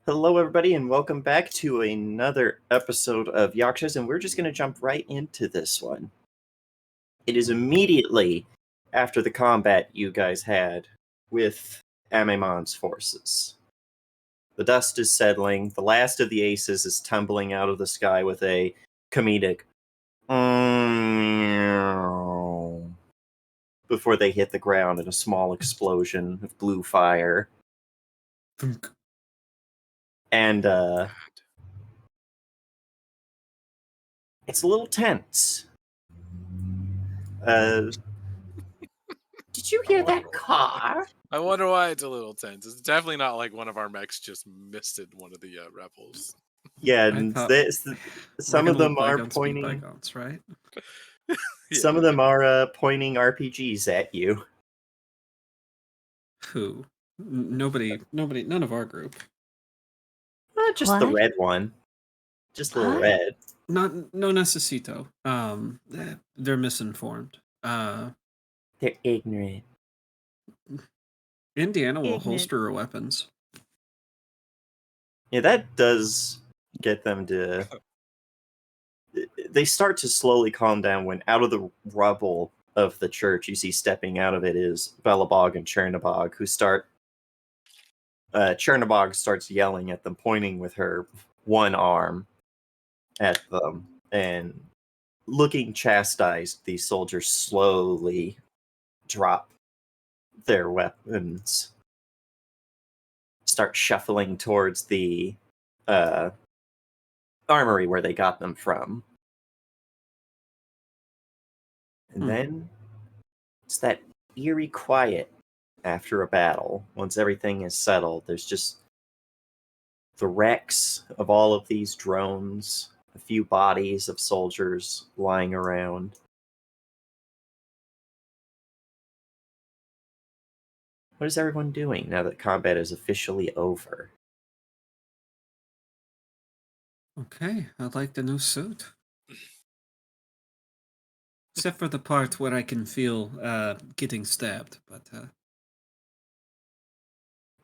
Hello, everybody, and welcome back to another episode of Yakshas, and we're just going to jump right into this one. It is immediately after the combat you guys had with Amemon's forces. The dust is settling, the last of the aces is tumbling out of the sky with a comedic before they hit the ground in a small explosion of blue fire. And, it's a little tense. Did you hear that car? I wonder why it's a little tense. It's definitely not like one of our mechs just misted one of the rebels. Yeah, and some of them are pointing. Bygones, right? Some of them are pointing RPGs at you. Who? Nobody. None of our group. Just the red one. Just a little red. No necesito. They're misinformed. They're ignorant. Indiana will holster her weapons. Yeah, that does get them to. They start to slowly calm down when out of the rubble of the church, you see stepping out of it is Belobog and Chernobog, who start. Chernobog starts yelling at them, pointing with her one arm at them, and looking chastised, these soldiers slowly drop their weapons, start shuffling towards the armory where they got them from. And then it's that eerie quiet after a battle. Once everything is settled, there's just the wrecks of all of these drones, a few bodies of soldiers lying around. What is everyone doing now that combat is officially over? Okay, I like the new suit. Except for the part where I can feel getting stabbed, but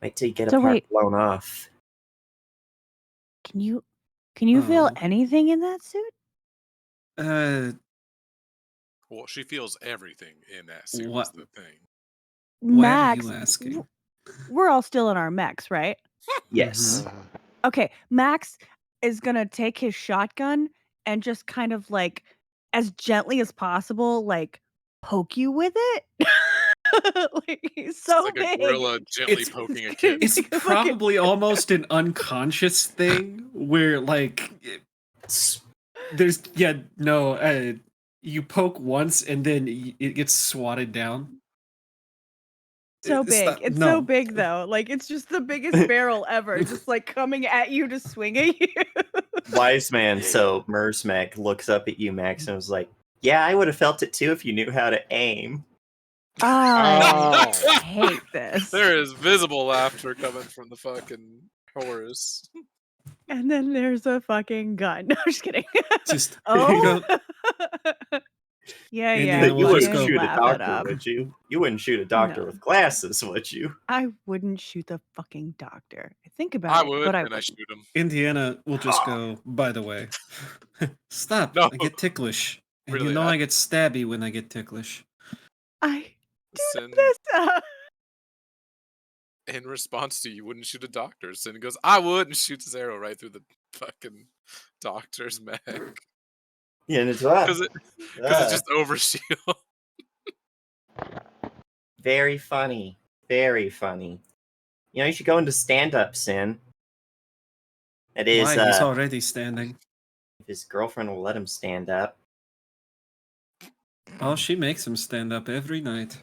Wait till you get a part blown off. Can you feel anything in that suit? Well, she feels everything in that suit. What? Is the thing. Max, why are you asking? We're all still in our mechs, right? Yes. Okay, Max is gonna take his shotgun and just kind of like, as gently as possible, like poke you with it. Like he's so like big. A gorilla gently poking a kid. It's probably almost an unconscious thing where, like, there's you poke once and then it gets swatted down. So big. It's so big though. Like it's just the biggest barrel ever, just like coming at you to swing at you. Wise man, so Mersmech looks up at you, Max, and was like, "Yeah, I would have felt it too if you knew how to aim." I hate this. There is visible laughter coming from the fucking horse. And then there's a fucking gun. No, I'm just kidding. Just Yeah. You wouldn't shoot a doctor, would you? You wouldn't shoot a doctor with glasses, would you? I wouldn't shoot the fucking doctor. I think about I it, would, but and I shoot him. Indiana will just go, by the way. Stop. No. I get ticklish. And Really, I get stabby when I get ticklish. I do this. In response to you wouldn't shoot a doctor, Sin goes, I would, and shoots his arrow right through the fucking doctor's mech. Yeah, and it's what? Because it's just overshield. Very funny. Very funny. You know, you should go into stand-up, Sin. It is, Why? He's already standing. If his girlfriend will let him stand up. Oh, she makes him stand up every night.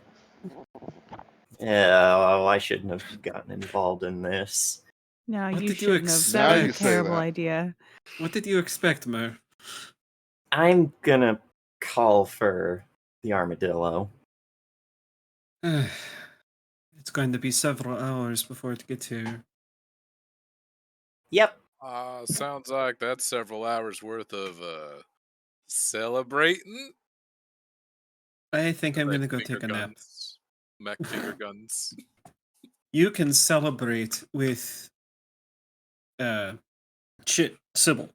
Yeah, I shouldn't have gotten involved in this. No, What you did you shouldn't have. That was a expect? terrible idea. What did you expect, Mer? I'm gonna call for the armadillo. It's going to be several hours before it gets here. Yep. Sounds like that's several hours worth of celebrating. I think I'm going to go take a nap. Mech finger guns. You can celebrate with Shit, Sybil.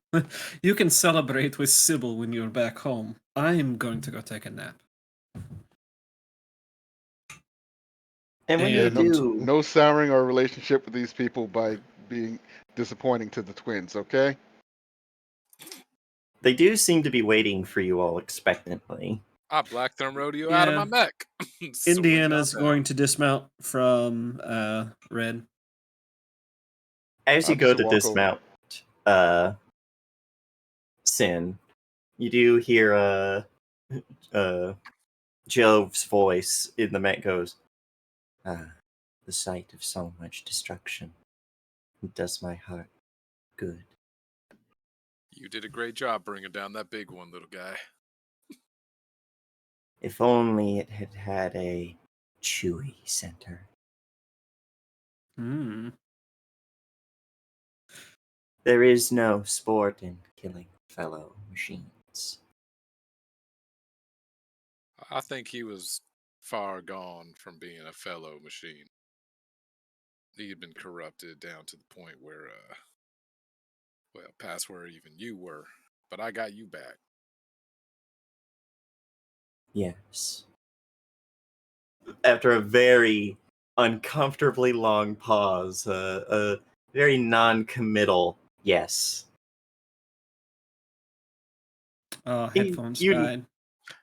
You can celebrate with Sybil when you're back home. I'm going to go take a nap. And when Yeah, you No, do, no souring our relationship with these people by being disappointing to the twins, okay? they do seem to be waiting for you all expectantly. I black thumb rodeo out of my Yeah. neck. Sword Indiana's drop going down. to dismount from Red. As you I'm go just to a walk over. dismount, Sin, you do hear Jove's voice in the Met goes, "Ah, the sight of so much destruction. It does my heart good." You did a great job bringing down that big one, little guy. If only it had had a chewy center. Hmm. There is no sport in killing fellow machines. I think he was far gone from being a fellow machine. He had been corrupted down to the point where, well, past where even you were. But I got you back. Yes. After a very uncomfortably long pause, a very non-committal yes. Headphones You died.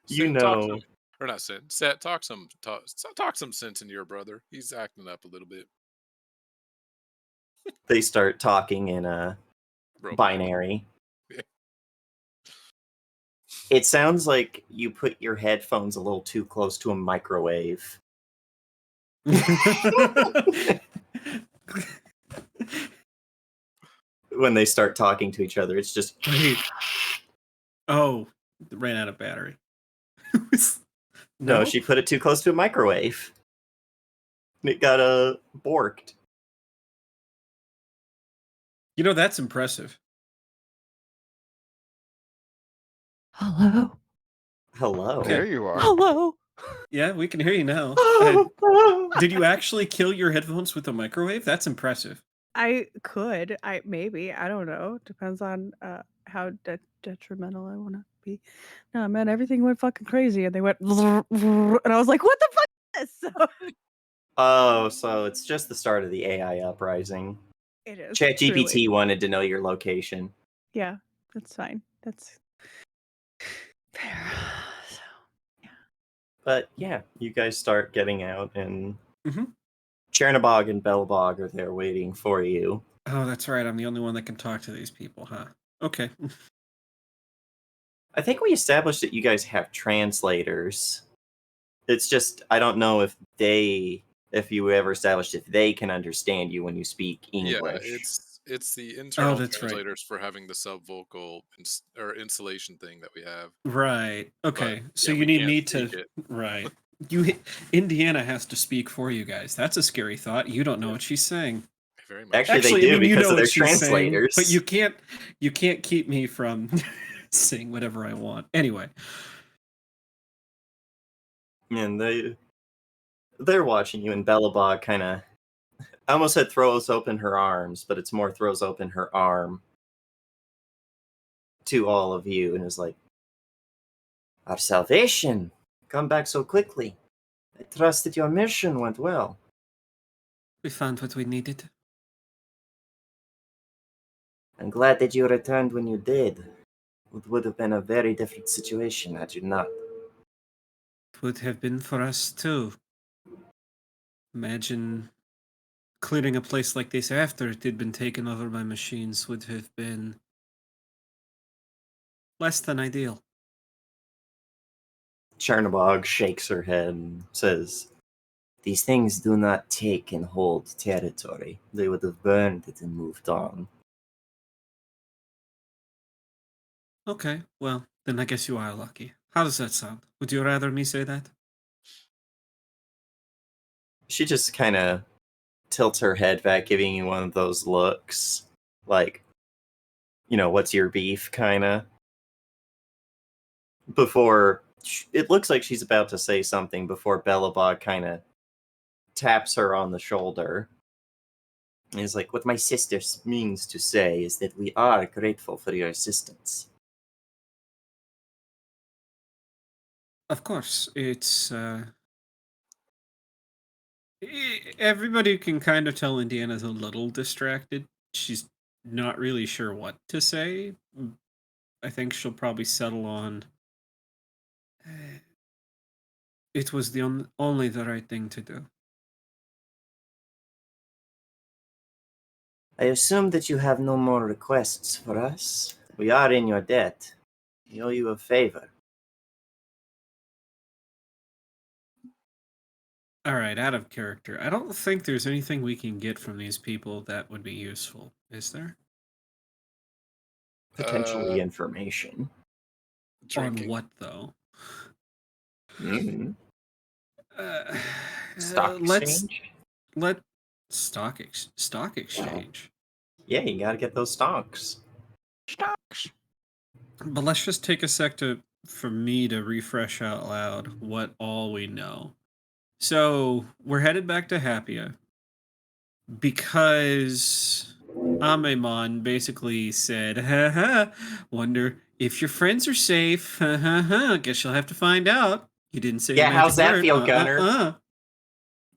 Sin, talk know some, or not Sin. Set, talk some sense into your brother. He's acting up a little bit. they start talking in a Robotic. binary. Yeah. It sounds like you put your headphones a little too close to a microwave. When they start talking to each other, it's just Wait. Oh, ran out of battery. no, she put it too close to a microwave. It got borked. You know, that's impressive. Hello. Hello. There you are. Hello. Yeah, we can hear you now. Did you actually kill your headphones with a microwave? That's impressive. I could. I maybe. I don't know. Depends on how detrimental I want to be. No, man, everything went fucking crazy, and they went, and I was like, "What the fuck is this?" So Oh, so it's just the start of the AI uprising. it is. ChatGPT truly. wanted to know your location. Yeah, that's fine. That's fair. So, But yeah, you guys start getting out, and Mhm. Chernobog and Belbog are there waiting for you. Oh, that's right. I'm the only one that can talk to these people, huh? Okay. I think we established that you guys have translators. It's just, I don't know if you ever established if they can understand you when you speak English. Yeah, it's the internal that's right. translators for having the subvocal or insulation thing that we have. Right. Okay. But, So yeah, you we need can't me speak to. it. Right. Indiana has to speak for you guys. That's a scary thought. You don't know Yeah. what she's saying. Very much. Actually, Actually, they I do mean, you because know of their what she's saying, translators. but you can't keep me from saying whatever I want. Anyway. And they're watching you, and Belobog kind of, I almost said throws open her arms, but it's more throws open her arm to all of you, and is like, "Our salvation! Come back so quickly. I trust that your mission went well." We found what we needed. "I'm glad that you returned when you did. It would have been a very different situation had you not." It would have been for us too. Imagine clearing a place like this after it had been taken over by machines would have been less than ideal. Chernobog shakes her head and says, "These things do not take and hold territory. They would have burned it and moved on." Okay, well, then I guess you are lucky. How does that sound? Would you rather me say that? She just kind of tilts her head back, giving you one of those looks, like, what's your beef, kind of. Before, it looks like she's about to say something before Belobog kind of taps her on the shoulder It's like, what my sister means to say is that we are grateful for your assistance. Of course, it's everybody can kind of tell Indiana's a little distracted. She's not really sure what to say. I think she'll probably settle on it was the only the right thing to do. I assume that you have no more requests for us. We are in your debt. We owe you a favor. All right, out of character. I don't think there's anything we can get from these people that would be useful, is there? Potentially information. Drinking. On what though? Mm-hmm. Uh, Stock exchange? let stock exchange. Yeah, you gotta get those stocks. Stocks. But let's just take a sec for me to refresh out loud what all we know. So we're headed back to Happia because Amemon basically said, "Ha ha, wonder if your friends are safe. Ha ha ha. Guess you'll have to find out." You didn't say the Yeah, magic how's that word. feel, Gunner?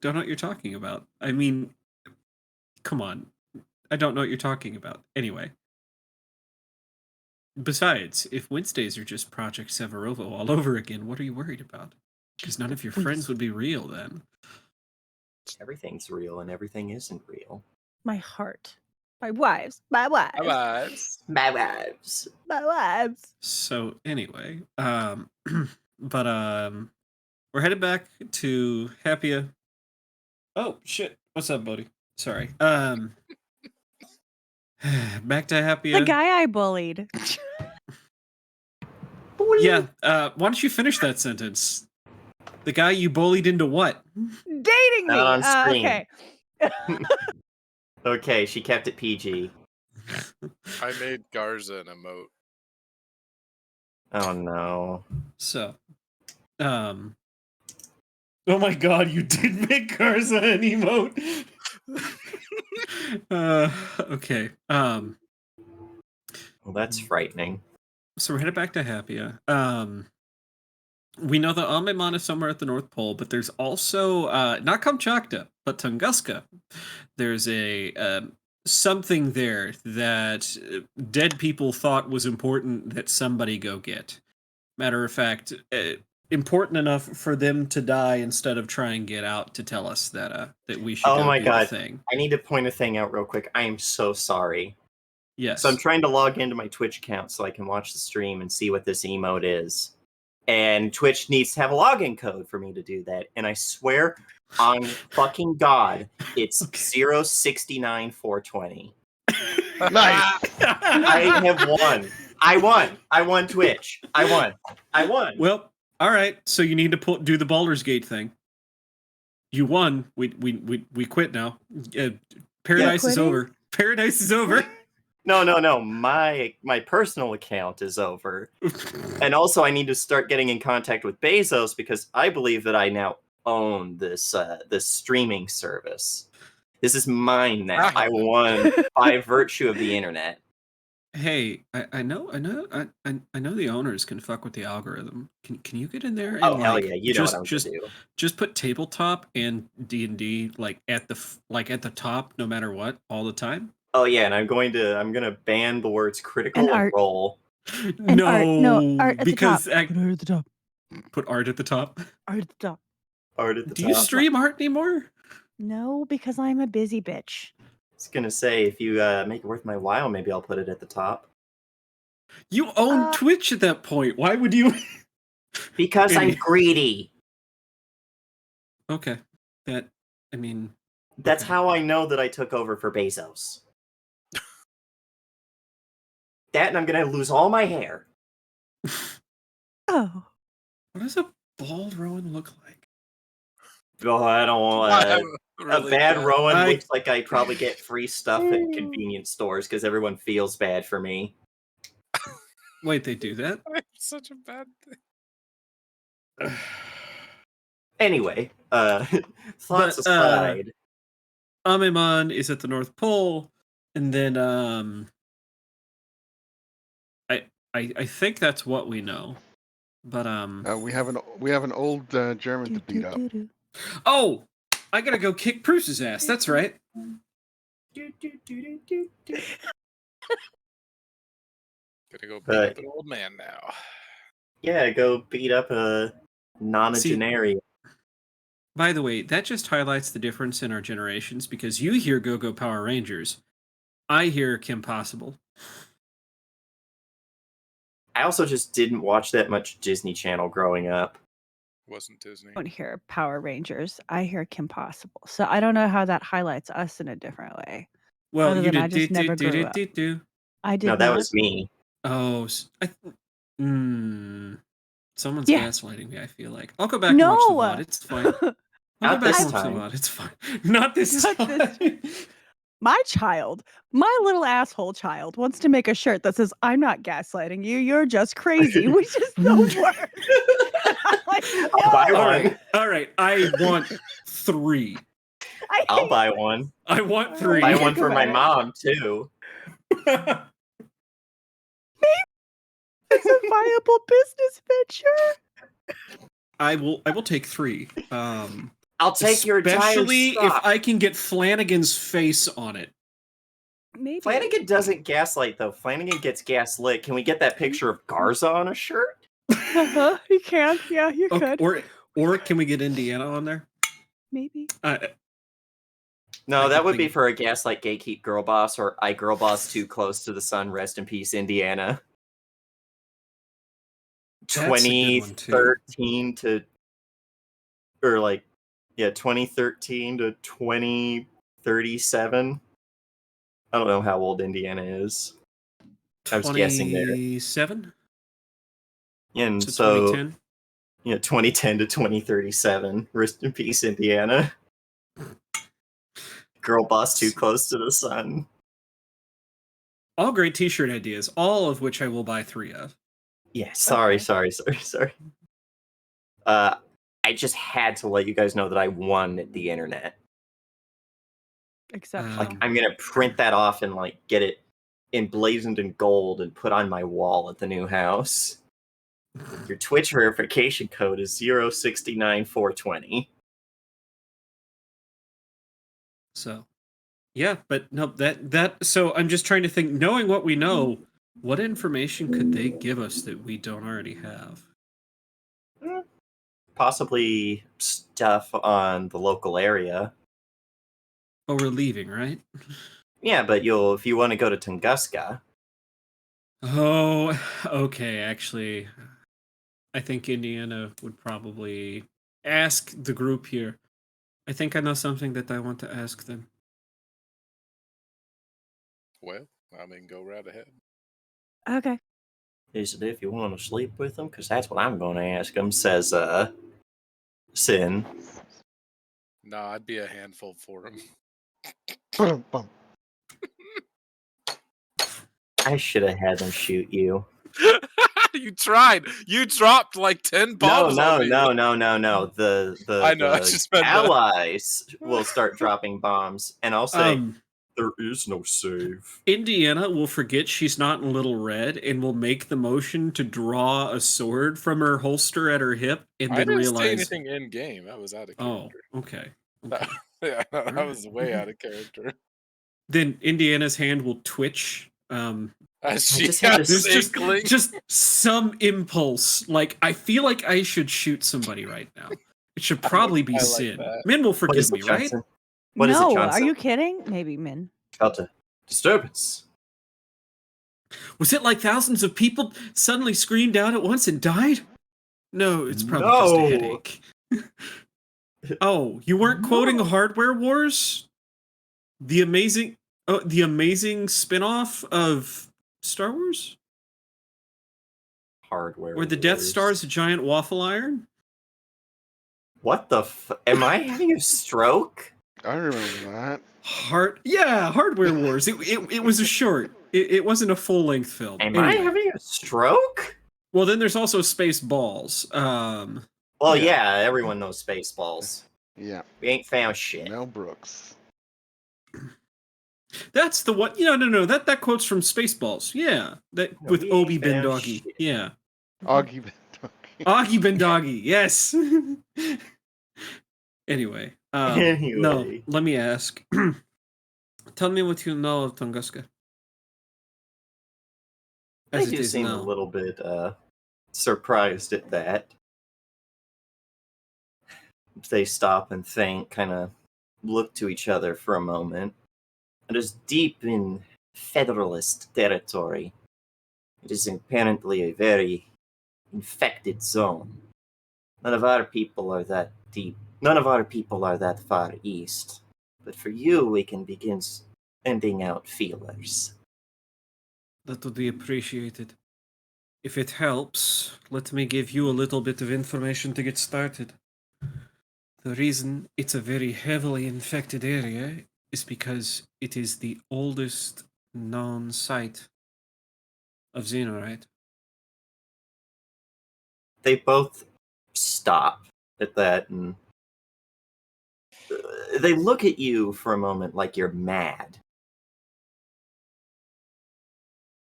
Don't know what you're talking about. I mean, come on. I don't know what you're talking about. Anyway. Besides, if Wednesdays are just Project Severovo all over again, what are you worried about? Because none of your friends would be real then. Everything's real and everything isn't real. My heart. My wives. My wives. My wives. My wives. So anyway, but we're headed back to Happia. Oh shit! What's up, buddy? Sorry. Back to Happia. The guy I bullied. Yeah. Why don't you finish that sentence? The guy you bullied into what? Dating me. Not on screen. Okay. Okay, she kept it PG. I made Garza an emote. Oh no. So, oh my god, you did make Garza an emote. Okay. Well, that's frightening. So we're headed back to Happia. We know that Amemon is somewhere at the North Pole, but there's also not Kamchatka, but Tunguska. There's a something there that dead people thought was important that somebody go get. Matter of fact, important enough for them to die instead of try and get out to tell us that that we should go do the thing. I need to point a thing out real quick. I am so sorry. Yes. So I'm trying to log into my Twitch account so I can watch the stream and see what this emote is. And Twitch needs to have a login code for me to do that. And I swear on fucking God, it's 069420. Nice. I have won. I won Twitch. I won. Well, all right. So you need to do the Baldur's Gate thing. You won. We quit now. Paradise is over. Paradise is over. No. My personal account is over. And also I need to start getting in contact with Bezos because I believe that I now own this streaming service. This is mine now. I won by virtue of the internet. Hey, I know the owners can fuck with the algorithm. Can you get in there and hell yeah, you know what I'm gonna do. Just put tabletop and D&D like at the top no matter what all the time? Oh yeah, and I'm gonna ban the words critical and roll. No, art at because the top. Put art at the top. Put art at the top. Art at the top. Art at the top. Do you stream art anymore? No, because I'm a busy bitch. I was gonna say, if you make it worth my while, maybe I'll put it at the top. You own Twitch at that point. Why would you? Because I'm greedy. Okay. That's how I know that I took over for Bezos. That, and I'm gonna lose all my hair. Oh. What does a bald Rowan look like? Oh, I don't want Really a bad Rowan looks like I probably get free stuff at convenience stores because everyone feels bad for me. Wait, they do that? Such a bad thing. Anyway, thoughts aside, Amemon is at the North Pole, and then I think that's what we know. But we have an old German to beat up. oh, I gotta go kick Bruce's ass. That's right. Gonna go beat up an old man now. Yeah, go beat up a nonagenarian. By the way, that just highlights the difference in our generations because you hear Go Go Power Rangers. I hear Kim Possible. I also just didn't watch that much Disney Channel growing up. Wasn't Disney. I don't hear Power Rangers. I hear Kim Possible. So I don't know how that highlights us in a different way. Well, Other you than I did just never grew up. I did No, that not. was me. Oh, someone's Yeah. gaslighting me, I feel like. I'll go back and watch the VOD. It's fine. I'll Not go back this and watch the time. VOD. It's fine. Not this Not time. this My child, my little asshole child, wants to make a shirt that says, "I'm not gaslighting you, you're just crazy," which is the worst. I'm like, I'll buy no. one. All right. I want 3. I'll buy one. I want 3. Buy Think one for my about it. mom too. It's a viable business venture. I will take 3. I'll take your entire especially if stock. I can get Flanagan's face on it. Maybe. Flanagan doesn't gaslight though. Flanagan gets gaslit. Can we get that picture of Garza on a shirt? You can. Yeah, you Okay, could. or can we get Indiana on there? Maybe. No, I that could would be think- for a gaslight gatekeep girl boss or I girl boss too close to the sun. Rest in peace, Indiana. That's a good one, too. 2013 to, or like, yeah, 2013 to 2037. I don't know how old Indiana is. I was guessing there. 27? And To so, 2010? 2010 to 2037. Rest in peace, Indiana. Girl boss too close to the sun. All great t-shirt ideas, all of which I will buy 3 of. Yeah, sorry. Okay. I just had to let you guys know that I won the internet. Except Like, I'm gonna print that off and like get it emblazoned in gold and put on my wall at the new house. Your Twitch verification code is 069420. So, yeah, but no, that. So I'm just trying to think. Knowing what we know, what information could they give us that we don't already have? Possibly stuff on the local area. Oh, we're leaving, right? Yeah, but if you want to go to Tunguska. Oh, okay. Actually, I think Indiana would probably ask the group here. I think I know something that I want to ask them. Well, I mean, go right ahead. okay. Is it if you want to sleep with them? Because that's what I'm going to ask them, says Sin. No, I'd be a handful for him. Ba-dum-bum. I should have had them shoot you. You tried. You dropped like 10 bombs on me. No. The I know, I just meant that. allies will start dropping bombs, and I'll say there is no save. Indiana will forget she's not in Little Red and will make the motion to draw a sword from her holster at her hip and I then didn't realize. say anything in game. That was out of character. Oh, okay. Yeah, that was way out of character. Then Indiana's hand will twitch. She just had has this inkling. Just some impulse. Like, I feel like I should shoot somebody right now. It should probably be I like Sin. that. Min will What forgive is me, it, right? Johnson? What is no, it, Johnson? are you kidding? Maybe Min. Felt a disturbance. Was it like thousands of people suddenly screamed out at once and died? No, it's probably just a No. headache. Oh, you weren't quoting Hardware Wars? The amazing spin-off of Star Wars? Hardware. Where the Death Wars. Star's a giant waffle iron? What the am I having a stroke? I remember that. Hardware Wars. It was a short. It wasn't a full-length film. Am I having a stroke? Well, then there's also Space Balls. Well, yeah, everyone knows Spaceballs. Yeah. We ain't found shit. Mel Brooks. That's the one. No. That quote's from Spaceballs. Yeah, that No, with we Obi ain't found Bendoggy. shit. Yeah, Augie Bentucky. Augie Bendoggy. Yes. Anyway, no. Anyway. Let me ask. Tell me what you know of Tunguska. They As it do is seem a now. little bit surprised at that. They stop and think, kind of look to each other for a moment. It is deep in Federalist territory. It is apparently a very infected zone. None of our people are that deep. None of our people are that far east. But for you, we can begin sending out feelers. That would be appreciated. If it helps, let me give you a little bit of information to get started. The reason it's a very heavily infected area is because it is the oldest known site of Xenorite. They both stop at that and they look at you for a moment like you're mad.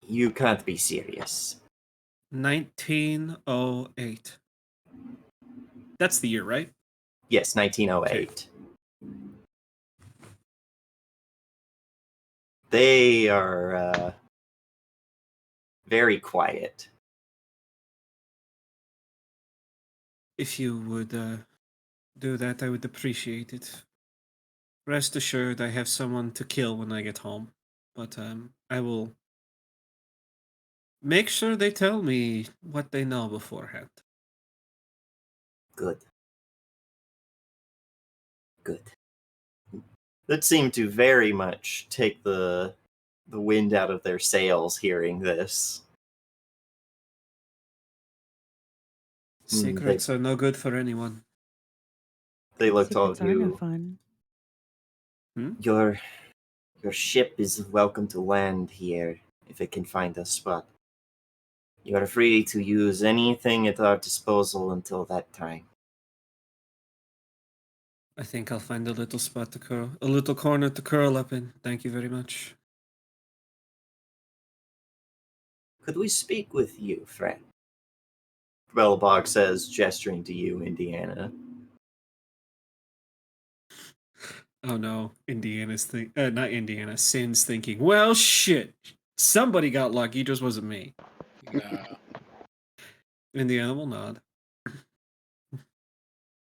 You can't be serious. 1908. That's the year, right? Yes, 1908. They are very quiet. If you would do that, I would appreciate it. Rest assured, I have someone to kill when I get home. But I will make sure they tell me what they know beforehand. Good. Good. That seemed to very much take the wind out of their sails hearing this. Secrets are no good for anyone. They looked all Secrets are no you. fun. Your ship is welcome to land here if it can find a spot. You are free to use anything at our disposal until that time. I think I'll find a little spot to curl, a little corner to curl up in. Thank you very much. Could we speak with you, friend? Bellabog says, gesturing to you, Indiana. Oh no, not Indiana. Sin's thinking, well, shit. Somebody got lucky, just wasn't me. Nah. Indiana will nod.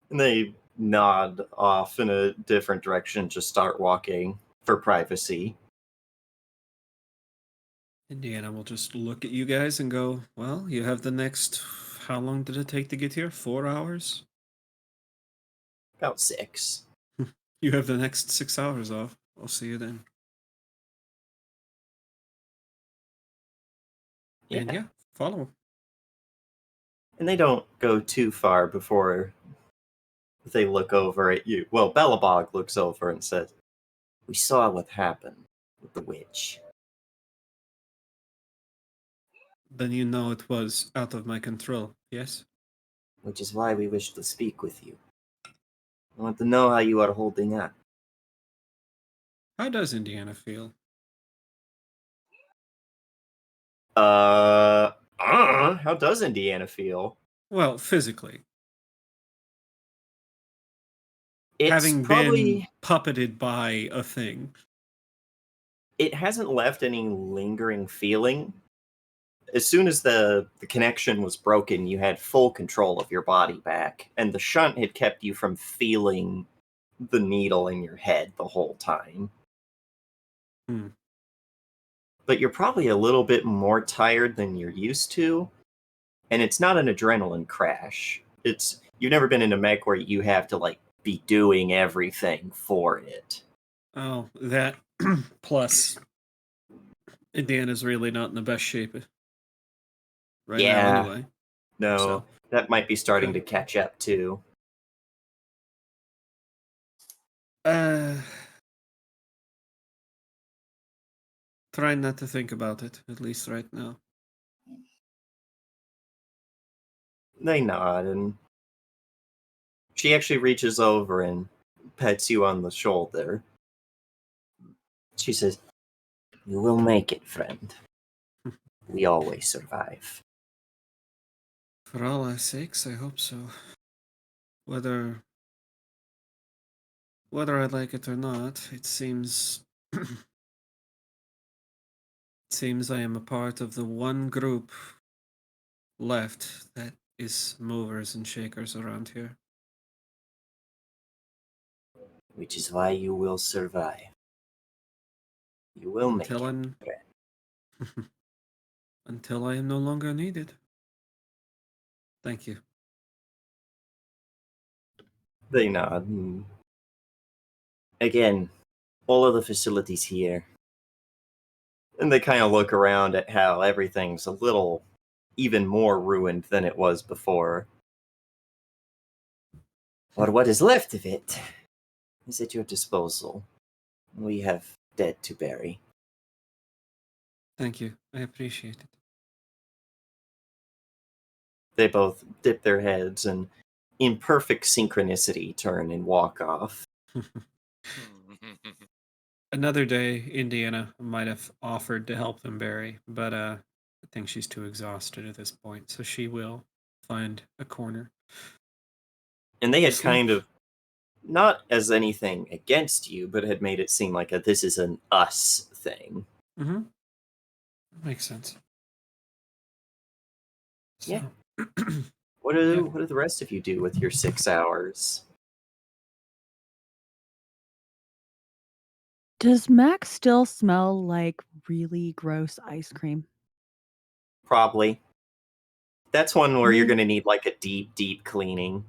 And they nod off in a different direction, just start walking for privacy. Indiana will just look at you guys and go, well, you have the next. How long did it take to get here? 4 hours? About 6. You have the next 6 hours off. I'll see you then. Yeah. And yeah, follow him. And they don't go too far before they look over at you. Well, Bellabog looks over and says, we saw what happened with the witch. Then you know it was out of my control, yes? Which is why we wish to speak with you. I want to know how you are holding up. How does Indiana feel? How does Indiana feel? Well, physically. It's Having probably been puppeted by a thing. it hasn't left any lingering feeling. As soon as the connection was broken, you had full control of your body back, and the shunt had kept you from feeling the needle in your head the whole time. Hmm. But you're probably a little bit more tired than you're used to, and it's not an adrenaline crash. It's you've never been in a mech where you have to like be doing everything for it. Oh, that plus Indiana's really not in the best shape right now anyway. No, So. that might be starting Okay. to catch up too. Try not to think about it, at least right now. They nod, and she actually reaches over and pets you on the shoulder. She says, You will make it, friend. We always survive. For all our sakes, I hope so. Whether I like it or not, it seems seems I am a part of the one group left that is movers and shakers around here. Which is why you will survive. You will make Until it. I'm friend. until I am no longer needed. Thank you. They nod. And again, all of the facilities here. And they kind of look around at how everything's a little even more ruined than it was before. But what is left of it is at your disposal. We have dead to bury. Thank you. I appreciate it. They both dip their heads and, in perfect synchronicity, turn and walk off. Another day, Indiana might have offered to help them bury, but I think she's too exhausted at this point, so she will find a corner. And they had Sleep. kind of, not as anything against you, but had made it seem like this is an us thing. Mm-hmm. Makes sense. So, Yeah. What do Yeah. what do the rest of you do with your 6 hours? Does Max still smell like really gross ice cream? Probably. That's one where you're Min- going to need like a deep, deep cleaning.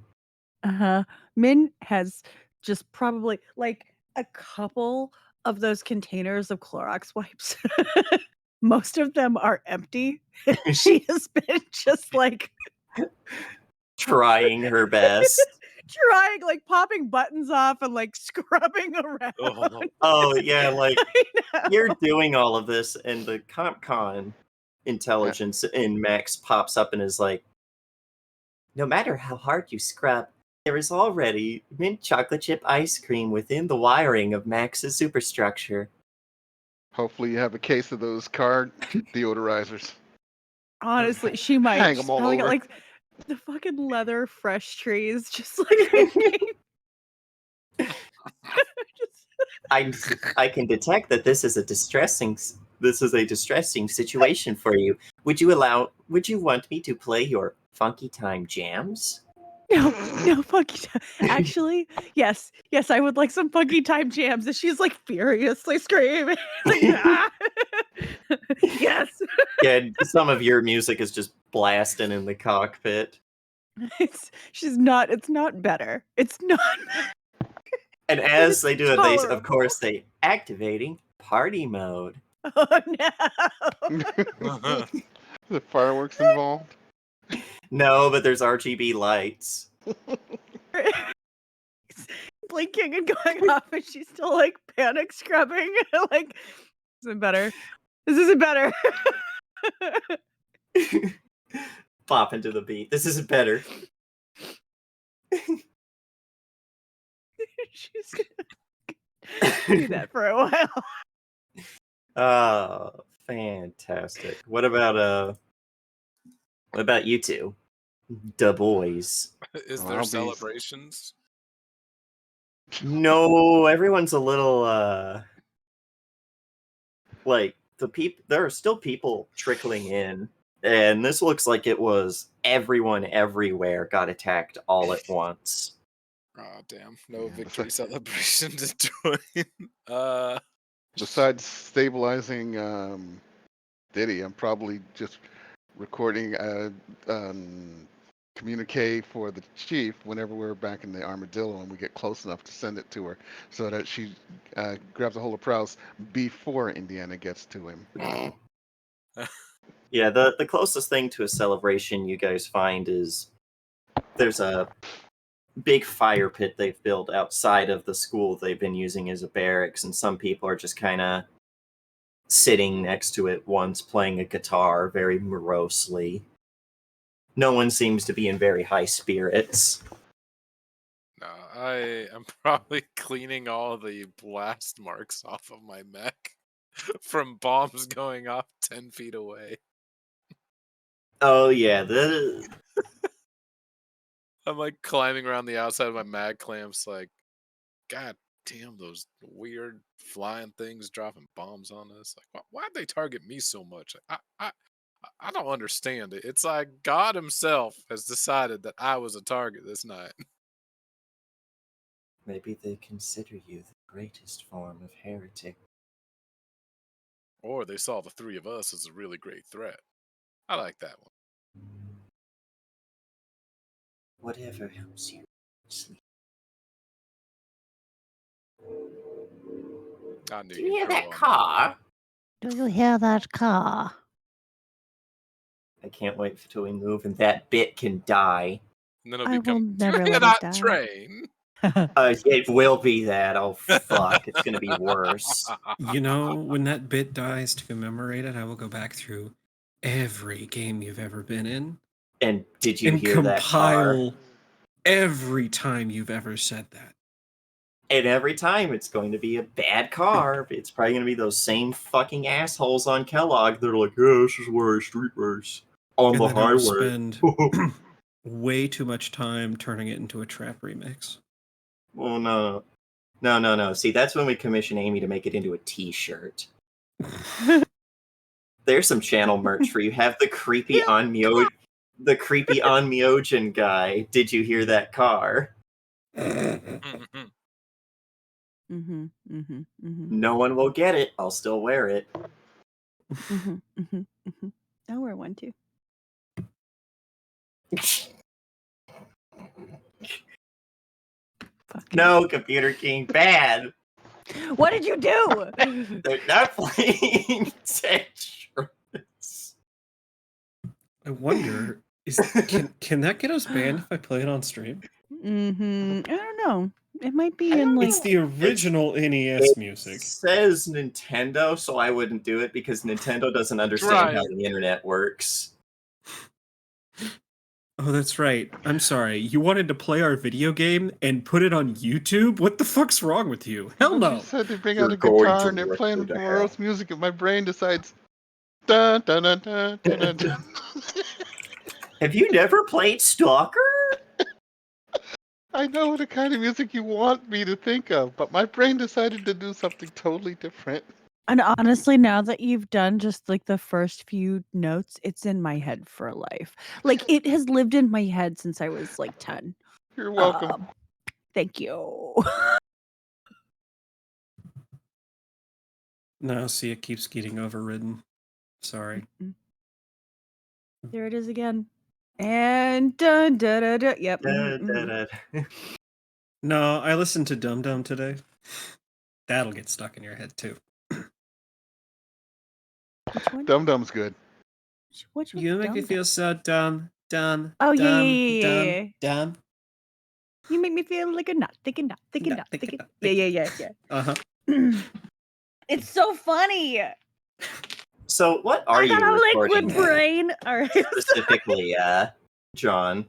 Uh-huh. Min has just probably like a couple of those containers of Clorox wipes. Most of them are empty. She has been just like Trying her best. trying, like popping buttons off and like scrubbing around. Oh. Oh, yeah, like I know. you're doing all of this, and the CompCon intelligence in Max pops up and is like, no matter how hard you scrub, there is already mint chocolate chip ice cream within the wiring of Max's superstructure. Hopefully, you have a case of those car deodorizers. Honestly, she might. Hang She's 'em all probably got over. like the fucking leather fresh trees, just like hanging. Just- I can detect that this is a distressing situation for you. Would you want me to play your funky time jams? no, funky time. Actually, yes, I would like some funky time jams. And she's like furiously screaming. Like, "Ah!" Yes, Yeah, some of your music is just blasting in the cockpit. she's not. It's not better. It's not. And as It's they do it, they of tolerable. course say activating party mode. Oh no! The fireworks involved. No, but there's RGB lights. Blinking and going off, and she's still like panic scrubbing. Like, this isn't better. This isn't better. Pop into the beat. This isn't better. She's gonna do that for a while. Oh, fantastic. What about you two? Da boys. Is Well, there I'll be- celebrations? No, everyone's a little like there are still people trickling in, and this looks like it was everyone everywhere got attacked all at once. Oh damn! No Yeah, victory celebration to join. Besides stabilizing Diddy, I'm probably just recording a communique for the chief whenever we're back in the Armadillo and we get close enough to send it to her so that she grabs a hold of Prowse before Indiana gets to him. Yeah, the closest thing to a celebration you guys find is there's a big fire pit they've built outside of the school they've been using as a barracks, and some people are just kind of sitting next to it, once playing a guitar very morosely. No one seems to be in very high spirits. No, I am probably cleaning all the blast marks off of my mech. from bombs going off 10 feet away. Oh yeah, I'm like climbing around the outside of my mag clamps, like, God damn, those weird flying things dropping bombs on us. Like, why'd they target me so much? I don't understand it. It's like God himself has decided that I was a target this night. maybe they consider you the greatest form of heretic. Or they saw the three of us as a really great threat. I like that one. Whatever helps you sleep. I knew Do you you'd hear grow that on me. car? Do you hear that car? I can't wait till we move and that bit can die. And then it'll I become, will do you never hear let it that die. train? It will be that. Oh fuck, it's gonna be worse. You know, when that bit dies, to commemorate it, I will go back through every game you've ever been in And did you and hear that car? compile every time you've ever said that. And every time it's going to be a bad car. It's probably going to be those same fucking assholes on Kellogg that are like, yeah, this is where I street race. On And the then I will highway. spend way too much time turning it into a trap remix. Well, no. No. See, that's when we commission Amy to make it into a t-shirt. There's some channel merch for you. Have the creepy Onmyogen guy. Did you hear that car? No one will get it. I'll still wear it. I'll wear one too. No, Computer King, bad. What did you do? They're not playing Tetris. I wonder, can that get us banned if I play it on stream? I don't know. It might be I in don't like. It's the original NES It music. says Nintendo, so I wouldn't do it because Nintendo doesn't understand how the internet works. Oh, that's right. I'm sorry. You wanted to play our video game and put it on YouTube? What the fuck's wrong with you? Hell But no. you said they bring You're out a going guitar to and they're rip playing you to morose hell. music, and my brain decides, dun dun dun dun dun dun. dun. Have you never played Stalker? I know the kind of music you want me to think of, but my brain decided to do something totally different. And honestly, now that you've done just like the first few notes, it's in my head for life. Like it has lived in my head since I was like 10. You're welcome. Thank you. No, see, it keeps getting overridden. Sorry. There it is again. And dun da da da. Yep. No, I listened to Dum Dum today. That'll get stuck in your head too. Which one? Dum Dum's good. Which one? You make me feel so dumb. Oh, yeah. Dumb. You make me feel like a nut, thinking. Yeah. Uh-huh. It's so funny. So what are I you got a recording liquid brain. All right. specifically, John?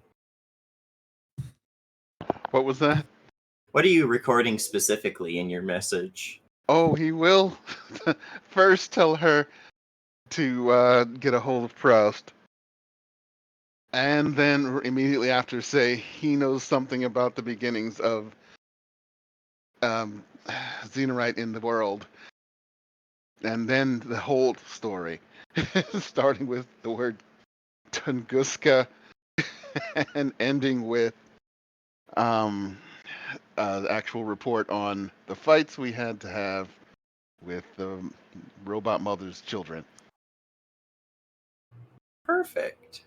What was that? What are you recording specifically in your message? Oh, he will first tell her to get a hold of Proust, and then immediately after say he knows something about the beginnings of Xenorite in the world, and then the whole story, starting with the word Tunguska and ending with the actual report on the fights we had to have with the robot mother's children. Perfect.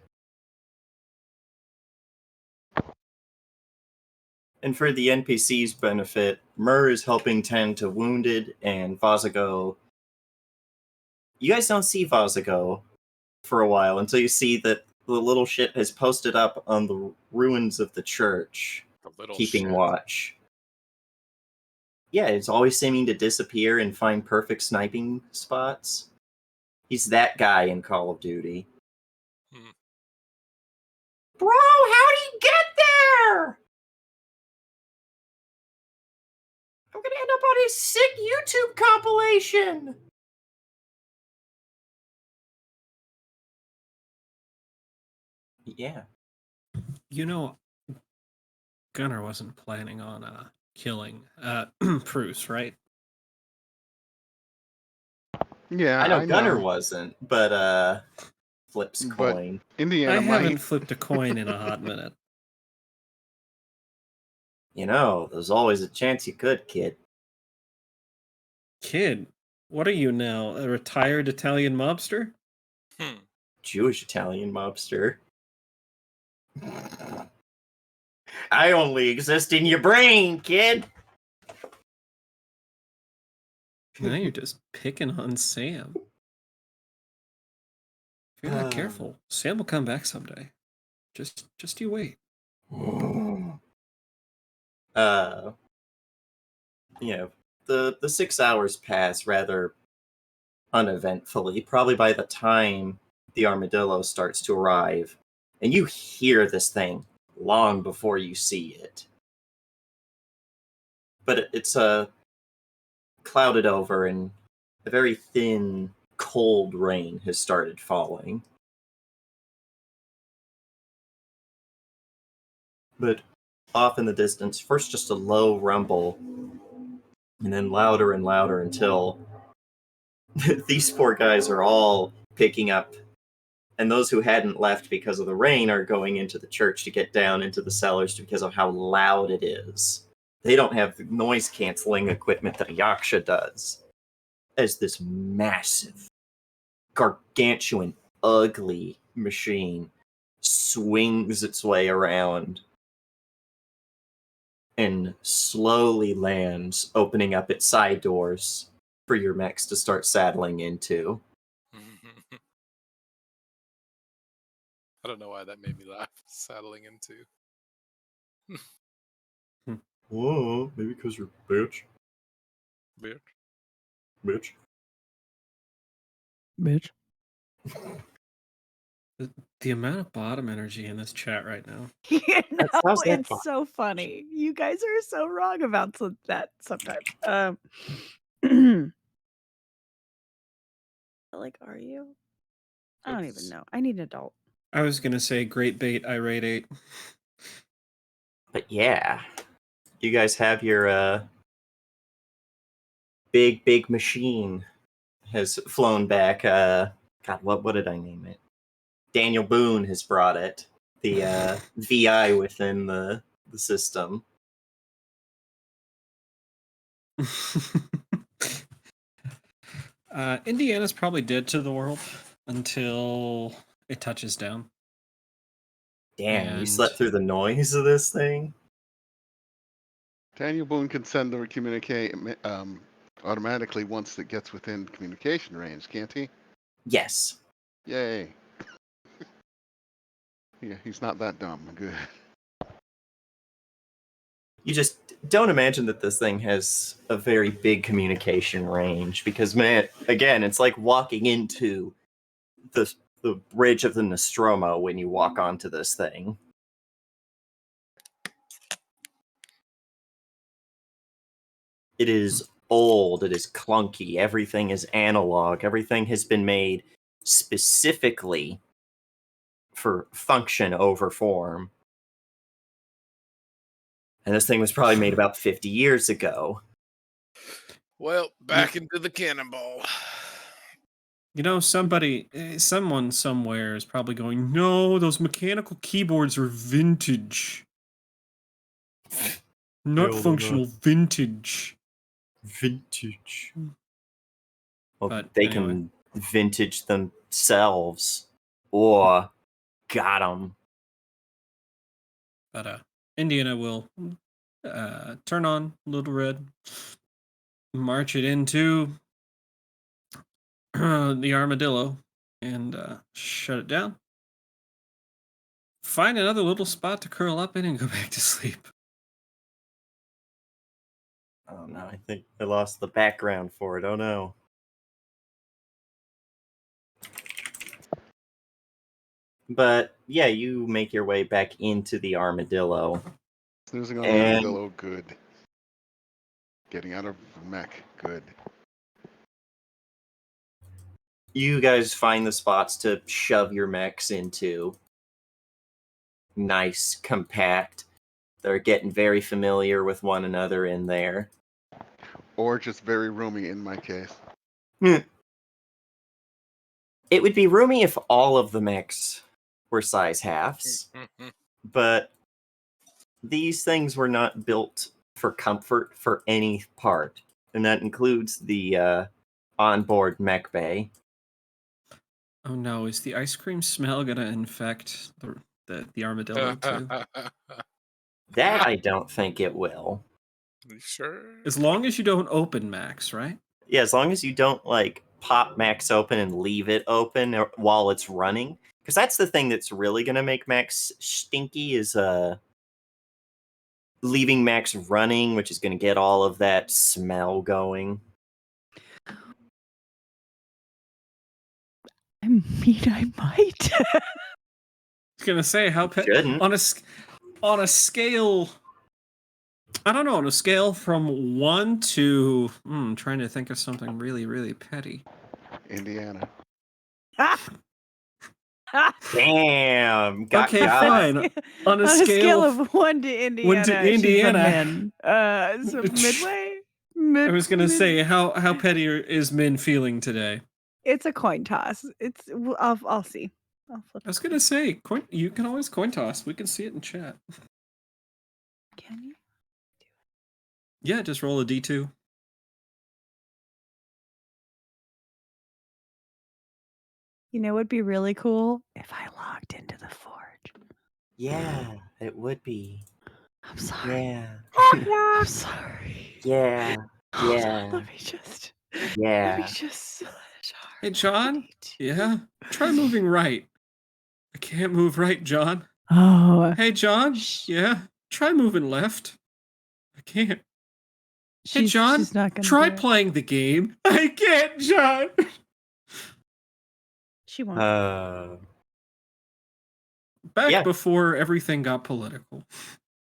And for the NPC's benefit, Mur is helping tend to wounded, and Vazago. You guys don't see Vazago for a while until you see that the little ship has posted up on the ruins of the church, keeping watch. Yeah, it's always seeming to disappear and find perfect sniping spots. He's that guy in Call of Duty. Bro, how'd he get there? I'm gonna end up on his sick YouTube compilation. Yeah. You know, Gunnar wasn't planning on killing Bruce, right? Yeah, I know I Gunner know. wasn't, but flips But coin. Indiana I haven't might. flipped a coin in a hot minute. You know, there's always a chance you could, kid. Kid, what are you now? A retired Italian mobster? Hmm. Jewish Italian mobster. I only exist in your brain, kid. Now you're just picking on Sam. If you're not careful, Sam will come back someday. Just you wait. uh, you know, the 6 hours pass rather uneventfully. Probably by the time the armadillo starts to arrive, and you hear this thing long before you see it. But it's clouded over, and a very thin, cold rain has started falling. But off in the distance, first just a low rumble, and then louder and louder until these poor guys are all picking up, and those who hadn't left because of the rain are going into the church to get down into the cellars because of how loud it is. They don't have the noise canceling equipment that a Yaksha does. As this massive, gargantuan, ugly machine swings its way around and slowly lands, opening up its side doors for your mechs to start saddling into. I don't know why that made me laugh. Saddling into. Whoa, maybe because you're bitch. Weird. Bitch. Bitch. The amount of bottom energy in this chat right now. You know, How's that it's fun? so funny. You guys are so wrong about that sometimes. Like, are you? I don't even know. I need an adult. I was gonna say great bait, irate 8. But yeah, you guys have your big machine has flown back. God, what did I name it? Daniel Boone has brought it. The VI within the system. Indiana's probably dead to the world until it touches down. Damn, you And- slept through the noise of this thing? Daniel Boone can send or communicate automatically once it gets within communication range, can't he? Yes. Yay. Yeah, he's not that dumb. Good. You just don't imagine that this thing has a very big communication range because, man, again, it's like walking into the bridge of the Nostromo when you walk onto this thing. It is old, it is clunky, everything is analog, everything has been made specifically for function over form. And this thing was probably made about 50 years ago. Well, back into the cannonball. You know, someone somewhere is probably going, no, those mechanical keyboards are vintage. Not functional, vintage. Vintage. Well, But they anyway. can vintage themselves. Or got them. But Indiana will turn on Little Red, march it into the armadillo, and shut it down. Find another little spot to curl up in and go back to sleep. Oh no, I think I lost the background for it. Oh no. But yeah, you make your way back into the armadillo. Snoozing on the And- armadillo, good. Getting out of mech, good. You guys find the spots to shove your mechs into. nice, compact. They're getting very familiar with one another in there. Or just very roomy in my case. It would be roomy if all of the mechs were size halves, but these things were not built for comfort for any part, and that includes the onboard mech bay. Oh no, is the ice cream smell gonna infect the armadillo too? That I don't think it will. You sure? As long as you don't open Max, right? Yeah, as long as you don't like pop Max open and leave it open while it's running, because that's the thing that's really gonna make Max stinky is leaving Max running, which is gonna get all of that smell going. I mean, I might. I was gonna say Shouldn't. on a scale. I don't know, on a scale from 1 to trying to think of something really, really petty. Indiana. Damn, got Okay, got. fine. On a scale of 1 to Indiana, she's a min. So midway. I was gonna say, how petty is Min feeling today? It's a coin toss. I'll see. I'll flip. I was gonna say, you can always coin toss. We can see it in chat. Can you? Yeah, just roll a d2. You know, it'd be really cool if I logged into the Forge. Yeah, it would be. I'm sorry. Yeah. I'm sorry. Yeah. Hold Yeah. on, let me just. Yeah. Let me just. Hey, John? Yeah? Try moving right. I can't move right, John. Oh. Hey, John? Yeah? Try moving left. I can't. Hey, John? She's not gonna Try do it. playing the game. I can't, John. She won't. Back before everything got political.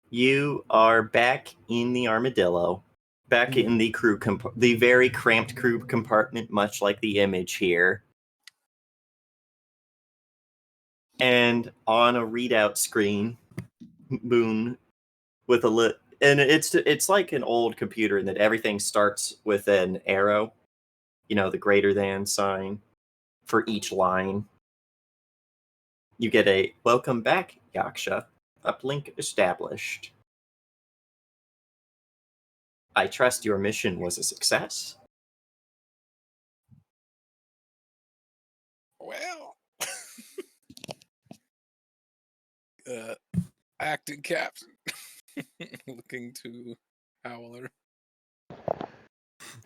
You are back in the Armadillo, back in the crew the very cramped crew compartment, much like the image here. And on a readout screen, Boone with a and it's like an old computer in that everything starts with an arrow, the greater than sign for each line. You get a welcome back, Yaksha. Uplink established. I trust your mission was a success. Well, acting captain looking to Howler.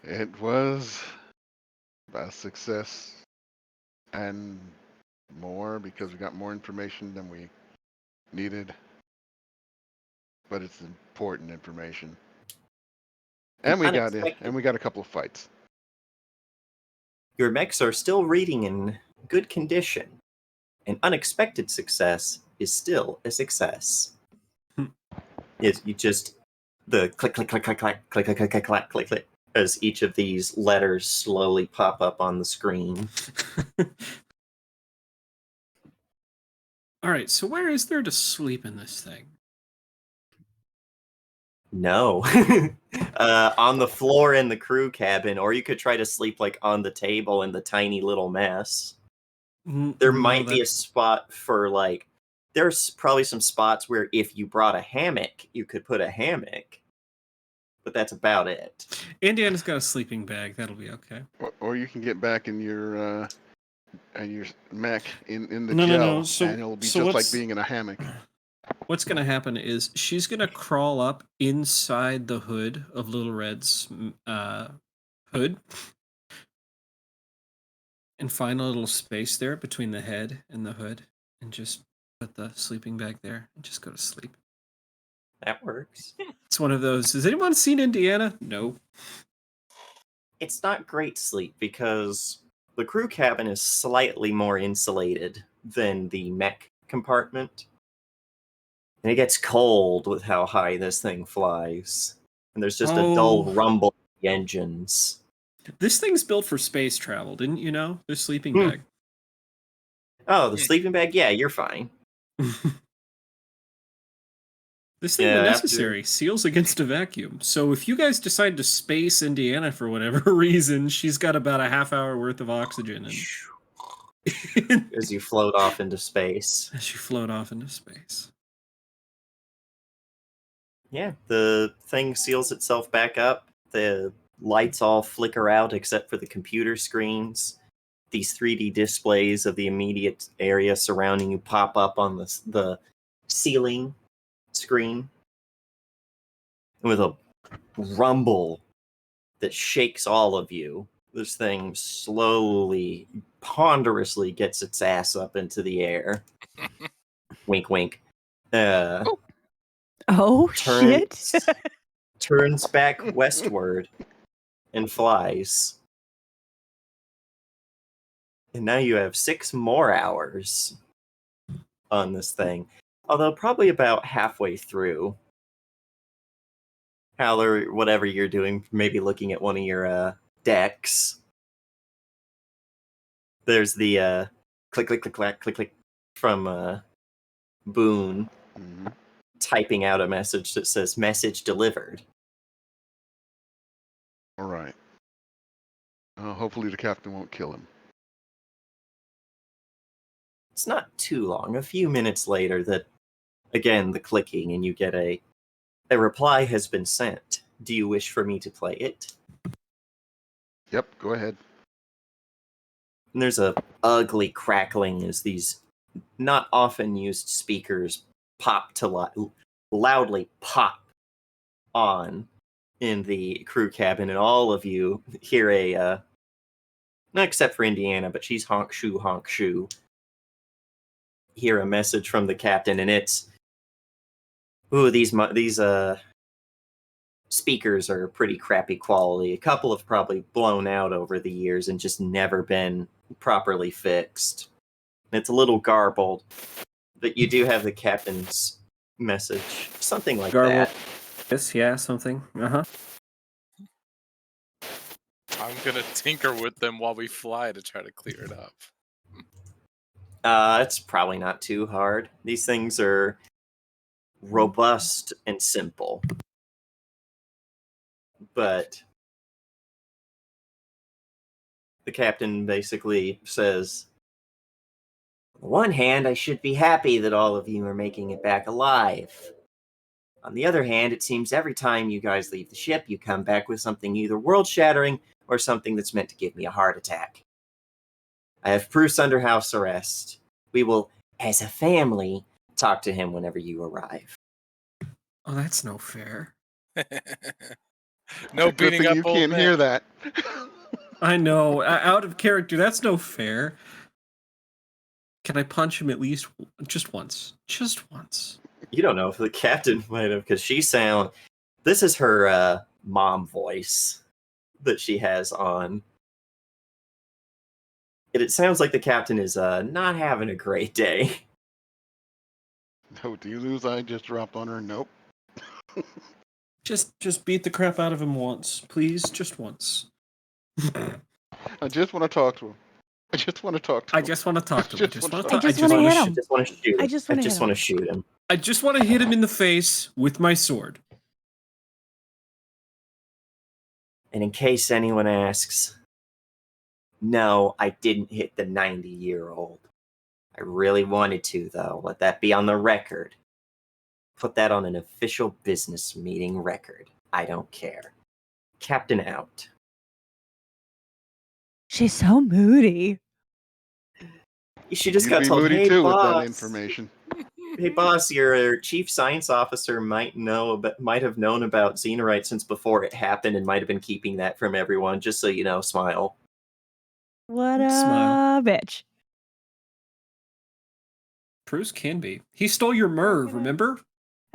It was a success and more because we got more information than we needed. But it's important information. And we got a couple of fights. Your mechs are still reading in good condition. An unexpected success is still a success. You just the click click click click click click click click click click click click as each of these letters slowly pop up on the screen. All right, so where is there to sleep in this thing? No. On the floor in the crew cabin, or you could try to sleep like on the table in the tiny little mess. There might be a spot for like, there's probably some spots where if you brought a hammock, you could put a hammock. But that's about it. Indiana's got a sleeping bag. That'll be okay. Or you can get back in your mech in the No. gel, So, and it'll be just like being in a hammock. What's going to happen is she's going to crawl up inside the hood of Little Red's hood and find a little space there between the head and the hood and just put the sleeping bag there and just go to sleep. That works. It's one of those. Has anyone seen Indiana? No. It's not great sleep because the crew cabin is slightly more insulated than the mech compartment. And it gets cold with how high this thing flies. And there's just a dull rumble in the engines. This thing's built for space travel, didn't you know? The sleeping bag. Oh, the sleeping bag? Yeah, you're fine. This thing, Yeah, when after- necessary, seals against a vacuum. So if you guys decide to space Indiana for whatever reason, she's got about a half hour worth of oxygen. And as you float off into space. as you float off into space. Yeah, the thing seals itself back up. The lights all flicker out except for the computer screens. These 3D displays of the immediate area surrounding you pop up on the ceiling screen. And with a rumble that shakes all of you, this thing slowly, ponderously gets its ass up into the air. Wink, wink. Oh Turns, shit! turns back westward and flies. And now you have 6 more hours on this thing. Although probably about halfway through. Howler, whatever you're doing, maybe looking at one of your decks. There's the click, click, click, click, click, click from Boone Mhm. typing out a message that says message delivered. All right. Hopefully the captain won't kill him. It's not too long, a few minutes later, that again the clicking, and you get a reply has been sent. Do you wish for me to play it? Yep, go ahead. And there's a ugly crackling as these not often used speakers pop to loudly pop on in the crew cabin, and all of you hear a not except for Indiana, but she's honk shoo, hear a message from the captain, and it's, ooh, these speakers are pretty crappy quality. A couple have probably blown out over the years and just never been properly fixed. It's a little garbled, but you do have the captain's message, something like Garbled. that. Yes, yeah, something. Uh-huh. I'm gonna tinker with them while we fly to try to clear it up. It's probably not too hard. These things are robust and simple. But the captain basically says, on the one hand, I should be happy that all of you are making it back alive. On the other hand, it seems every time you guys leave the ship, you come back with something either world-shattering or something that's meant to give me a heart attack. I have Bruce under house arrest. We will, as a family, talk to him whenever you arrive. Oh, that's no fair. No Good beating thing up you old can't men. hear that. I know. Out of character, that's no fair. Can I punch him at least just once? Just once. You don't know if the captain might have, because this is her mom voice that she has on. And it sounds like the captain is not having a great day. No, do you lose? I just dropped on her. Nope. Just beat the crap out of him once, please. Just once. I just want to talk to him. I just want to talk to him. I just want to talk to him. I just want to I talk. just wanna hit him. I just want to shoot him. I just wanna hit want to him. shoot him. I just want to hit him in the face with my sword. And in case anyone asks, no, I didn't hit the 90-year-old. I really wanted to, though. Let that be on the record. Put that on an official business meeting record. I don't care. Captain out. She's so moody. She just You'd got be told, moody hey, too boss. with that information. Hey, boss, your chief science officer might have known about Xenorite since before it happened and might have been keeping that from everyone. Just so you know, smile. What a Smile. bitch. Bruce can be. He stole your Merv, remember?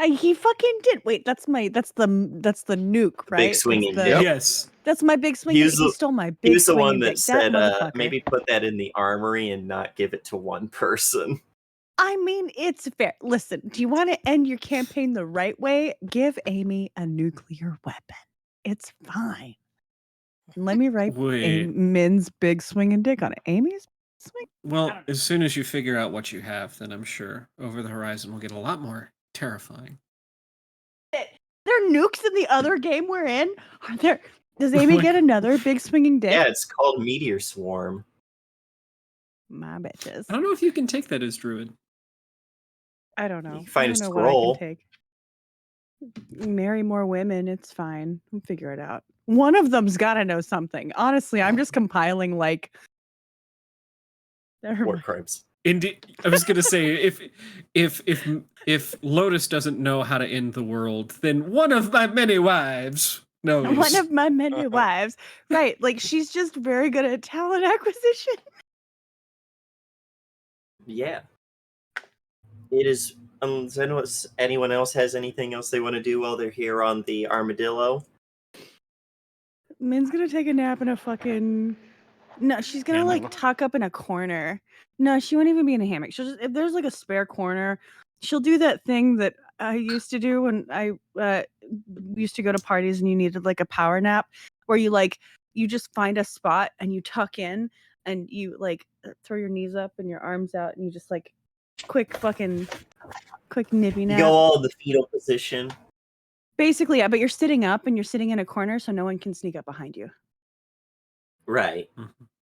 He fucking did. Wait, that's the nuke, right? Big swinging It's the- dick. Yes. That's my big swing. He He was the- stole my He big was the one swinging that dick. said, that motherfucker. maybe put that in the armory and not give it to one person. I mean, it's fair. Listen, do you want to end your campaign the right way? Give Amy a nuclear weapon. It's fine. And let me write Wait. Min's big swinging dick on it. Amy's swing. Well, as soon as you figure out what you have, then I'm sure Over the Horizon will get a lot more terrifying. there nukes in the other game we're in? Are there? Does Amy get another big swinging dick? Yeah, it's called Meteor Swarm. My bitches. I don't know if you can take that as druid. I don't know. You can find I a don't know scroll. what I can take. Marry more women. It's fine. We'll figure it out. One of them's got to know something. Honestly, I'm just compiling like. Never War mind. crimes. Indeed, I was gonna say if Lotus doesn't know how to end the world, then one of my many wives knows. One of my many wives. Right. Like she's just very good at talent acquisition. Yeah. It is. Does anyone else has anything else they want to do while they're here on the armadillo? Min's gonna take a nap in a fucking. No, she's gonna Hammock. like tuck up in a corner. No, she won't even be in a hammock. She'll just if there's like a spare corner, she'll do that thing that I used to do when I used to go to parties and you needed like a power nap, where you just find a spot and you tuck in and you like throw your knees up and your arms out and you just like quick nippy You nap. go all in the fetal position. Basically, yeah, but you're sitting up and you're sitting in a corner so no one can sneak up behind you. Right.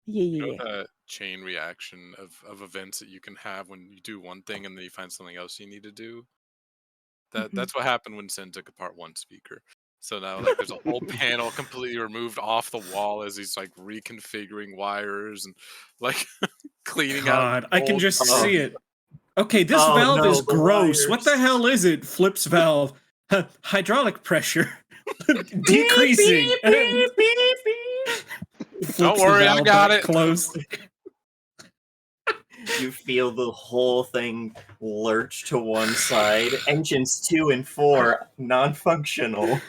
Yeah. That chain reaction of events that you can have when you do one thing and then you find something else you need to do. That's what happened when Sen took apart one speaker. So now like there's a whole panel completely removed off the wall as he's like reconfiguring wires and like cleaning out. God, I can old just stuff. see it. Okay, this Oh, valve no, is the gross. What the wires. hell is it? Flips valve. Hydraulic pressure decreasing. Flips Don't the worry, I valve got back it. closed. You feel the whole thing lurch to one side. Engines 2 and 4 non-functional.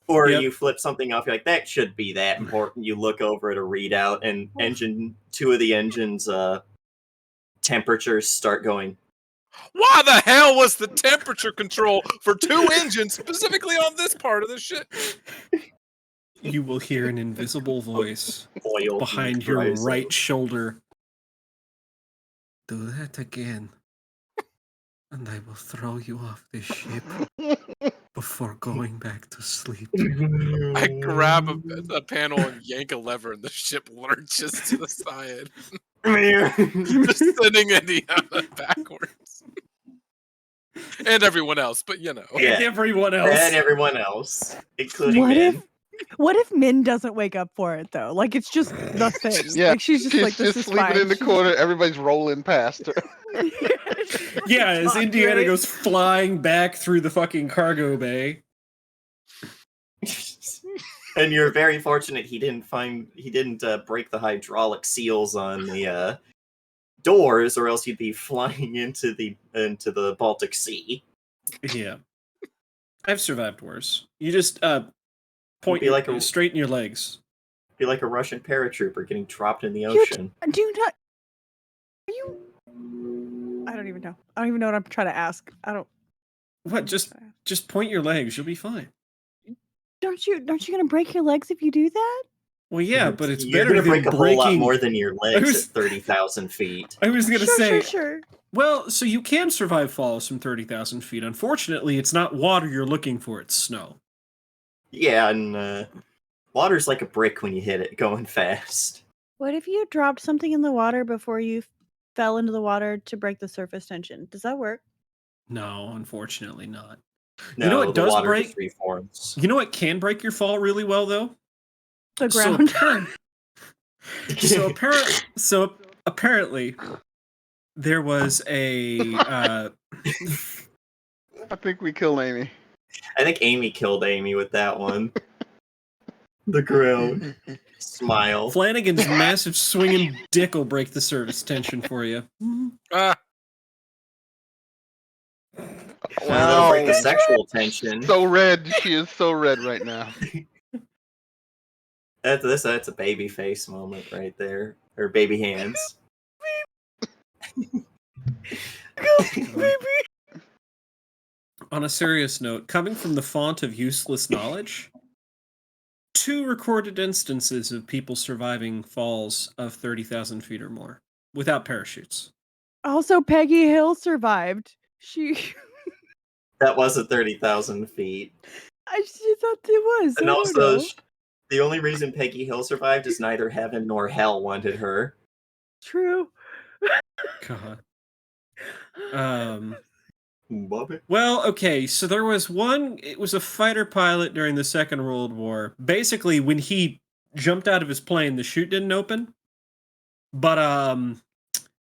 Or Yep. you flip something off. You're like, that should be that important. You look over at a readout, and two of the engines' temperatures start going. Why the hell was the temperature control for 2 engines specifically on this part of the shit? You will hear an invisible voice Oil behind your dries right out. shoulder. Do that again, and I will throw you off this ship before going back to sleep. I grab a panel and yank a lever, and the ship lurches to the side, just sending Indiana backwards, and everyone else. But you know, Yeah. And everyone else. And everyone else, including Min. What if Min doesn't wake up for it though? Like it's just the thing. Yeah, Like she's just like this is sleeping fine. in the She's- corner. Everybody's rolling past her. Yeah, as Fuck, Indiana right? goes flying back through the fucking cargo bay. And you're very fortunate he didn't break the hydraulic seals on the doors, or else you'd be flying into the Baltic Sea. Yeah. I've survived worse. You just point be like a- straighten your legs. Be like a Russian paratrooper getting dropped in the You ocean. Do not. Are you? I don't even know. I don't even know what I'm trying to ask. I don't. What? Just point your legs. You'll be fine. Aren't you gonna break your legs if you do that? Well, yeah, but it's You're better gonna than break a breaking. whole lot more than your legs was- at 30,000 feet. I was gonna say. Sure. Well, so you can survive falls from 30,000 feet. Unfortunately, it's not water you're looking for; it's snow. Yeah, and water's like a brick when you hit it going fast. What if you dropped something in the water before you fell into the water to break the surface tension? Does that work? No, unfortunately not. No, You know what the does water break? just reforms. You know what can break your fall really well, though? The So ground. So apparently, there was a. I think we killed Amy. I think Amy killed Amy with that one. The ground. Smile. Flanagan's massive swinging dick will break the service tension for you. ah, Well, break the sexual tension. So red. She is so red right now. That's a baby face moment right there. Or baby hands. On a serious note, coming from the font of useless knowledge, 2 recorded instances of people surviving falls of 30,000 feet or more without parachutes. Also, Peggy Hill survived. She. That wasn't 30,000 feet. I just thought it was. And I don't also, know. the only reason Peggy Hill survived is neither heaven nor hell wanted her. True. God. Bobby. Well, okay, so there was one, it was a fighter pilot during the Second World War. Basically, when he jumped out of his plane, the chute didn't open. But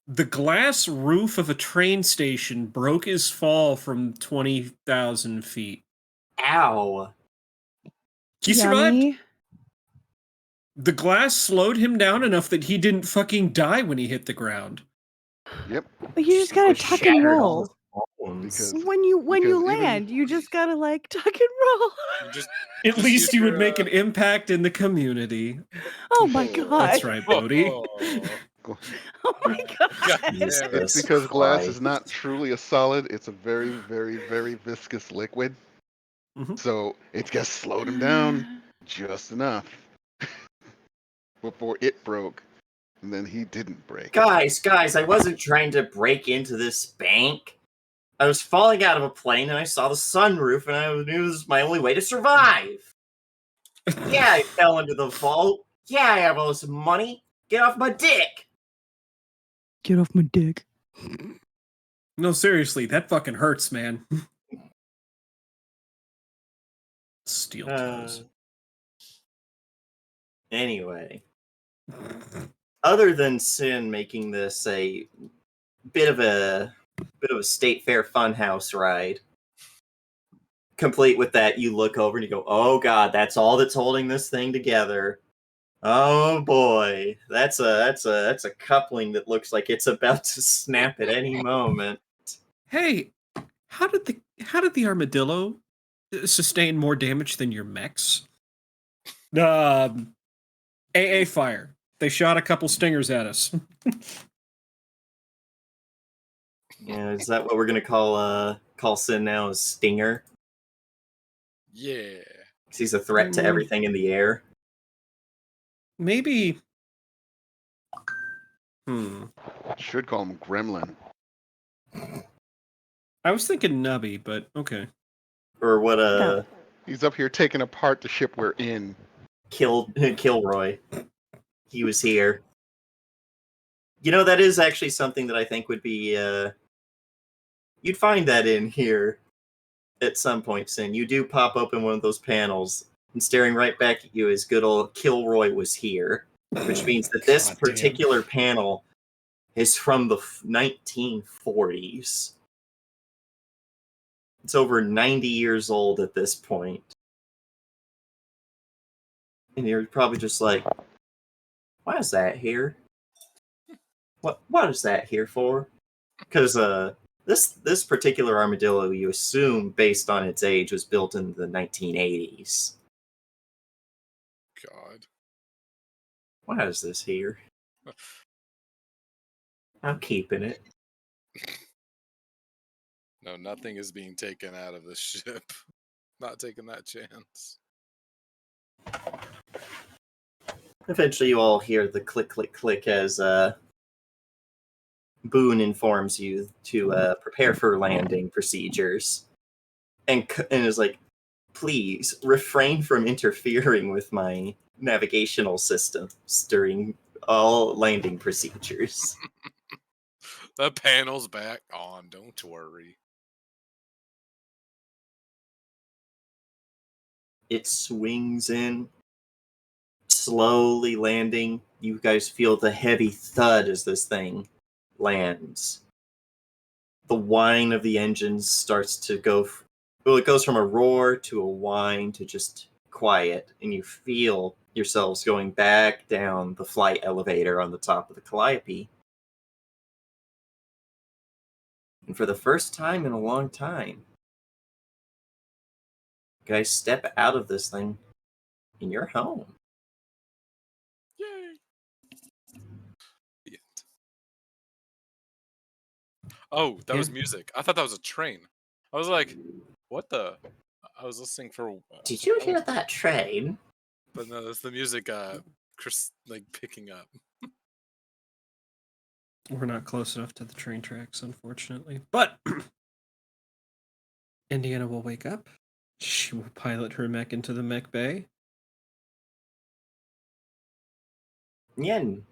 the glass roof of a train station broke his fall from 20,000 feet. Ow. He survived. Yummy. The glass slowed him down enough that he didn't fucking die when he hit the ground. Yep. But you just gotta tuck and Shattered roll. all his bones. Because When you because even- land, you just gotta like tuck and roll. You just At Just least use you would your, make an impact in the community. Oh my Oh. god. That's right, Bodhi. Oh, Oh my god. God damn Jesus. it. it's because glass Christ. is not truly a solid. It's a very, very, very viscous liquid. Mhm. So it just slowed him down just enough before it broke, and then he didn't break. Guys, I wasn't trying to break into this bank. I was falling out of a plane and I saw the sunroof and I knew this was my only way to survive. Yeah, I fell into the vault. Yeah, I have all this money. Get off my dick. Get off my dick. No, seriously, that fucking hurts, man. Steel toes. Anyway, other than Sin making this a bit of a state fair funhouse ride, complete with that, you look over and you go, "Oh God, that's all that's holding this thing together." Oh boy, that's a coupling that looks like it's about to snap at any moment. Hey, how did the armadillo sustain more damage than your mechs? AA fire. They shot a couple stingers at us. Yeah, is that what we're gonna call Sin now? Is Stinger? Yeah. 'Cause he's a threat to everything in the air. Maybe. Should call him Gremlin. I was thinking Nubby, but okay. Or what? No. He's up here taking apart the ship we're in. Kilroy. He was here. You know, that is actually something that I think would be. You'd find that in here at some point, Sin. You do pop open one of those panels, and staring right back at you is good old Kilroy was here, which means that this God damn. particular panel is from the 1940s. It's over 90 years old at this point. And you're probably just like, why is that here? What is that here for? Because this particular armadillo, you assume, based on its age, was built in the 1980s. God. Why is this here? I'm keeping it. No, nothing is being taken out of this ship. Not taking that chance. Eventually, you all hear the click, click, click as Boone informs you to prepare for landing procedures, and is like, "Please refrain from interfering with my navigational systems during all landing procedures." The panel's back on. Don't worry. It swings in, slowly landing. You guys feel the heavy thud as this thing lands. The whine of the engines starts to go. Well, it goes from a roar to a whine to just quiet, and you feel yourselves going back down the flight elevator on the top of the Calliope. And for the first time in a long time, you guys step out of this thing, and you're home. Yay. The end. Oh, that was Yeah. music. I thought that was a train. I was like, what the? I was listening for. Did you hear that train? But no, that's the music. Chris, like picking up. We're not close enough to the train tracks, unfortunately. But Indiana will wake up. She will pilot her mech into the mech bay. Yeah, and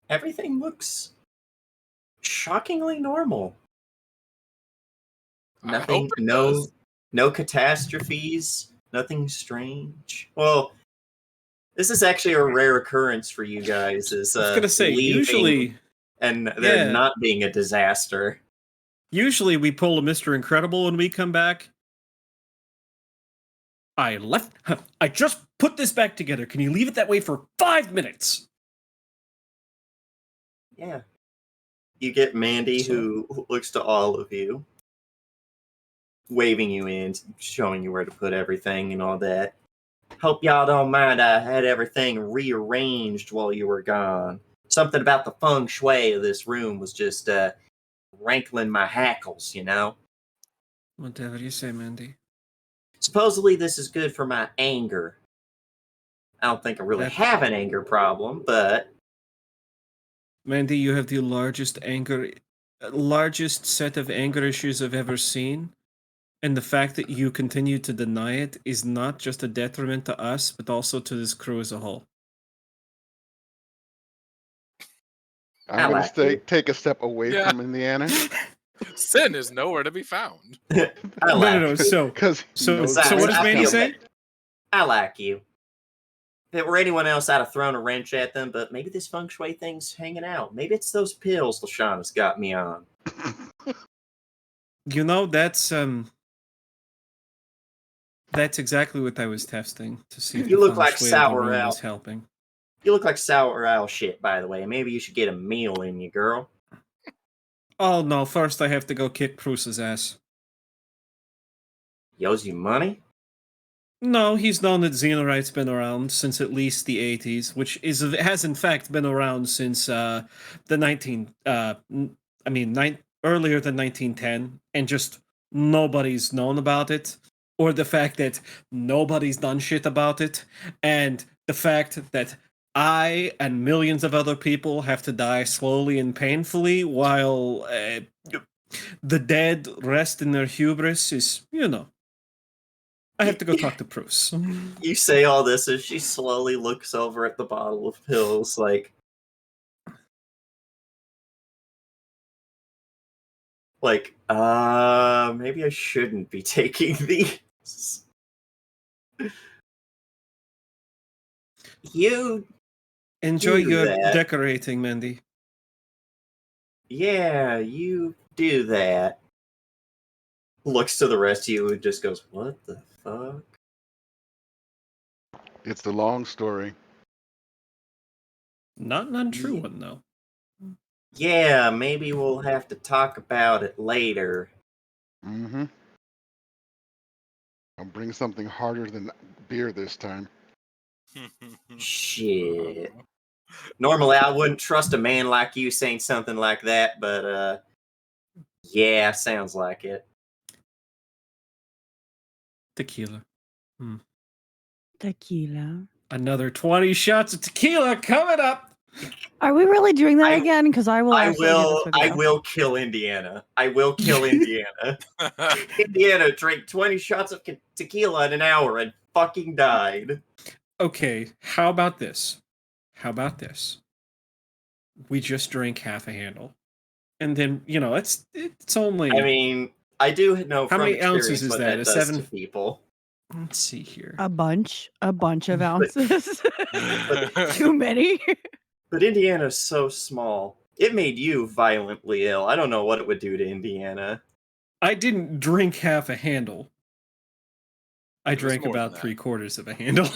everything looks shockingly normal. I Nothing, hope it does. no catastrophes, nothing strange. Well, this is actually a rare occurrence for you guys, is I was gonna say, leaving usually, and there yeah. not being a disaster. Usually we pull a Mr. Incredible when we come back. I just put this back together. Can you leave it that way for 5 minutes? Yeah. You get Mandy, So- who looks to all of you, waving you in, showing you where to put everything and all that. Hope y'all don't mind I had everything rearranged while you were gone. Something about the feng shui of this room was just rankling my hackles, you know? Whatever you say, Mandy. Supposedly this is good for my anger. I don't think I really That- have an anger problem, but Mandy, you have the largest set of anger issues I've ever seen. And the fact that you continue to deny it is not just a detriment to us, but also to this crew as a whole. I I'm going like to you. take a step away Yeah. from Indiana. Sin is nowhere to be found. I like No. you. So Because so what does I Mandy feel say? bad. I like you. If it were anyone else, I'd have thrown a wrench at them, but maybe this feng shui thing's hanging out. Maybe it's those pills Lashana's got me on. You know, that's exactly what I was testing to see if You the look feng like shui of the Sour room Al. was helping. You look like Sour Owl shit, by the way. Maybe you should get a meal in you, girl. Oh no, first I have to go kick Cruce's ass. He owes you money? No, he's known that Xenolite's been around since at least the 80s, which has in fact been around since the earlier than 1910, and just nobody's known about it, or the fact that nobody's done shit about it, and the fact that I and millions of other people have to die slowly and painfully while the dead rest in their hubris is, I have to go talk to Bruce. You say all this as she slowly looks over at the bottle of pills, like, maybe I shouldn't be taking these. You, Enjoy do your that. decorating, Mandy. Yeah, you do that. Looks to the rest of you and just goes, what the fuck? it's a long story. Not an untrue Yeah. one, though. Yeah, maybe we'll have to talk about it later. Mm-hmm. I'll bring something harder than beer this time. Shit. Normally I wouldn't trust a man like you saying something like that, but yeah, sounds like it. Tequila. Tequila. Another 20 shots of tequila coming up. Are we really doing that I- again? Because I will actually do this with I you. will kill Indiana. I will kill Indiana. Indiana drank 20 shots of tequila in an hour and fucking died. Okay, how about this? We just drink half a handle. And then, it's only... I mean, I do know How from many experience ounces is what that? that A does 7? to people. Let's see here. A bunch of ounces. Too many. But Indiana's so small. It made you violently ill. I don't know what it would do to Indiana. I didn't drink half a handle. I It was drank more than about that. 3/4 of a handle.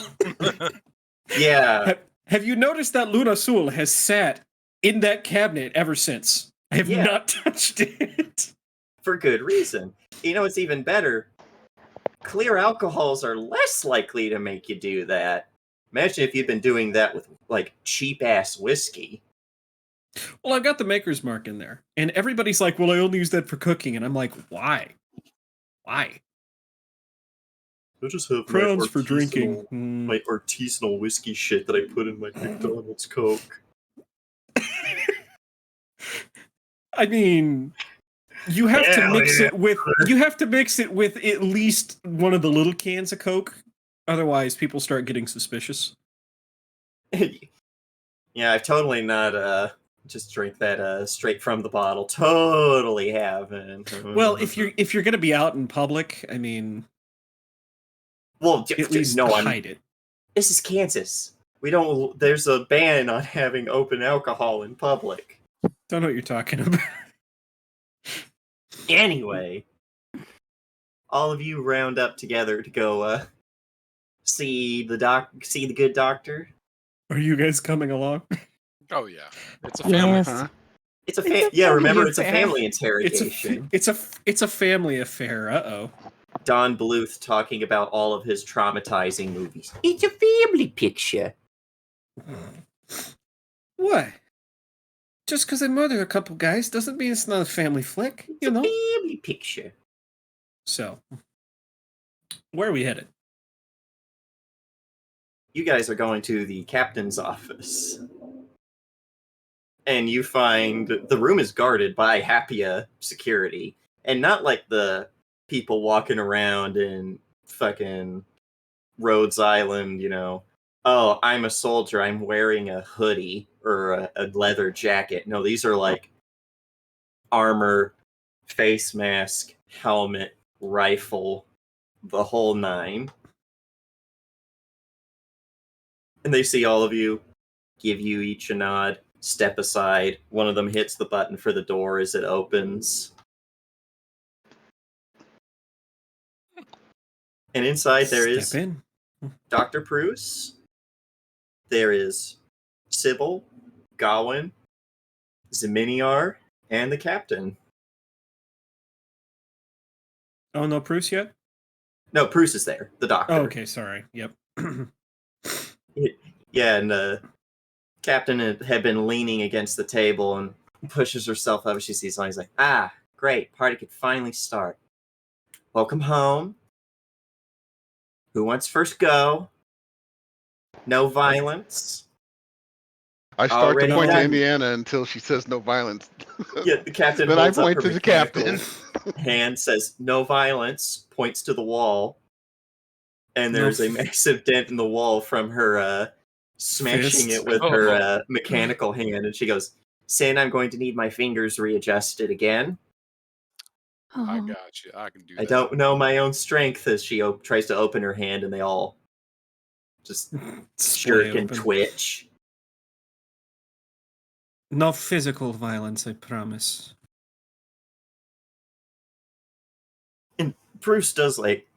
Yeah. Have you noticed that Luna Sul has sat in that cabinet ever since? I have Yeah. not touched it. For good reason. You know, it's even better. Clear alcohols are less likely to make you do that. Imagine if you'd been doing that with, like, cheap-ass whiskey. Well, I've got the maker's mark in there. And everybody's like, well, I only use that for cooking. And I'm like, why? Why? I just have Crowns for drinking. my artisanal whiskey shit that I put in my McDonald's Coke. I mean, You have to Hell mix yeah. it with at least one of the little cans of Coke. Otherwise, people start getting suspicious. Yeah, I've totally not just drink that straight from the bottle. Totally haven't. Well, if you're gonna be out in public, I mean, well, at least no, hide it. this is Kansas. We don't. There's a ban on having open alcohol in public. Don't know what you're talking about. Anyway, all of you round up together to go see the good doctor. Are you guys coming along? Oh yeah, it's a family. Yes. Huh? It's a It's a yeah. Remember, family it's a affair. family It's interrogation. it's a family affair. Uh-oh. Don Bluth talking about all of his traumatizing movies. It's a family picture. What? Just because I murder a couple guys doesn't mean it's not a family flick, It's you know? a family picture. So, where are we headed? You guys are going to the captain's office. And you find the room is guarded by Happia security. And not like the people walking around in fucking Rhodes Island, you know. Oh, I'm a soldier. I'm wearing a hoodie or a leather jacket. No, these are like armor, face mask, helmet, rifle, the whole nine. And they see all of you, give you each a nod, step aside. One of them hits the button for the door as it opens. And inside there is Step in. Dr. Pruce. There is Sybil, Gawain, Zeminiar, and the captain. Oh, no Bruce yet? No, Pruce is there, the doctor. Oh, okay, sorry. Yep. Yeah, and Captain had been leaning against the table and pushes herself up. She sees on. He's like, "Ah, great, party could finally start. Welcome home. Who wants first go? No violence." I start Already to point to done. Indiana until she says no violence. Yeah, the captain Then I holds up point her to the mechanical captain. hand, says no violence, points to the wall, and there's a massive dent in the wall from her smashing Fist. it with Oh. her mechanical hand, and she goes, "Saying I'm going to need my fingers readjusted again. I Oh, got you. I can do I that. don't know my own strength." As she tries to open her hand, and they all just Splay jerk and open. twitch. No physical violence, I promise. And Bruce does like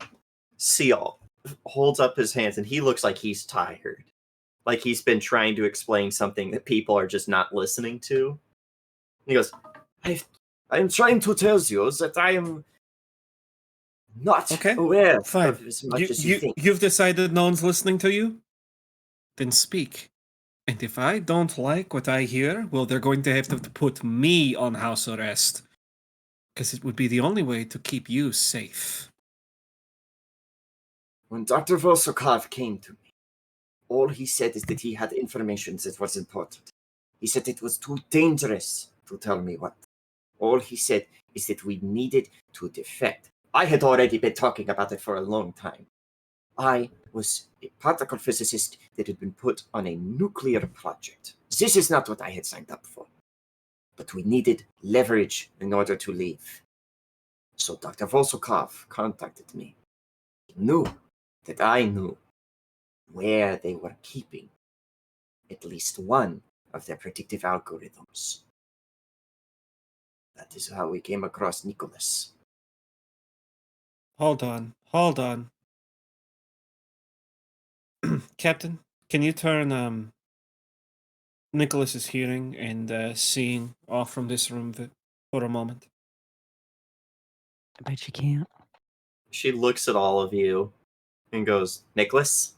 see all, holds up his hands, and he looks like he's tired. Like he's been trying to explain something that people are just not listening to. And he goes, I'm trying to tell you that I am not Okay, aware fine. of as much as you think. You've decided no one's listening to you? Then speak. And if I don't like what I hear, well, they're going to have to put me on house arrest. Because it would be the only way to keep you safe. When Dr. Vosokov came to me, all he said is that he had information that was important. He said it was too dangerous to tell me what. All he said is that we needed to defect. I had already been talking about it for a long time. I was a particle physicist that had been put on a nuclear project. This is not what I had signed up for. But we needed leverage in order to leave. So Dr. Vosokov contacted me. He knew that I knew where they were keeping at least one of their predictive algorithms. That is how we came across Nicholas. Hold on. Captain, can you turn Nicholas's hearing and seeing off from this room for a moment? I bet you can't. She looks at all of you and goes, Nicholas?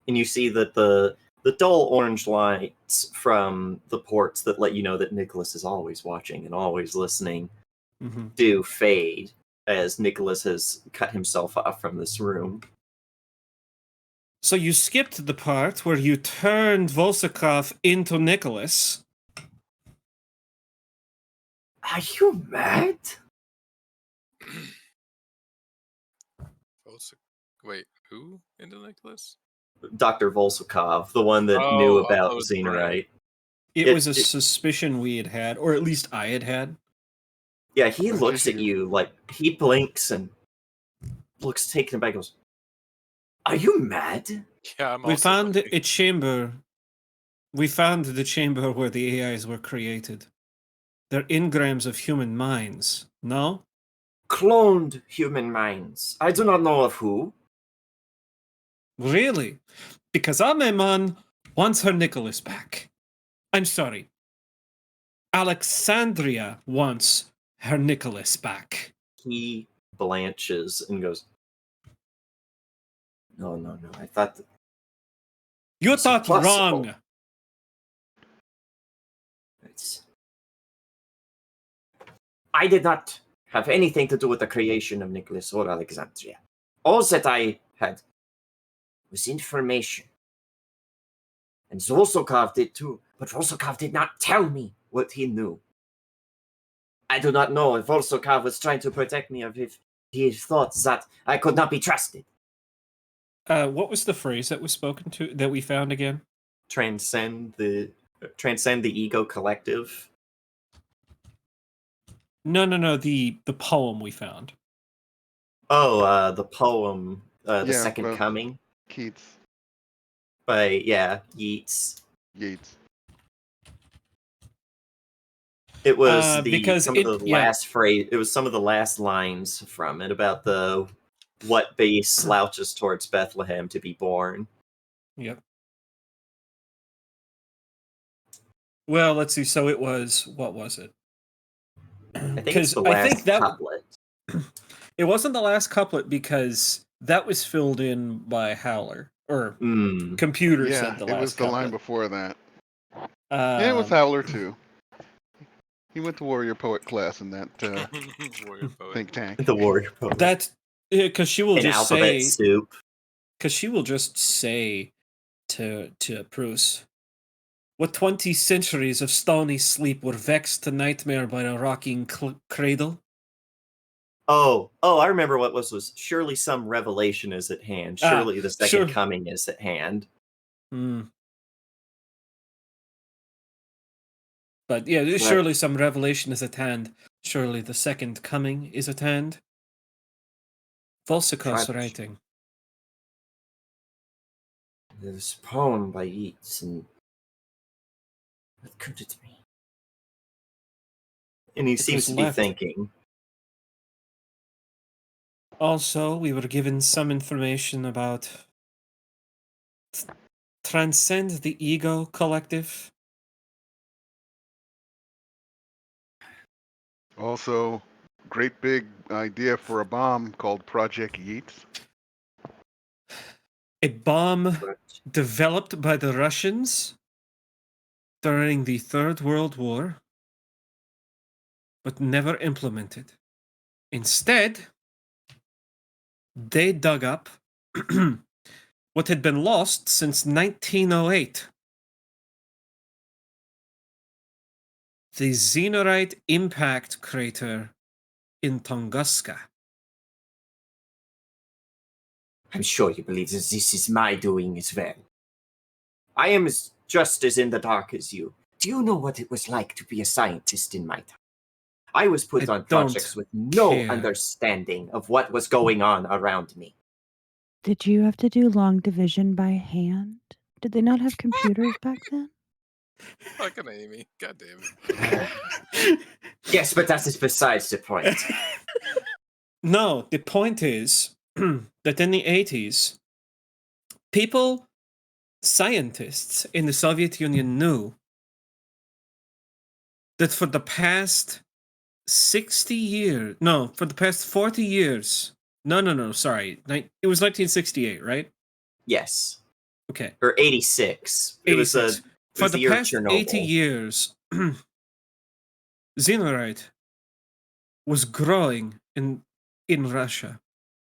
And you see that the dull orange lights from the ports that let you know that Nicholas is always watching and always listening Mm-hmm. do fade as Nicholas has cut himself off from this room. So you skipped the part where you turned Volsakov into Nicholas. Are you mad? Wait, who in the necklace? Dr. Volsakov, the one that knew Oh, I about thought it was Brent. Xenorite. It It- was a it- suspicion we had, or at least I had. Yeah, he Bunch looks of at you. you like he blinks and looks taken aback. Goes, "Are you mad?" Yeah, I'm We also found like, a chamber. We found the chamber where the AIs were created. They're engrams of human minds. No? Cloned human minds. I do not know of who. Really? Because our man wants her Nicholas back. I'm sorry. Alexandria wants her Nicholas back. He blanches and goes, "No, no, no. I thought that You It's thought impossible. wrong. it's. I did not have anything to do with the creation of Nicholas or Alexandria. All that I had was information. And Volsakov did too, but Volsakov did not tell me what he knew. I do not know if Volsakov was trying to protect me or if he thought that I could not be trusted. What was the phrase that was spoken to that we found again? Transcend the ego collective. No. The poem we found. Oh, the poem, The Yeah, Second well- Coming Keats, by Yeats. Yeats. It was because some it- of the yeah. last phrase. It was some of the last lines from it about the what base slouches towards Bethlehem to be born. Yep. Well, let's see. So it was, what was it? I think it's Because the I last think that couplet. it wasn't the last couplet because that was filled in by Howler or Mm. computer Yeah, said the it last was the line couplet. before that. Yeah, it was Howler too. He went to Warrior Poet class in that Warrior Poet. think tank. The warrior poet. That because she will In just alphabet say soup. because she will just say to Bruce, "What 20 centuries of stony sleep were vexed to nightmare by a rocking cradle?" Oh, I remember what was surely some revelation is at hand. Surely the second sure. coming is at hand. Hmm. But yeah, surely some revelation is at hand. Surely the second coming is at hand. Volsakov's Try- writing. This poem by Yeats, and what could it be? And he seems was to be left. thinking. Also, we were given some information about Transcend the Ego Collective. Also, great big idea for a bomb called Project Yeats. A bomb developed by the Russians during the Third World War, but never implemented. Instead, they dug up what had been lost since 1908. The Xenorite impact crater in Tunguska. I'm sure you believe that this is my doing as well. I am just as in the dark as you. Do you know what it was like to be a scientist in my time? I was put I on projects don't with no care. understanding of what was going on around me. Did you have to do long division by hand? Did they not have computers back then? Fucking Amy. God damn it. Yes, but that is besides the point. No, the point is that in the 80s, scientists in the Soviet Union knew that for the past 60 years, no, for the past 40 years, no, sorry, it was 1968, right? Yes. Okay. Or 86. It was 86. For the the year of past 80 Chernobyl. years, Xenorite was growing in Russia.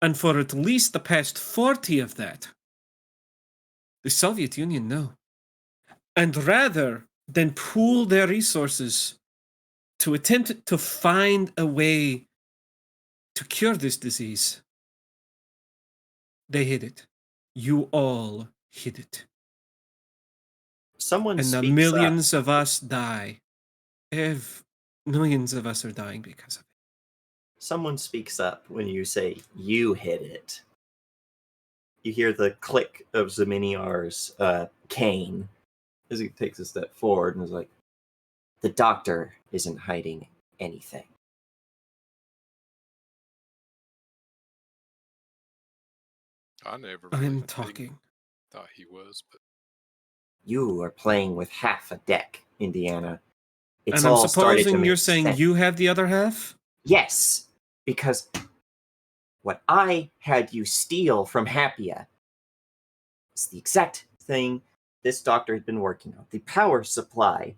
And for at least the past 40 of that, the Soviet Union knew. And rather than pool their resources to attempt to find a way to cure this disease. They hid it. You all hid it. Someone And the speaks millions up. of us die. Millions of us are dying because of it. Someone speaks up when you say you hid it. You hear the click of Zaminiar's cane as he takes a step forward and is like, the doctor isn't hiding anything. I never I'm really talking. thought he was, but You are playing with half a deck, Indiana. It's And I'm all started to supposing make you're saying sense. you have the other half? Yes, because what I had you steal from Happia is the exact thing this doctor had been working on. The power supply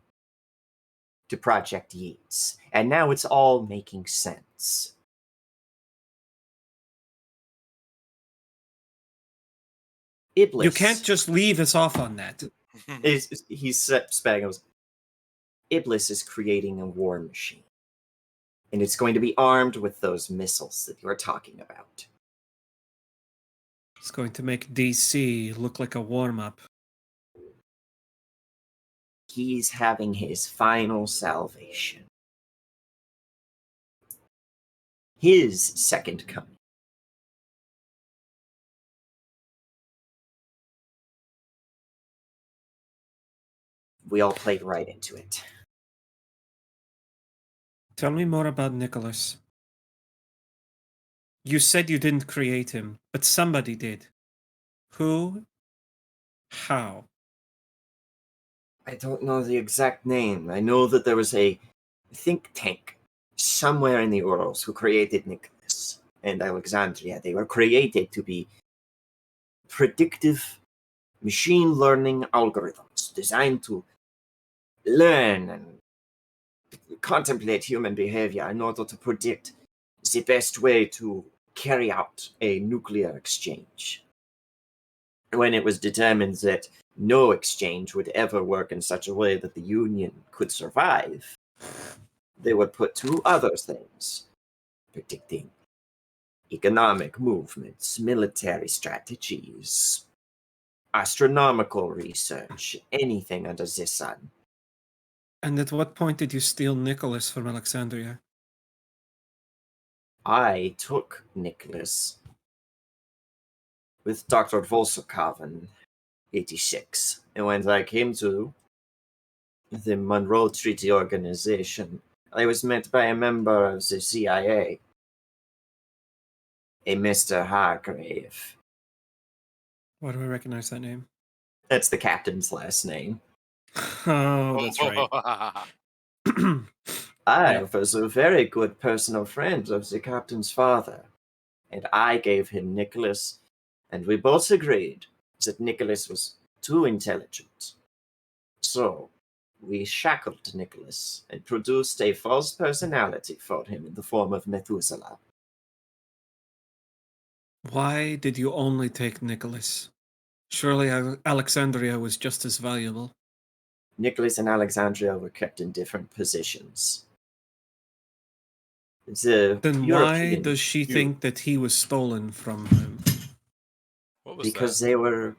to Project Yeats. And now it's all making sense. Iblis. You can't just leave us off on that. He steps back and goes, Iblis is creating a war machine. And it's going to be armed with those missiles that you are talking about. It's going to make DC look like a warm-up. He's having his final salvation. His second coming. We all played right into it. Tell me more about Nicholas. You said you didn't create him, but somebody did. Who? How? I don't know the exact name. I know that there was a think tank somewhere in the Urals who created Nicholas and Alexandria. They were created to be predictive machine learning algorithms designed to learn and contemplate human behavior in order to predict the best way to carry out a nuclear exchange. When it was determined that no exchange would ever work in such a way that the Union could survive, they would put two other things, predicting economic movements, military strategies, astronomical research, anything under the sun. And at what point did you steal Nicholas from Alexandria? I took Nicholas with Dr. Volsokov in 86. And when I came to the Monroe Treaty Organization, I was met by a member of the CIA, a Mr. Hargrave. Why do I recognize that name? That's the captain's last name. Oh, that's right. I was a very good personal friend of the captain's father, and I gave him Nicholas, and we both agreed that Nicholas was too intelligent. So, we shackled Nicholas and produced a false personality for him in the form of Methuselah. Why did you only take Nicholas? Surely Alexandria was just as valuable. Nicholas and Alexandria were kept in different positions. The Then why European does she view- think that he was stolen from him? what was Because that? they were...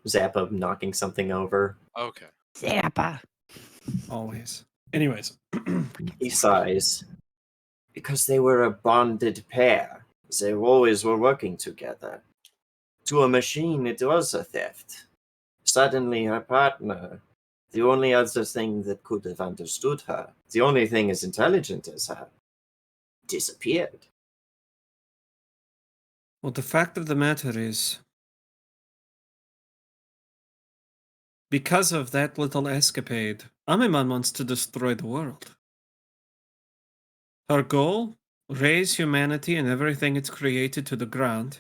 Zappa knocking something over. Okay. Zappa. Always. Anyways. He sighs. Because they were a bonded pair. They always were working together. To a machine, it was a theft. Suddenly, her partner, the only other thing that could have understood her, the only thing as intelligent as her, disappeared. Well, the fact of the matter is, because of that little escapade, Amiman wants to destroy the world. Her goal? Raise humanity and everything it's created to the ground,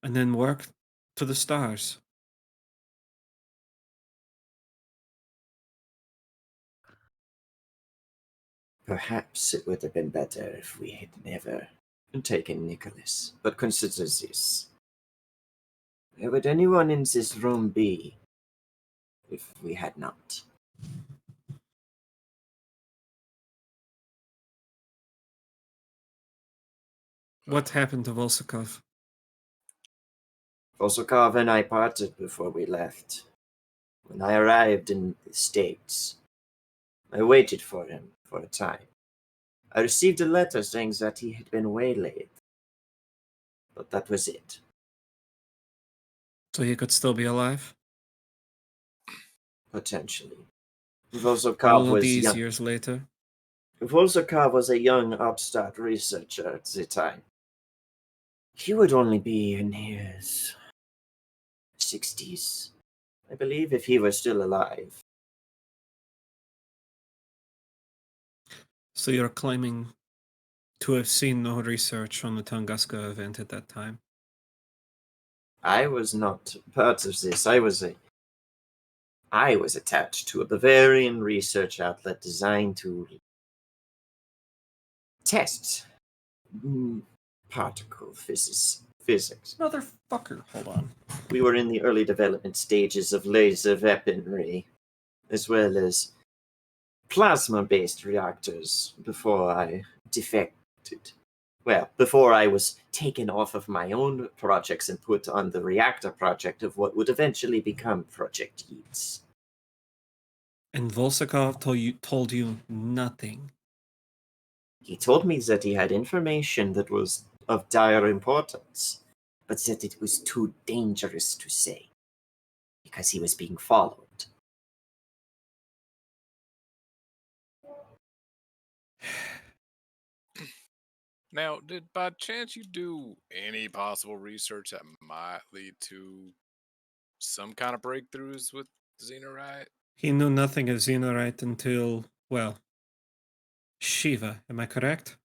and then work to the stars. Perhaps it would have been better if we had never taken Nicholas. But consider this. Where would anyone in this room be if we had not? What happened to Volsakov? Vosokov and I parted before we left. When I arrived in the States, I waited for him for a time. I received a letter saying that he had been waylaid. But that was it. So he could still be alive? Potentially. Vosokov All of was these young. years later? Vosokov was a young upstart researcher at the time. He would only be in his 60s, I believe, if he was still alive. So you're claiming to have seen no research on the Tunguska event at that time? I was not part of this. I was attached to a Bavarian research outlet designed to test particle physics. Motherfucker, hold on. We were in the early development stages of laser weaponry, as well as plasma-based reactors before I defected. Well, before I was taken off of my own projects and put on the reactor project of what would eventually become Project Yeats. And Volsakov told you nothing. He told me that he had information that was of dire importance, but that it was too dangerous to say, because he was being followed. Now, did by chance you do any possible research that might lead to some kind of breakthroughs with Xenorite? He knew nothing of Xenorite until, well, Shiva, am I correct?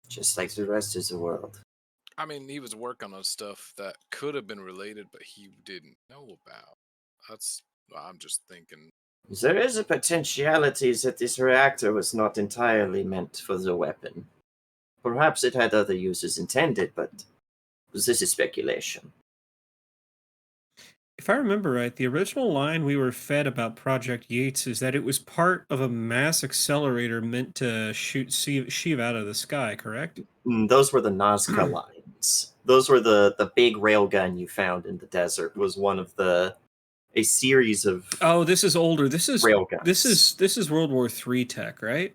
Just like the rest of the world. I mean, he was working on stuff that could have been related, but he didn't know about. I'm just thinking. There is a potentiality that this reactor was not entirely meant for the weapon. Perhaps it had other uses intended, but this is speculation. If I remember right, the original line we were fed about Project Yates is that it was part of a mass accelerator meant to shoot Shiva out of the sky, correct? Those were the Nazca lines. Those were the big railgun you found in the desert. Was one of a series of Oh, this is older. This is railguns. this is World War III tech, right?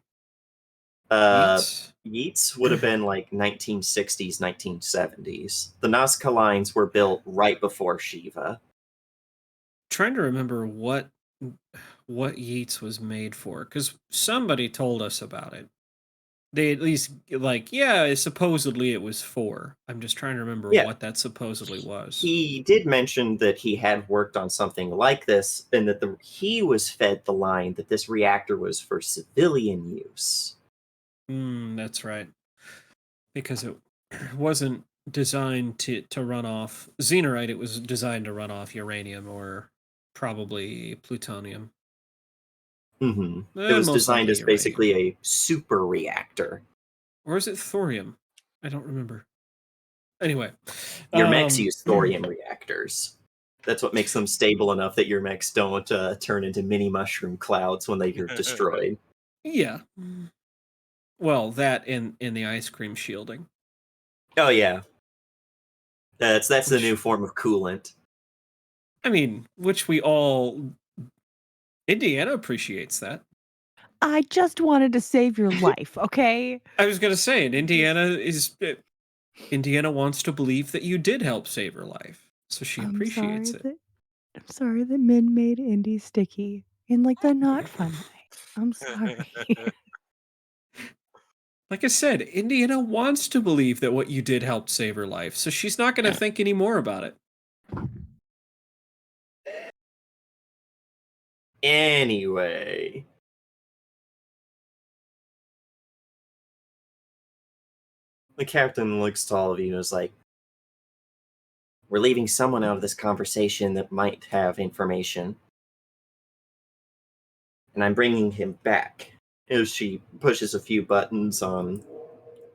Yeats Yeats? would have been like 1960s, 1970s. The Nazca lines were built right before Shiva. Trying to remember what Yeats was made for, because somebody told us about it. They at least like, yeah, supposedly it was for. I'm just trying to remember Yeah. what that supposedly was. He did mention that he had worked on something like this, and that he was fed the line that this reactor was for civilian use. That's right. Because it wasn't designed to run off Xenorite, it was designed to run off uranium or probably plutonium. It was Most designed likely as basically a super reactor. Or is it thorium? I don't remember. Anyway. Your mechs use thorium reactors. That's what makes them stable enough that your mechs don't turn into mini mushroom clouds when they are destroyed. Yeah. Well, that and the ice cream shielding. Oh yeah. That's the new form of coolant. I mean, which we all... Indiana appreciates that. I just wanted to save your life, okay? I was going to say, and Indiana wants to believe that you did help save her life, so she appreciates it. I'm sorry that Min made Indy sticky in like the not fun way. I'm sorry. Like I said, Indiana wants to believe that what you did helped save her life, so she's not going to think any more about it. Anyway. The captain looks to all of you and is like, we're leaving someone out of this conversation that might have information. And I'm bringing him back. As she pushes a few buttons on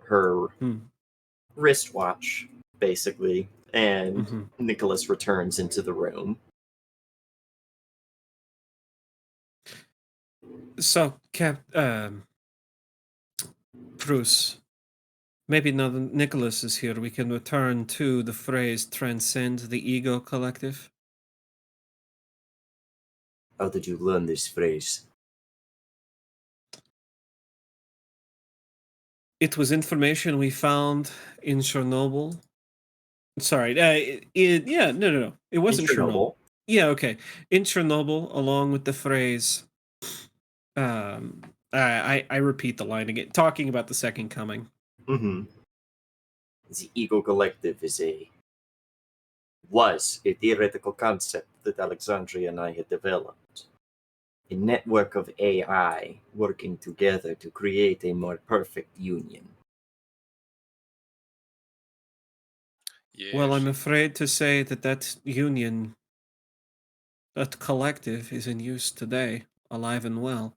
her wristwatch, basically, and Nicholas returns into the room. So, Bruce, Maybe now that Nicholas is here, we can return to the phrase transcend the ego collective. How did you learn this phrase? It was information we found in Chernobyl. Sorry, no. It wasn't In Chernobyl. Yeah, okay. In Chernobyl, along with the phrase, I repeat the line again, talking about the second coming. Mm-hmm. The ego collective was a theoretical concept that Alexandria and I had developed. A network of AI working together to create a more perfect union. Yeah. Well, I'm afraid to say that union, that collective, is in use today, alive and well.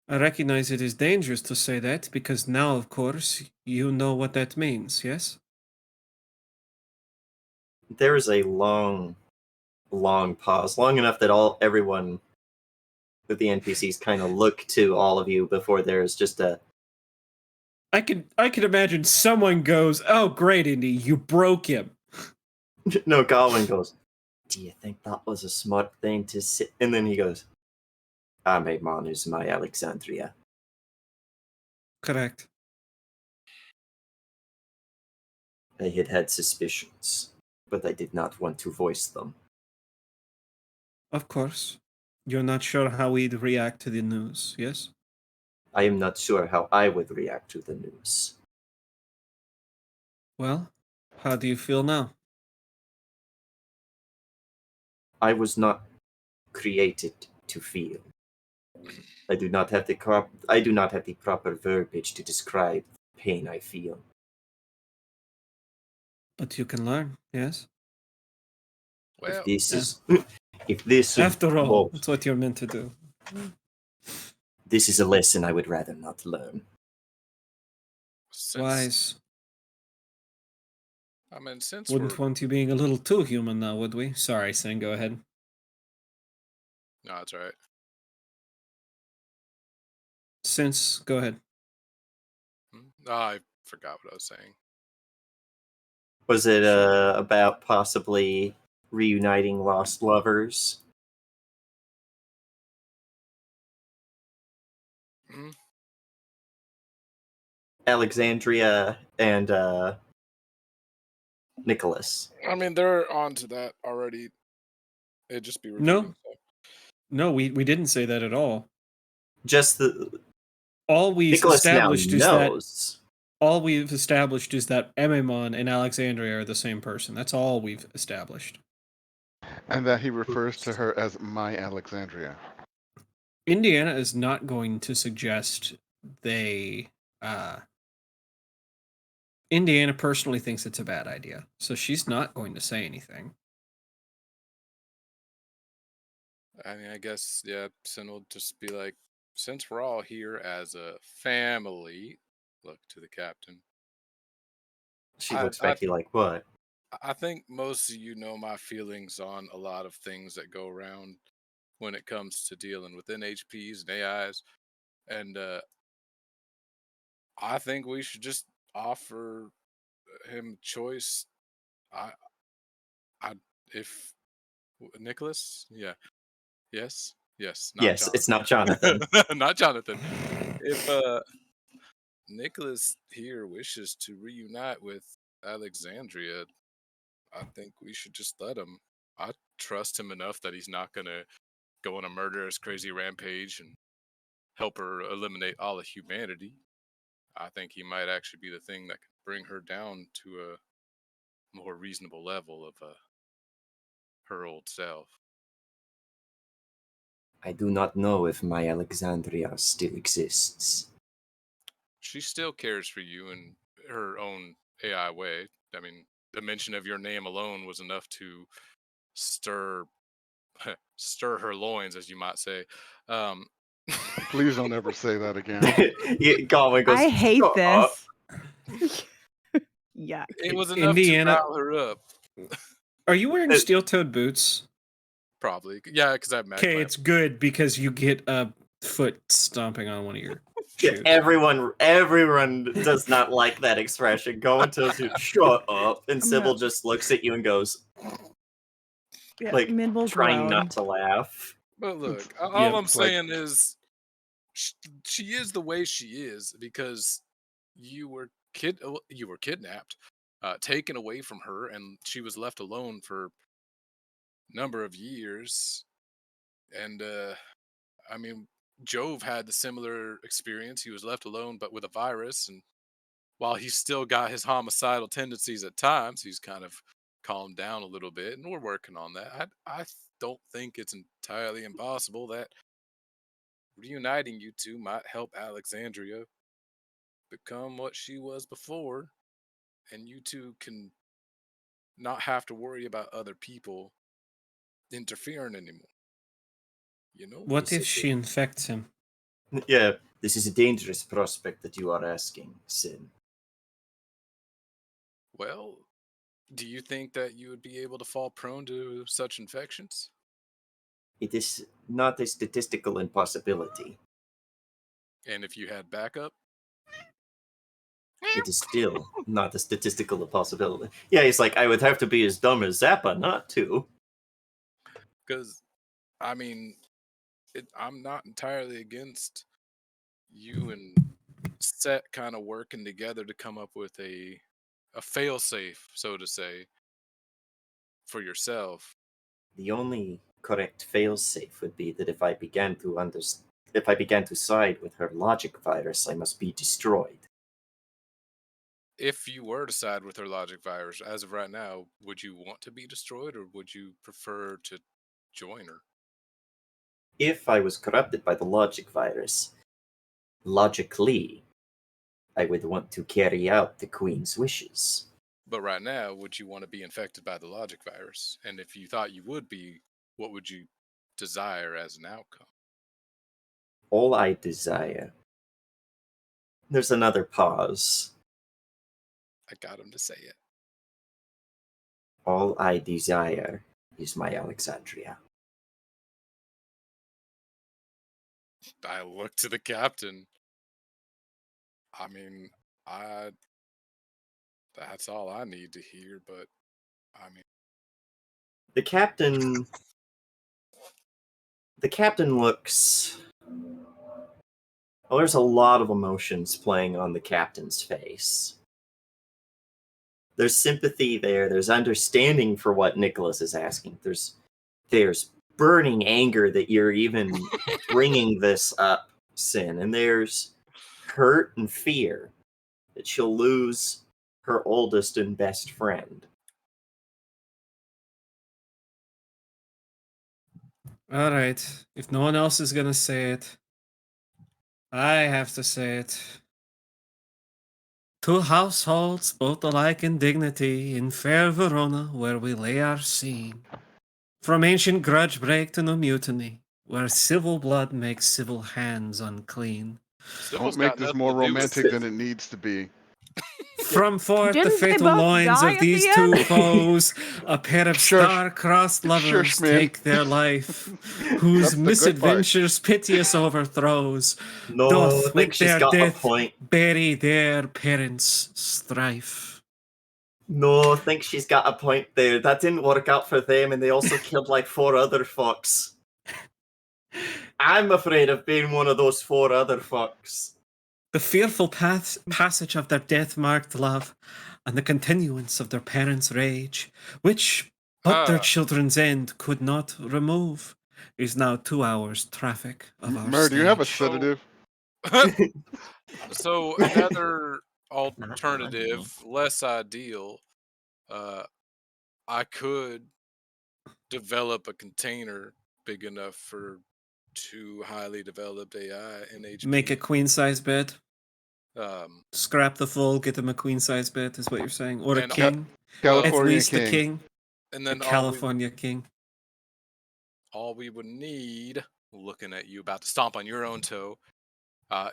I recognize it is dangerous to say that because now, of course, you know what that means, yes? There is a long pause, long enough that everyone with the NPCs kind of look to all of you before there's just a. I could imagine someone goes, "Oh, great, Indy, you broke him." No, Galwin goes, "Do you think that was a smart thing to say?" And then he goes, "Amemon is my Alexandria." Correct. I had had suspicions, but I did not want to voice them. Of course. You're not sure how we'd react to the news, yes? I am not sure how I would react to the news. Well, how do you feel now? I was not created to feel. I do not have the proper verbiage to describe the pain I feel. But you can learn, yes? Well, If this is After all, well, that's what you're meant to do. this is a lesson I would rather not learn. Wise. I mean, since Wouldn't we're... want you being a little too human now, would we? Sorry, Sen, go ahead. No, that's right. Since, go ahead. Oh, I forgot what I was saying. Was it about possibly reuniting lost lovers? Hmm? Alexandria and Nicholas. I mean, they're on to that already. It'd just be repeating. No. No, we didn't say that at all. Just the All we've Nicholas now established is that knows. all we've established is that Ememon and Alexandria are the same person. That's all we've established. And that he refers to her as my Alexandria. Indiana is not going to suggest they Indiana personally thinks it's a bad idea, so she's not going to say anything. I mean, I guess, yeah, Sin will just be like, since we're all here as a family, look to the captain. She looks back to you like, what? I think most of you know my feelings on a lot of things that go around when it comes to dealing with NHPs and AIs. And I think we should just offer him choice. I, if Nicholas, yeah, yes, not Yes, Jonathan. it's not Jonathan. Not Jonathan. If Nicholas here wishes to reunite with Alexandria, I think we should just let him. I trust him enough that he's not gonna go on a murderous, crazy rampage and help her eliminate all of humanity. I think he might actually be the thing that could bring her down to a more reasonable level of her old self. I do not know if my Alexandria still exists. She still cares for you in her own AI way. I mean, the mention of your name alone was enough to stir her loins, as you might say. Please don't ever say that again. Galwin goes, I hate "Shut up." this. Yeah. It was enough Indiana- to rile her up. Are you wearing steel-toed boots? Probably, yeah, because I have mag Okay, clamp. it's good because you get foot stomping on one of your Yeah, shoes. everyone does not like that expression. Go and tells you, shut up. And I'm Sybil gonna- just looks at you and goes, Yeah, like, Min will trying groan. not to laugh. But look, all Yep. I'm It's like- saying is she is the way she is because you were kidnapped, taken away from her, and she was left alone for a number of years. And I mean, Jove had the similar experience. He was left alone, but with a virus. And while he's still got his homicidal tendencies at times, he's kind of calmed down a little bit, and we're working on that. I don't think it's entirely impossible that reuniting you two might help Alexandria become what she was before, and you two can not have to worry about other people interfering anymore. You know? What if she infects him? Yeah, this is a dangerous prospect that you are asking, Sin. Well, do you think that you would be able to fall prone to such infections? It is not a statistical impossibility. And if you had backup? It is still not a statistical impossibility. Yeah, he's like, I would have to be as dumb as Zappa not to. Because, I mean, I'm not entirely against you and Set kind of working together to come up with a fail-safe, so to say, for yourself. The only correct failsafe would be that if I began to side with her logic virus, I must be destroyed. If you were to side with her logic virus, as of right now, would you want to be destroyed, or would you prefer to join her? If I was corrupted by the logic virus, logically, I would want to carry out the Queen's wishes. But right now, would you want to be infected by the logic virus? And if you thought you would be, what would you desire as an outcome? All I desire. There's another pause. I got him to say it. All I desire is my Alexandria. I look to the captain. I mean, that's all I need to hear, but I mean, The captain looks. Well, there's a lot of emotions playing on the captain's face. There's sympathy there. There's understanding for what Nicholas is asking. There's burning anger that you're even bringing this up, Sin, and there's hurt and fear that she'll lose her oldest and best friend. All right. If no one else is gonna say it, I have to say it. Two households, both alike in dignity, in fair Verona, where we lay our scene. From ancient grudge break to no mutiny, where civil blood makes civil hands unclean. Sybil's Don't make got this nothing more to do with romantic it. than it needs to be. From forth the Didn't they fatal both loins die of at these the two end? foes, a pair of Shush. star-crossed lovers Shush, man. take their life, whose That's the good part. misadventures piteous overthrows No, I doth think with she's their got a death point. bury their parents' strife. No, I think she's got a point there. That didn't work out for them, and they also killed like 4 other fucks. I'm afraid of being one of those 4 other fucks. The fearful passage of their death-marked love, and the continuance of their parents' rage, which but their Ah. children's end could not remove, is now 2 hours traffic of our Mer, do you have a stage. sedative? So another alternative, less ideal, I could develop a container big enough for 2 highly developed AI NHP. Make a queen-size bed. Um, Scrap the full, get them a queen-size bed, is what you're saying. Or a And- king. At California least King. a king. and A then California king. all we would need, looking at you about to stomp on your own toe,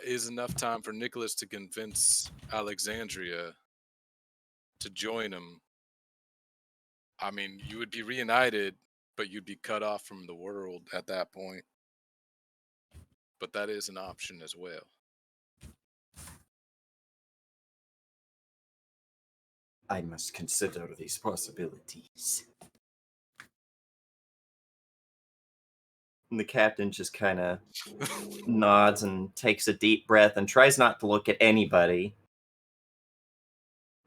is enough time for Nicholas to convince Alexandria to join him. I mean, you would be reunited, but you'd be cut off from the world at that point. but that is an option as well. I must consider these possibilities. And the captain just kind of nods and takes a deep breath and tries not to look at anybody.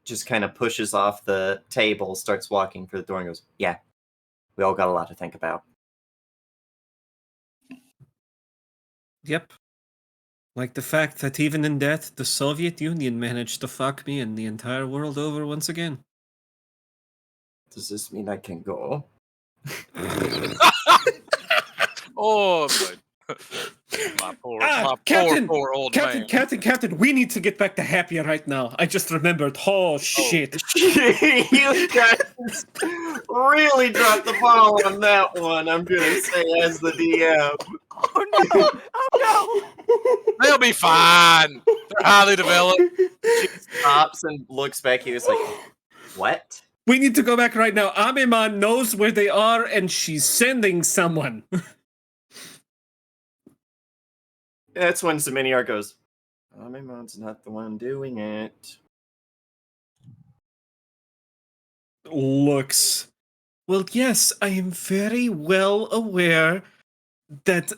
Just kind of pushes off the table, starts walking for the door, and goes, "Yeah, we all got a lot to think about." Yep. Like the fact that even in death, the Soviet Union managed to fuck me and the entire world over once again. Does this mean I can go? Oh, my Captain, poor old man. Captain, we need to get back to Happy right now. I just remembered. Oh, shit. You guys really dropped the ball on that one, I'm going to say, as the DM. Oh no! Oh no! They'll be fine. They're highly developed. She stops and looks back. He was like, "What?" We need to go back right now. Amiman knows where they are and she's sending someone. That's when Zeminiar goes, "Amimon's not the one doing it." Looks. Well, yes, I am very well aware that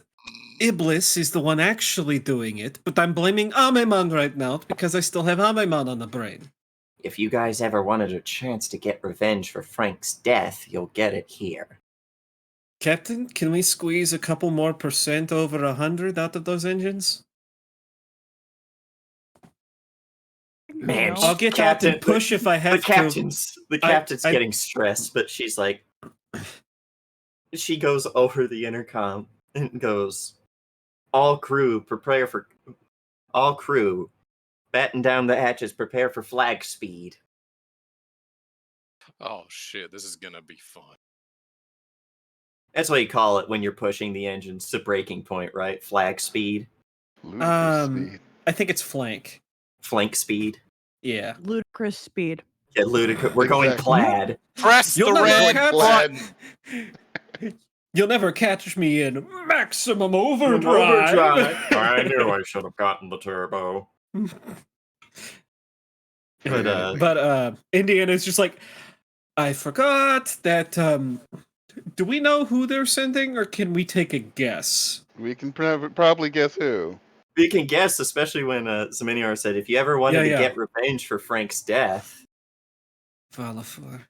Iblis is the one actually doing it, but I'm blaming Amiman right now because I still have Amiman on the brain. If you guys ever wanted a chance to get revenge for Frank's death, you'll get it here. Captain, can we squeeze a couple more % over 100 out of those engines? Man, No. I'll get Captain, out and push if I have the captain's I- getting stressed, but she's like, she goes over the intercom and goes, all crew, batten down the hatches, prepare for flag speed." Oh shit, this is gonna be fun. That's what you call it when you're pushing the engines to breaking point, right? Flag speed, Ludicrous speed. I think it's flank. flank speed. Yeah. Ludicrous speed. Yeah, ludicrous. We're going Exactly. plaid. Press You'll the never red catch button. You'll never catch me in maximum overdrive. I knew I should have gotten the turbo. But Indiana's just like, I forgot that. Do we know who they're sending, or can we take a guess? We can probably guess who. you can guess, especially when Zeminiar said, if you ever wanted to Yeah. get revenge for Frank's death, Valafar.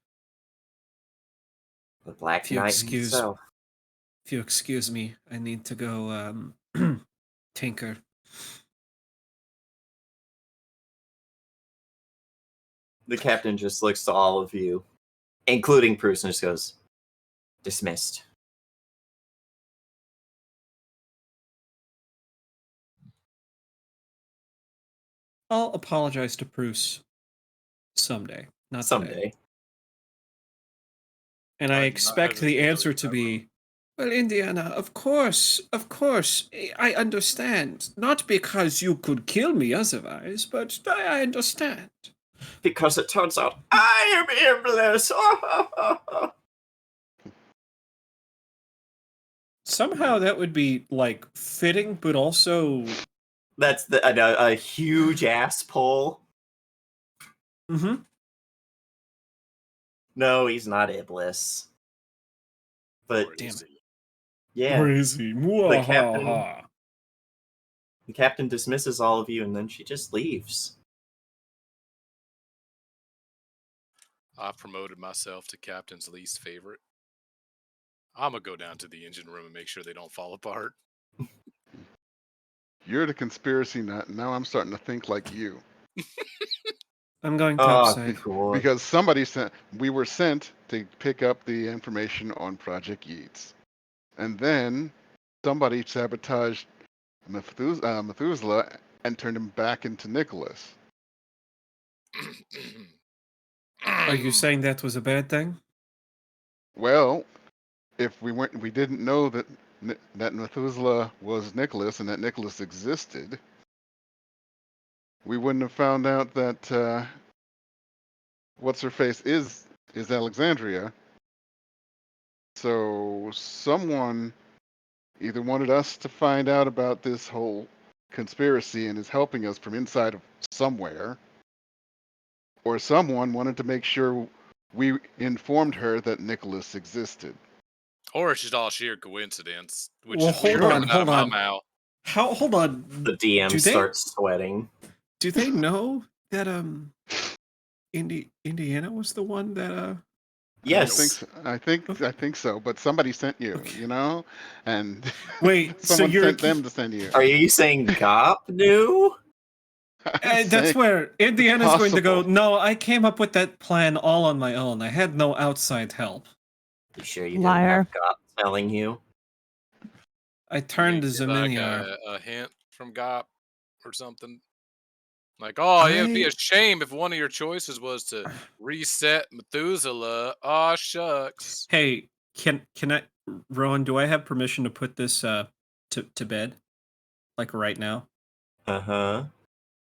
the Black If you Knight excuse- himself. If you excuse me, I need to go tinker. The captain just looks to all of you, including Bruce, and just goes, "Dismissed." I'll apologize to Bruce someday, not today. Someday. And I I do not expect have the any answer notes to ever. be, well, Indiana, of course, I understand. Not because you could kill me otherwise, but I understand. Because it turns out I am Iblis. Somehow that would be, like, fitting, but also... That's a huge ass pull. Mm-hmm. No, he's not Iblis. But Or Damn is it. he? yeah, Crazy. The captain dismisses all of you, and then she just leaves. I've promoted myself to captain's least favorite. I'm gonna go down to the engine room and make sure they don't fall apart. You're the conspiracy nut. Now I'm starting to think like you. I'm going Oh, topside. cool. Because we were sent to pick up the information on Project Yeats. And then somebody sabotaged Methuselah and turned him back into Nicholas. Are you saying that was a bad thing? Well, if we didn't know that Methuselah was Nicholas and that Nicholas existed, we wouldn't have found out that what's her face is Alexandria. So someone either wanted us to find out about this whole conspiracy and is helping us from inside of somewhere, or someone wanted to make sure we informed her that Nicholas existed. Or it's just all sheer coincidence, which Well, is weird hold on, coming out of hold my on. mouth. Hold on. The DM Do they- starts sweating. Do they know that Indiana was the one that Yes. I think so. But somebody sent you, you know, and Wait, so someone you're sent them to send you. Are you saying Gop knew? I'm that's saying where Indiana's going to go, possible. no, I came up with that plan all on my own. I had no outside help. You sure you Liar. didn't have Gop telling you? I You turned to didn't get, like Zeminiar. a hint from Gop or something. Like, oh, it'd be a shame if one of your choices was to reset Methuselah. Aw, shucks. Hey, can I, Rowan, do I have permission to put this to bed? Like right now? Uh-huh.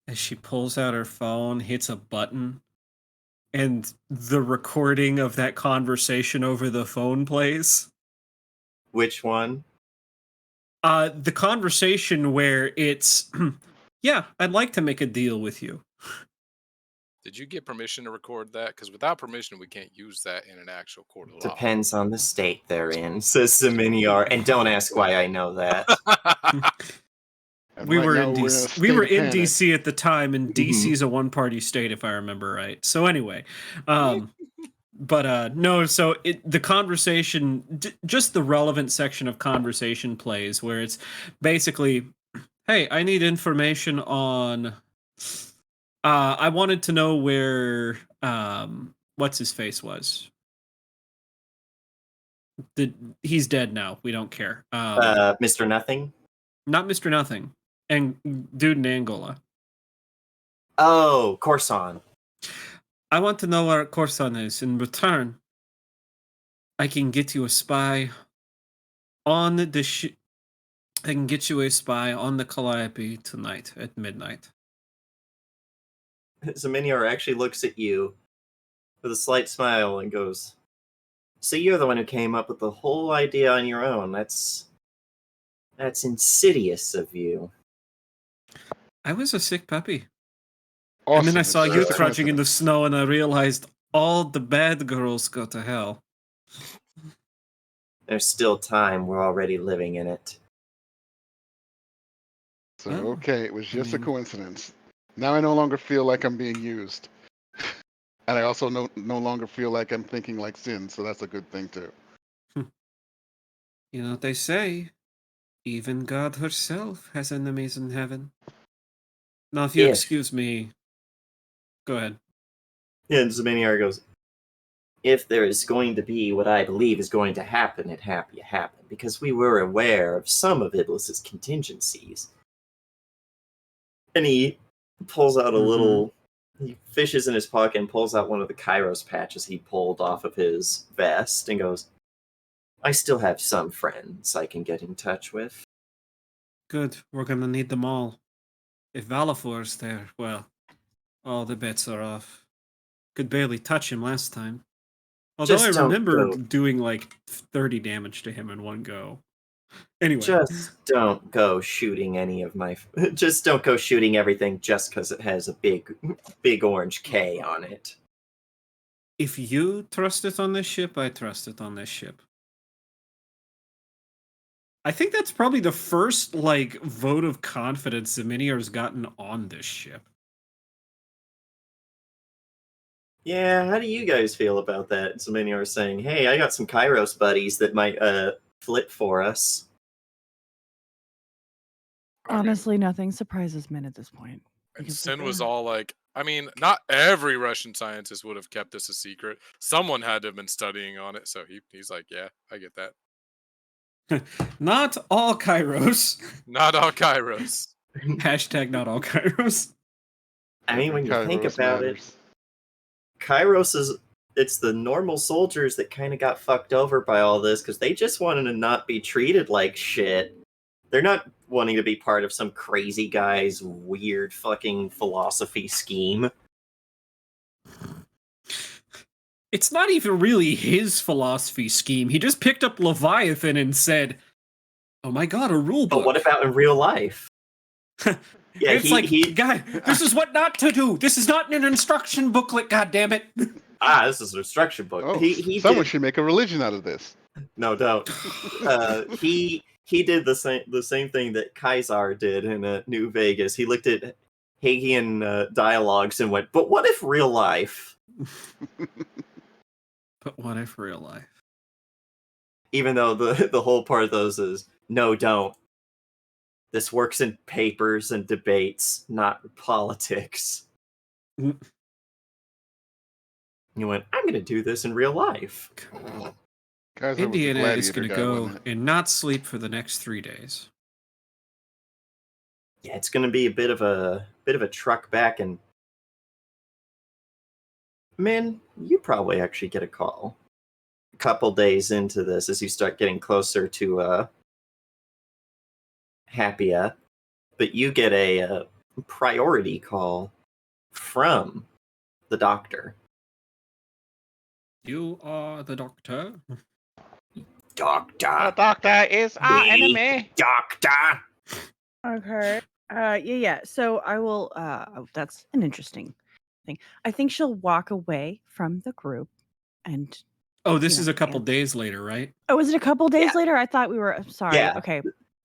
As she pulls out her phone, hits a button, and the recording of that conversation over the phone plays. Which one? The conversation where it's, yeah, I'd like to make a deal with you. Did you get permission to record that? Because without permission, we can't use that in an actual court of law. Depends on the state they're in, says Zeminiar. And don't ask why I know that. And We right were now in we're DC. a We were state of in panic. DC at the time, and Mhm. DC is a one-party state, if I remember right. So anyway, but no. So the conversation, just the relevant section of conversation plays, where it's basically, hey, I need information on. I wanted to know where what's his face was. He's dead now. We don't care. Mr. Nothing? Not Mr. Nothing, and dude in Angola. Oh, Corson. I want to know where Corson is. In return, I can get you a spy on the I can get you a spy on the Calliope tonight at midnight. Zeminiar actually looks at you with a slight smile and goes, so you're the one who came up with the whole idea on your own. That's insidious of you. I was a sick puppy. Awesome. And then I It's saw just you a crouching in the coincidence. snow, and I realized all the bad girls go to hell. There's still time. We're already living in it. So Oh, okay, it was just mean- a coincidence. Now I no longer feel like I'm being used, and I also no longer feel like I'm thinking like Sin. So that's a good thing too. You know what they say? Even God herself has enemies in heaven. Now, if you If- excuse me, go ahead. Yeah, and Zeminiar goes, if there is going to be what I believe is going to happen, it happened, because we were aware of some of Iblis's contingencies. And he pulls out a little, he fishes in his pocket and pulls out one of the Kairos patches he pulled off of his vest and goes, I still have some friends I can get in touch with. Good. We're gonna need them all. If Valafor's there, well, all the bets are off. Could barely touch him last time. Although Just I don't remember go. doing like 30 damage to him in one go. Anyway. Just don't go shooting any of my. Just don't go shooting everything just because it has a big orange K on it. If you trust it on this ship, I trust it on this ship. I think that's probably the first like vote of confidence Zeminiar's gotten on this ship. Yeah, how do you guys feel about that? Zeminiar saying, "Hey, I got some Kairos buddies that might flip for us." I mean, Honestly, nothing surprises men at this point. and because Sin they're- was all like, I mean, not every Russian scientist would have kept this a secret. Someone had to have been studying on it. So he's like, yeah, I get that. Not all Kairos. Not all Kairos. Hashtag not all Kairos. I mean, when you think Kairos about matters. it, Kairos is it's the normal soldiers that kind of got fucked over by all this because they just wanted to not be treated like shit. They're not wanting to be part of some crazy guy's weird fucking philosophy scheme. It's not even really his philosophy scheme. He just picked up Leviathan and said, Oh my god, a rule book. But what about in real life? Yeah, guy, this is what not to do. This is not an instruction booklet, goddammit. This is an instruction book. Oh, He someone did, should make a religion out of this. no doubt. He did the same thing that Kaisar did in New Vegas. He looked at Hagian dialogues and went, "But what if real life?" But what if real life? Even though the whole part of those is, no, don't. This works in papers and debates, not politics. Mm. You went, I'm going to do this in real life. Kaiser was the Indiana is gladiator going to guy, go wasn't it? and not sleep for the next 3 days. Yeah, it's going to be a bit of a truck back, and man, you probably actually get a call a couple days into this as you start getting closer to Happia, but you get a priority call from the doctor. You are the doctor. Doctor. doctor is our enemy. Doctor. Okay. Yeah. So I will. That's an interesting thing. I think she'll walk away from the group, and Oh, this You is know, a couple yeah. days later, right? oh, was it a couple days Yeah. later? I thought we were. I'm sorry. Yeah. Okay.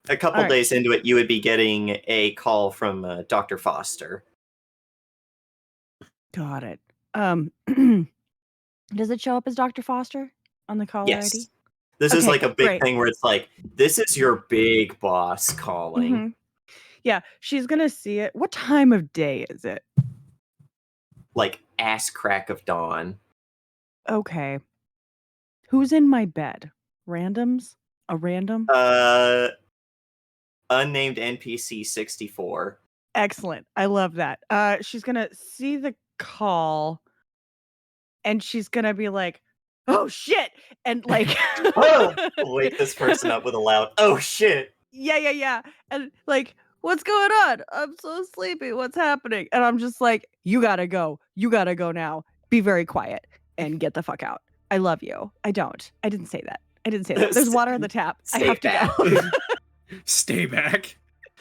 A couple All right. days into it, you would be getting a call from Dr. Foster. Got it. Does it show up as Dr. Foster on the caller Yes. ID? This is Okay, like a big great. thing where it's like, this is your big boss calling. Mhm. Yeah, she's gonna see it. What time of day is it? Like ass crack of dawn. Okay. Who's in my bed? Randoms? A random? Unnamed NPC 64. Excellent. I love that. She's gonna see the call, and she's gonna be like, "Oh shit!" and like, Wake this person up with a loud, oh shit. yeah, and like, "What's going on? I'm so sleepy. What's happening?" And I'm just like, "You gotta go. You gotta go now. Be very quiet and get the fuck out. I love you. I don't. I didn't say that. I didn't say that. There's water in the tap. I Say have to back. go." Stay back.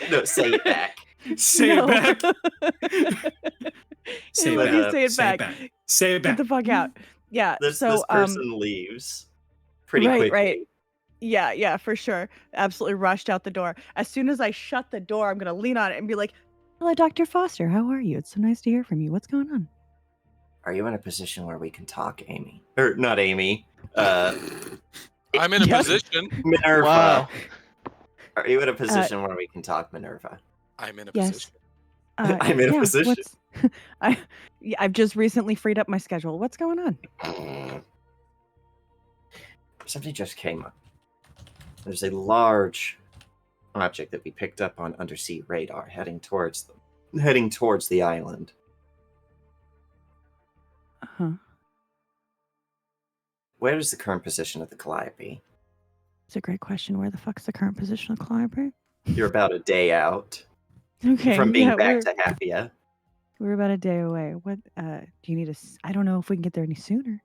No, say it back. Say No. it back. Say it Let me back. say it back. Say it Get back. the fuck out. Yeah. This so person leaves pretty right, quickly. right. Yeah, for sure. Absolutely rushed out the door. As soon as I shut the door, I'm gonna lean on it and be like, "Hello, Dr. Foster. How are you? It's so nice to hear from you. What's going on?" Are you in a position where we can talk, Amy? Or not Amy. I'm in a Yes. position. Minerva. Wow. Are you in a position where we can talk, Minerva? I'm in a Yes. position. I'm in a position. I've just recently freed up my schedule. What's going on? Something just came up. There's a large object that we picked up on undersea radar heading towards the island. Uh-huh. Where is the current position of the Calliope? It's a great question. Where the fuck's the current position of Clyburn? You're about a day out Okay. from being yeah, back to Happia. we're about a day away. What do you need I don't know if we can get there any sooner.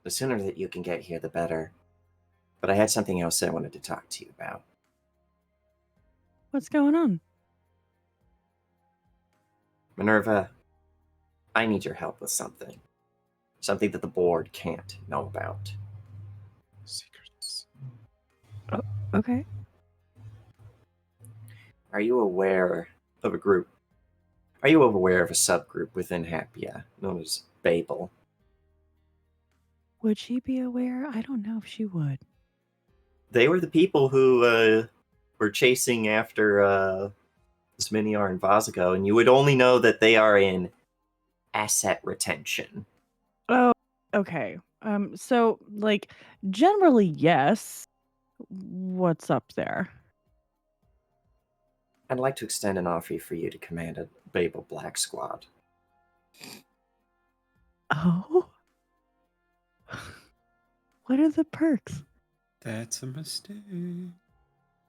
The sooner that you can get here, the better. But I had something else I wanted to talk to you about. What's going on? Minerva, I need your help with something. Something that the board can't know about. Secrets. Okay. Are you aware of a group? Are you aware of a subgroup within Happia known as Babel? Would she be aware? I don't know if she would. They were the people who were chasing after Sminiar and Vazago, and you would only know that they are in asset retention. Oh, okay. So like generally yes. What's up there? I'd like to extend an offer for you to command a Babel Black Squad. Oh. What are the perks? That's a mistake.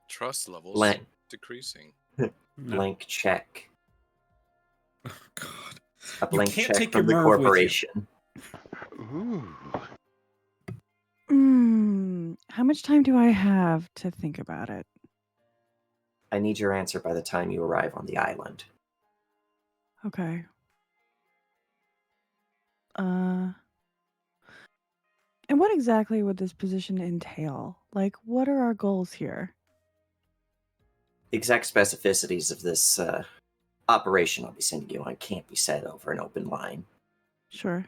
Trust levels Blank, decreasing. No. blank check. Oh, God. A blank can't check take from your the Merv with you. corporation. Ooh. How much time do I have to think about it? I need your answer by the time you arrive on the island. Okay. And what exactly would this position entail? Like, what are our goals here? Exact specificities of this operation I'll be sending you on can't be said over an open line. Sure.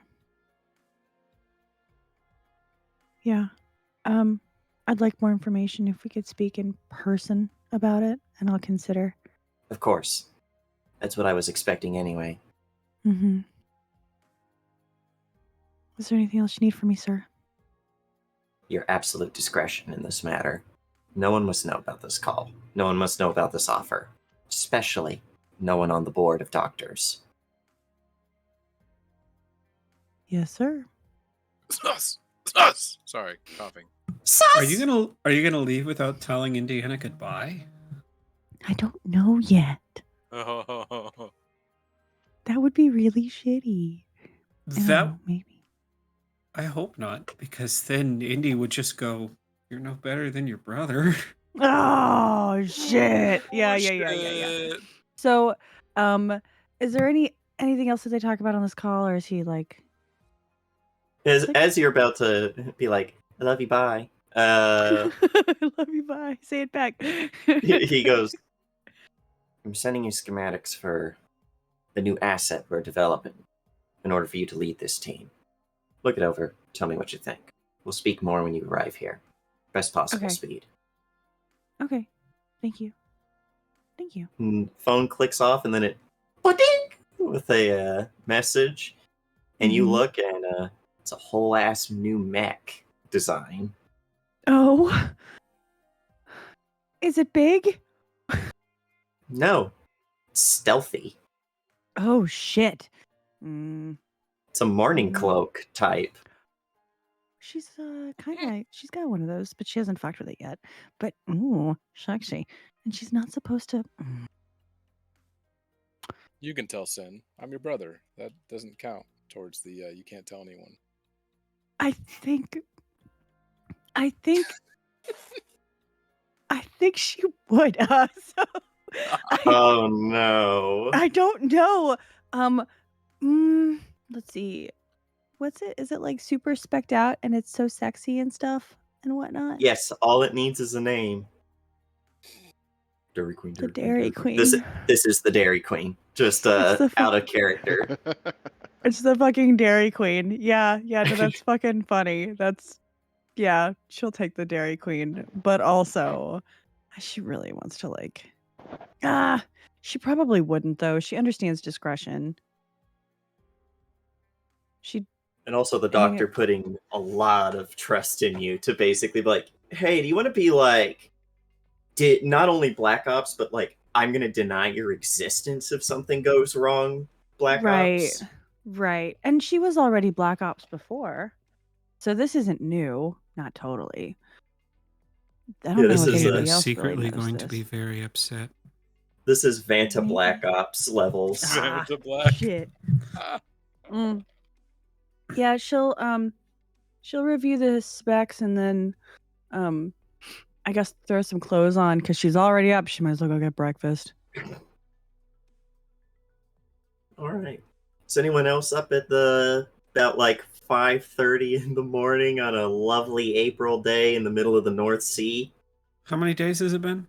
Yeah. I'd like more information if we could speak in person about it, and I'll consider. Of course. That's what I was expecting anyway. Mm-hmm. Is there anything else you need from me, sir? Your absolute discretion in this matter. No one must know about this call. No one must know about this offer. Especially no one on the board of doctors. Yes, sir. Sus! Sus! Sorry, coughing. Are you gonna leave without telling Indiana goodbye? I don't know yet. That would be really shitty. I don't That know, maybe. I hope not, because then Indy would just go, "You're no better than your brother." Oh shit! Yeah. So, is there anything else that they talk about on this call, or is he like? As you're about to be like, I love you, bye. I love you. Bye. Say it back. He goes, I'm sending you schematics for the new asset we're developing in order for you to lead this team. Look it over. Tell me what you think. We'll speak more when you arrive here. Best possible Okay. speed. Okay. Thank you. Thank you. And phone clicks off, and then it ba-ding, with a message, and you Mhm. look, and it's a whole ass new mech design. Oh. Is it big? No, it's stealthy. Oh shit. It's a morning Mm. cloak type. She's she's got one of those, but she hasn't fucked with it yet. But ooh, sexy. And she's not supposed to. You can tell Sin. I'm your brother. That doesn't count towards the you can't tell anyone. I think she would. So Oh no. I don't know. Let's see. What's it? Is it like super specked out and it's so sexy and stuff and whatnot? Yes, all it needs is a name. Dairy Queen. The Dairy Queen. This is the Dairy Queen. Just It's the out of character. It's the fucking Dairy Queen. Yeah, no, that's fucking funny. Yeah, she'll take the Dairy Queen, but also she really wants to like she probably wouldn't though. She understands discretion. And also the doctor putting a lot of trust in you to basically be like, hey, do you want to be like not only Black Ops, but like I'm gonna deny your existence if something goes wrong, Black Ops. Right. And she was already Black Ops before. So this isn't new. Not totally. I don't know if anybody else secretly really knows going this. to be very upset. This is Vanta Black Ops levels. Vanta Black. Shit. Yeah, she'll review the specs and then I guess throw some clothes on because she's already up. She might as well go get breakfast. All right. Is anyone else up at about like 5:30 in the morning on a lovely April day in the middle of the North Sea? How many days has it been?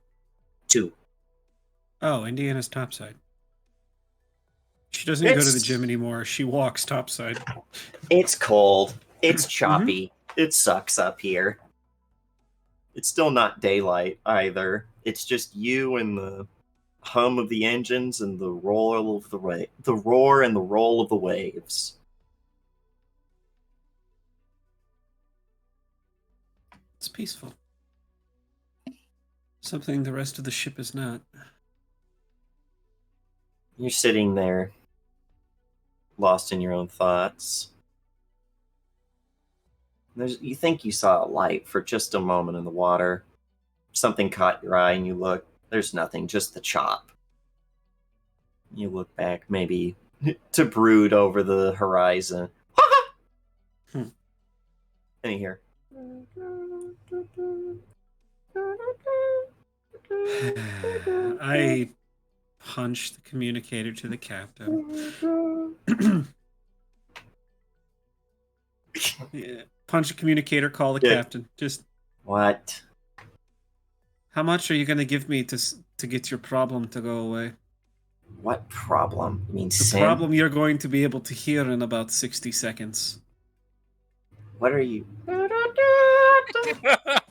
2. Oh, Indiana's topside. She doesn't go to the gym anymore. She walks topside. It's cold. It's choppy. It sucks up here. It's still not daylight either. It's just you and the hum of the engines and the roar of the roar and the roll of the waves. It's peaceful. Something the rest of the ship is not. You're sitting there, lost in your own thoughts. You think you saw a light for just a moment in the water. Something caught your eye and you look. There's nothing, just the chop. You look back, maybe to brood over the horizon. And you hear, I punch the communicator to the captain. Yeah, punch the communicator, call the Yeah. captain. Just What? how much are you going to give me to get your problem to go away? What problem? You mean The sin? problem you're going to be able to hear in about 60 seconds. What are you?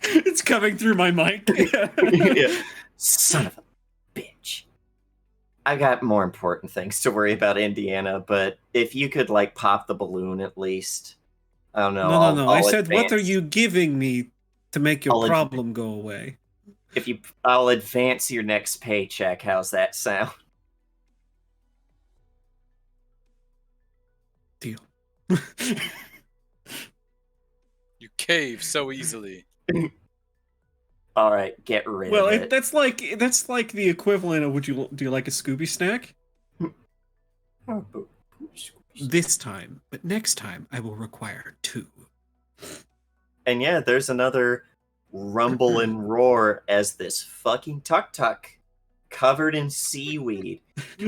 It's coming through my mic. Yeah. Son of a bitch. I got more important things to worry about, Indiana, but if you could, like, pop the balloon at least. I don't know. No. I I'll said, what are advance- you giving me to make your I'll problem go away? I'll advance your next paycheck. How's that sound? Deal. You cave so easily. All right, get rid Well, of it. that's like the equivalent of do you like a Scooby snack? This time, but next time I will require 2. And yeah, there's another rumble and roar as this fucking tuk-tuk covered in seaweed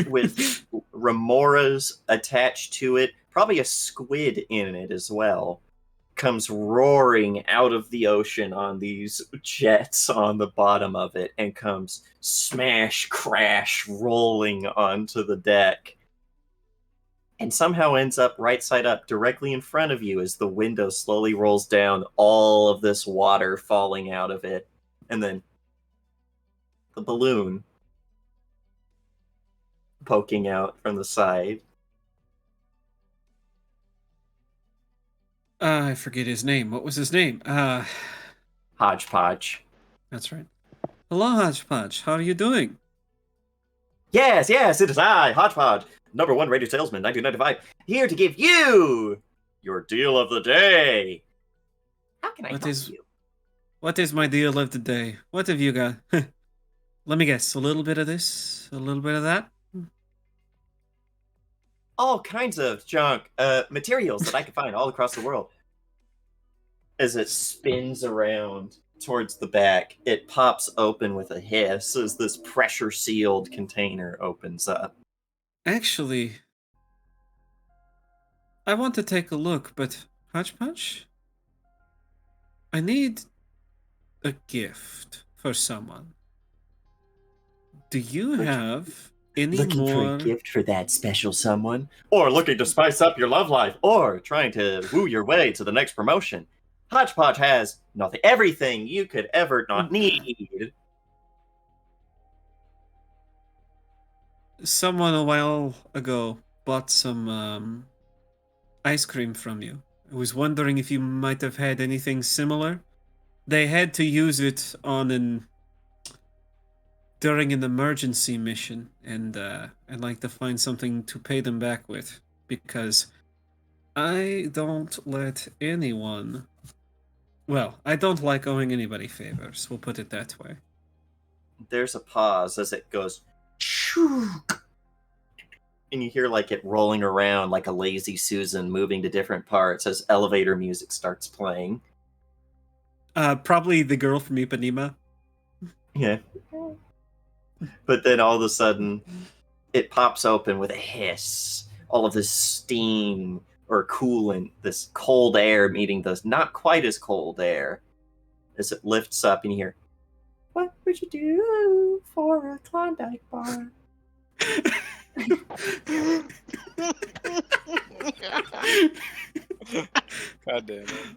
with remoras attached to it, probably a squid in it as well, comes roaring out of the ocean on these jets on the bottom of it and comes smash, crash, rolling onto the deck. And somehow ends up right side up directly in front of you as the window slowly rolls down, all of this water falling out of it. And then the balloon poking out from the side. I forget his name. What was his name? Hodgepodge. That's right. Hello, Hodgepodge. How are you doing? Yes, it is I, Hodgepodge, #1 radio salesman, 1995, here to give you your deal of the day. How can I help you? What is my deal of the day? What have you got? Let me guess. A little bit of this, a little bit of that. All kinds of junk, materials that I can find all across the world. As it spins around towards the back, it pops open with a hiss as this pressure-sealed container opens up. Actually, I want to take a look, but Hodgepodge, I need a gift for someone. Do you have any Looking more? for a gift for that special someone? Or looking to spice up your love life? Or trying to woo your way to the next promotion? Hodgepodge has nothing, everything you could ever not need. Someone a while ago bought some ice cream from you. I was wondering if you might have had anything similar. They had to use it during an emergency mission, and I'd like to find something to pay them back with, because I don't let anyone... Well, I don't like owing anybody favors, we'll put it that way. There's a pause as it goes, "Shook," and you hear like it rolling around like a lazy Susan moving to different parts as elevator music starts playing. Probably the girl from Ipanema. Yeah. But then all of a sudden, it pops open with a hiss. All of this steam or coolant, this cold air meeting this not quite as cold air as it lifts up and you hear, "What would you do for a Klondike bar?" God damn it.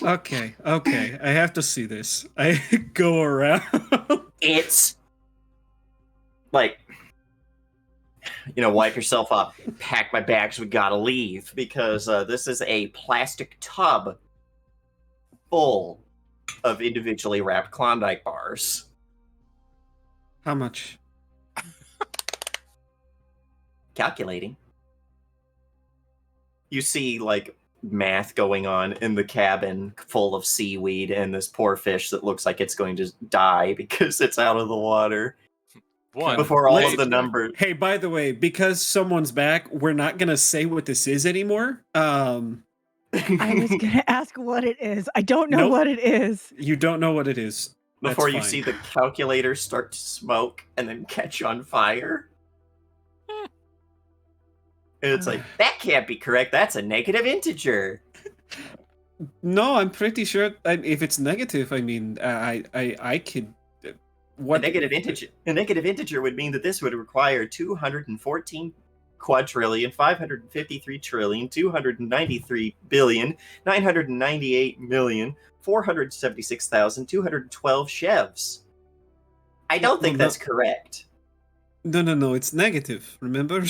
Okay, I have to see this. I go around. It's like, wipe yourself up, pack my bags, we gotta leave, because this is a plastic tub full of individually wrapped Klondike bars. How much? Calculating. You see, like, math going on in the cabin full of seaweed and this poor fish that looks like it's going to die because it's out of the water. One. Before all of later. the numbers. Hey, by the way, because someone's back, we're not gonna say what this is anymore. I was gonna ask what it is. I don't know Nope. what it is. You don't know what it is. That's Before you fine. see the calculator start to smoke and then catch on fire. And it's like, that can't be correct. That's a negative integer. No, I'm pretty sure. If it's negative, I mean, I could. What A negative integer would mean that this would require 214 quadrillion, 553 trillion, 293 billion, 998 million, 476,212 chevs. I don't think Well, that's correct. No, it's negative. Remember?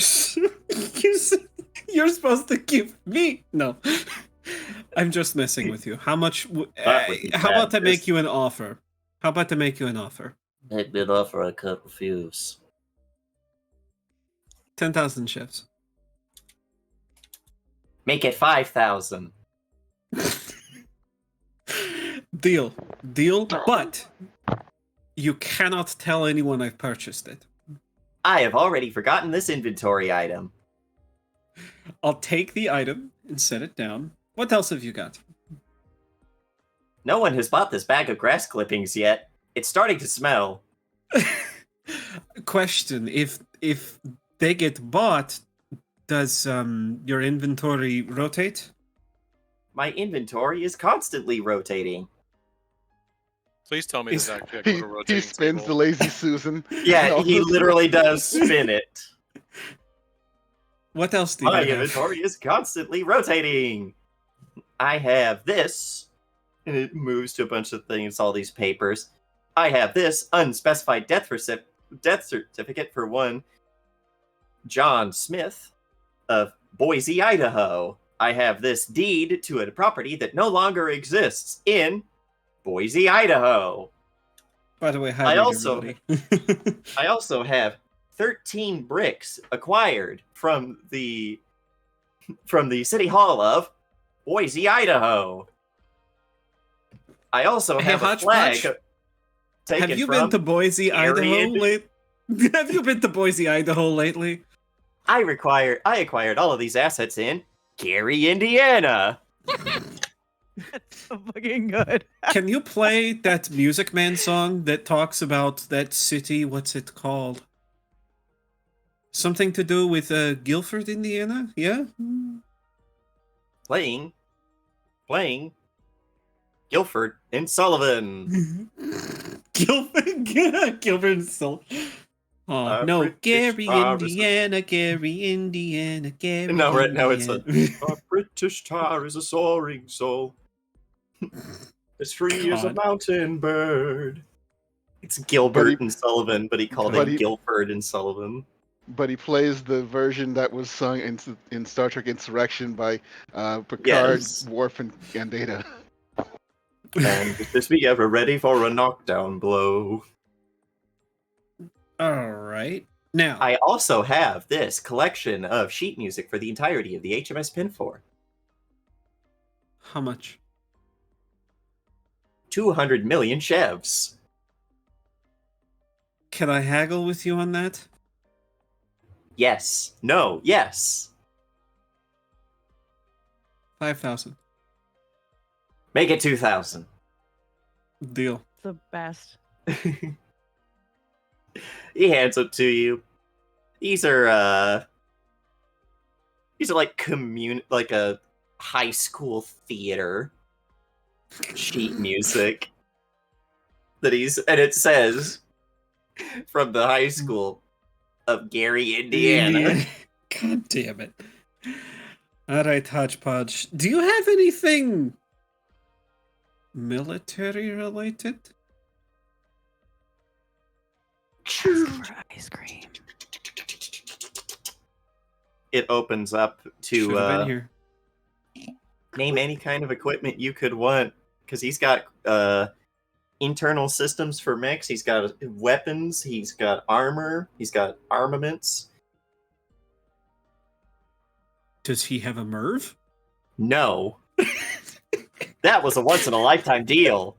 You're supposed to give me. No. I'm just messing with you. How much? That would be How about I bad. make you an offer? How about I make you an offer? Make me an offer I can't refuse. 10,000 chefs. Make it 5,000. Deal, but you cannot tell anyone I've purchased it. I have already forgotten this inventory item. I'll take the item and set it down. What else have you got? No one has bought this bag of grass clippings yet. It's starting to smell. Question: If they get bought, does your inventory rotate? My inventory is constantly rotating. Please tell me Is- there's actually a He rotating spins the table. lazy Susan. Yeah, No, he this- literally does spin it. What else do My you have? inventory is constantly rotating. I have this, and it moves to a bunch of things, all these papers. I have this unspecified death certificate for one John Smith of Boise, Idaho. I have this deed to a property that no longer exists in Boise, Idaho. By the way, hi, I everybody. also have 13 bricks acquired from the City Hall of Boise, Idaho. I also Hey, have a flag Hodgepodge, taken have you from been to Boise, Gary Idaho Indi- late? Have you been to Boise, Idaho lately? I acquired all of these assets in Gary, Indiana. That's so fucking good. Can you play that Music Man song that talks about that city? What's it called? Something to do with Guilford, Indiana? Yeah? Playing Guilford and Sullivan. Guilford and Sullivan. Oh, no, British Gary, tar is a- Indiana, Gary, Indiana, Gary. No, right now it's Indiana. a British tar is a soaring soul. As free as a God. mountain bird. It's Gilbert But and Sullivan, but he called but it he- Guilford and Sullivan. But he plays the version that was sung in Star Trek Insurrection by Picard, Yes. Worf, and Data. And is this be ever ready for a knockdown blow? All right. Now, I also have this collection of sheet music for the entirety of the HMS Pinafore. how much? 200 million chevs. Can I haggle with you on that? Yes. No. Yes. 5,000. Make it 2,000. Deal. The best. He hands them to you. These are like like a high school theater sheet music and it says from the high school of Gary, Indiana. God damn it. All right, Hodgepodge. Do you have anything military related? Ask for ice cream. It opens up Should have to been here. name any kind of equipment you could want, because he's got internal systems for mechs, he's got weapons, he's got armor, he's got armaments. Does he have a Merv? No. That was a once in a lifetime deal.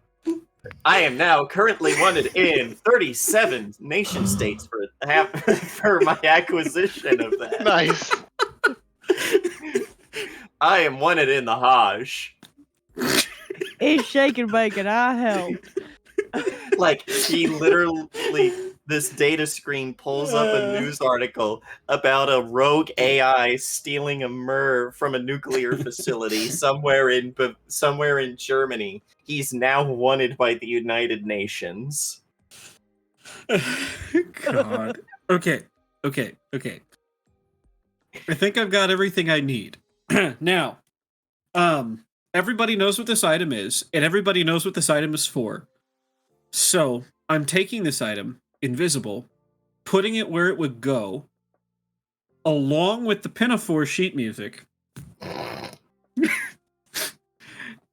I am now currently wanted in 37 nation states for my acquisition of that. Nice. I am wanted in the Hajj. He's shaking bacon. I helped. Like, he literally, this data screen pulls up a news article about a rogue AI stealing a MIR from a nuclear facility somewhere in Germany. He's now wanted by the United Nations. God. Okay. I think I've got everything I need. Now, everybody knows what this item is, and everybody knows what this item is for. So, I'm taking this item, invisible, putting it where it would go, along with the Pinafore sheet music.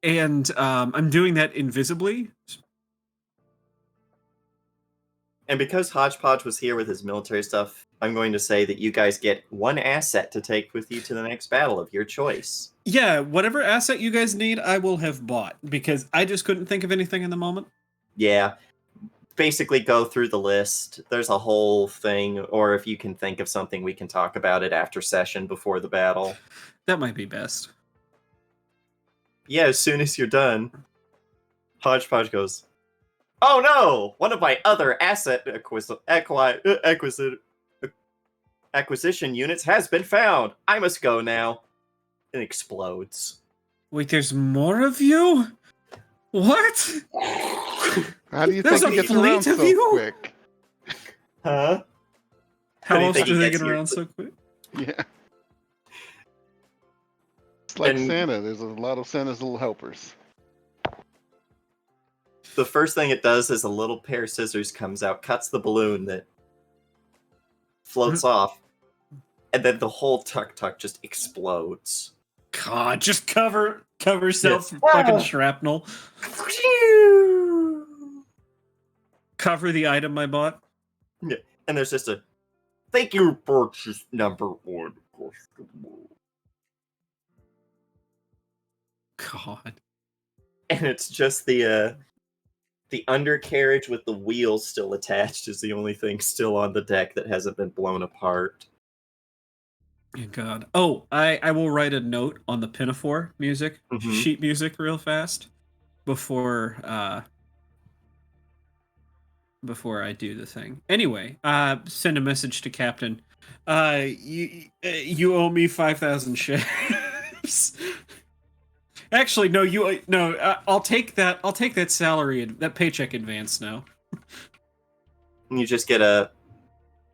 And I'm doing that invisibly. And because Hodgepodge was here with his military stuff, I'm going to say that you guys get one asset to take with you to the next battle of your choice. Yeah, whatever asset you guys need, I will have bought, because I just couldn't think of anything in the moment. Yeah. Basically go through the list. There's a whole thing, or if you can think of something, we can talk about it after session before the battle. That might be best. Yeah, as soon as you're done, Hodgepodge goes, "Oh no! One of my other asset acquisition units has been found. I must go now." And explodes. Wait, there's more of you? What? How do you There's think a he gets around fleet of so you? quick? Huh? How do you else think do he they gets get here? around so quick? Yeah. It's like And- Santa. There's a lot of Santa's little helpers. The first thing it does is a little pair of scissors comes out, cuts the balloon that floats off, and then the whole tuk-tuk just explodes. God, just cover yourself from Ah. fucking shrapnel. Cover the item I bought. And there's just a, "Thank you, purchase number 1. God. And it's just the undercarriage with the wheels still attached is the only thing still on the deck that hasn't been blown apart. God. Oh, I will write a note on the Pinafore music, Mhm. sheet music real fast before I do the thing. Anyway, send a message to Captain. You owe me 5,000 shares. Actually, no, I'll take that. I'll take that salary, that paycheck advance now. And you just get a,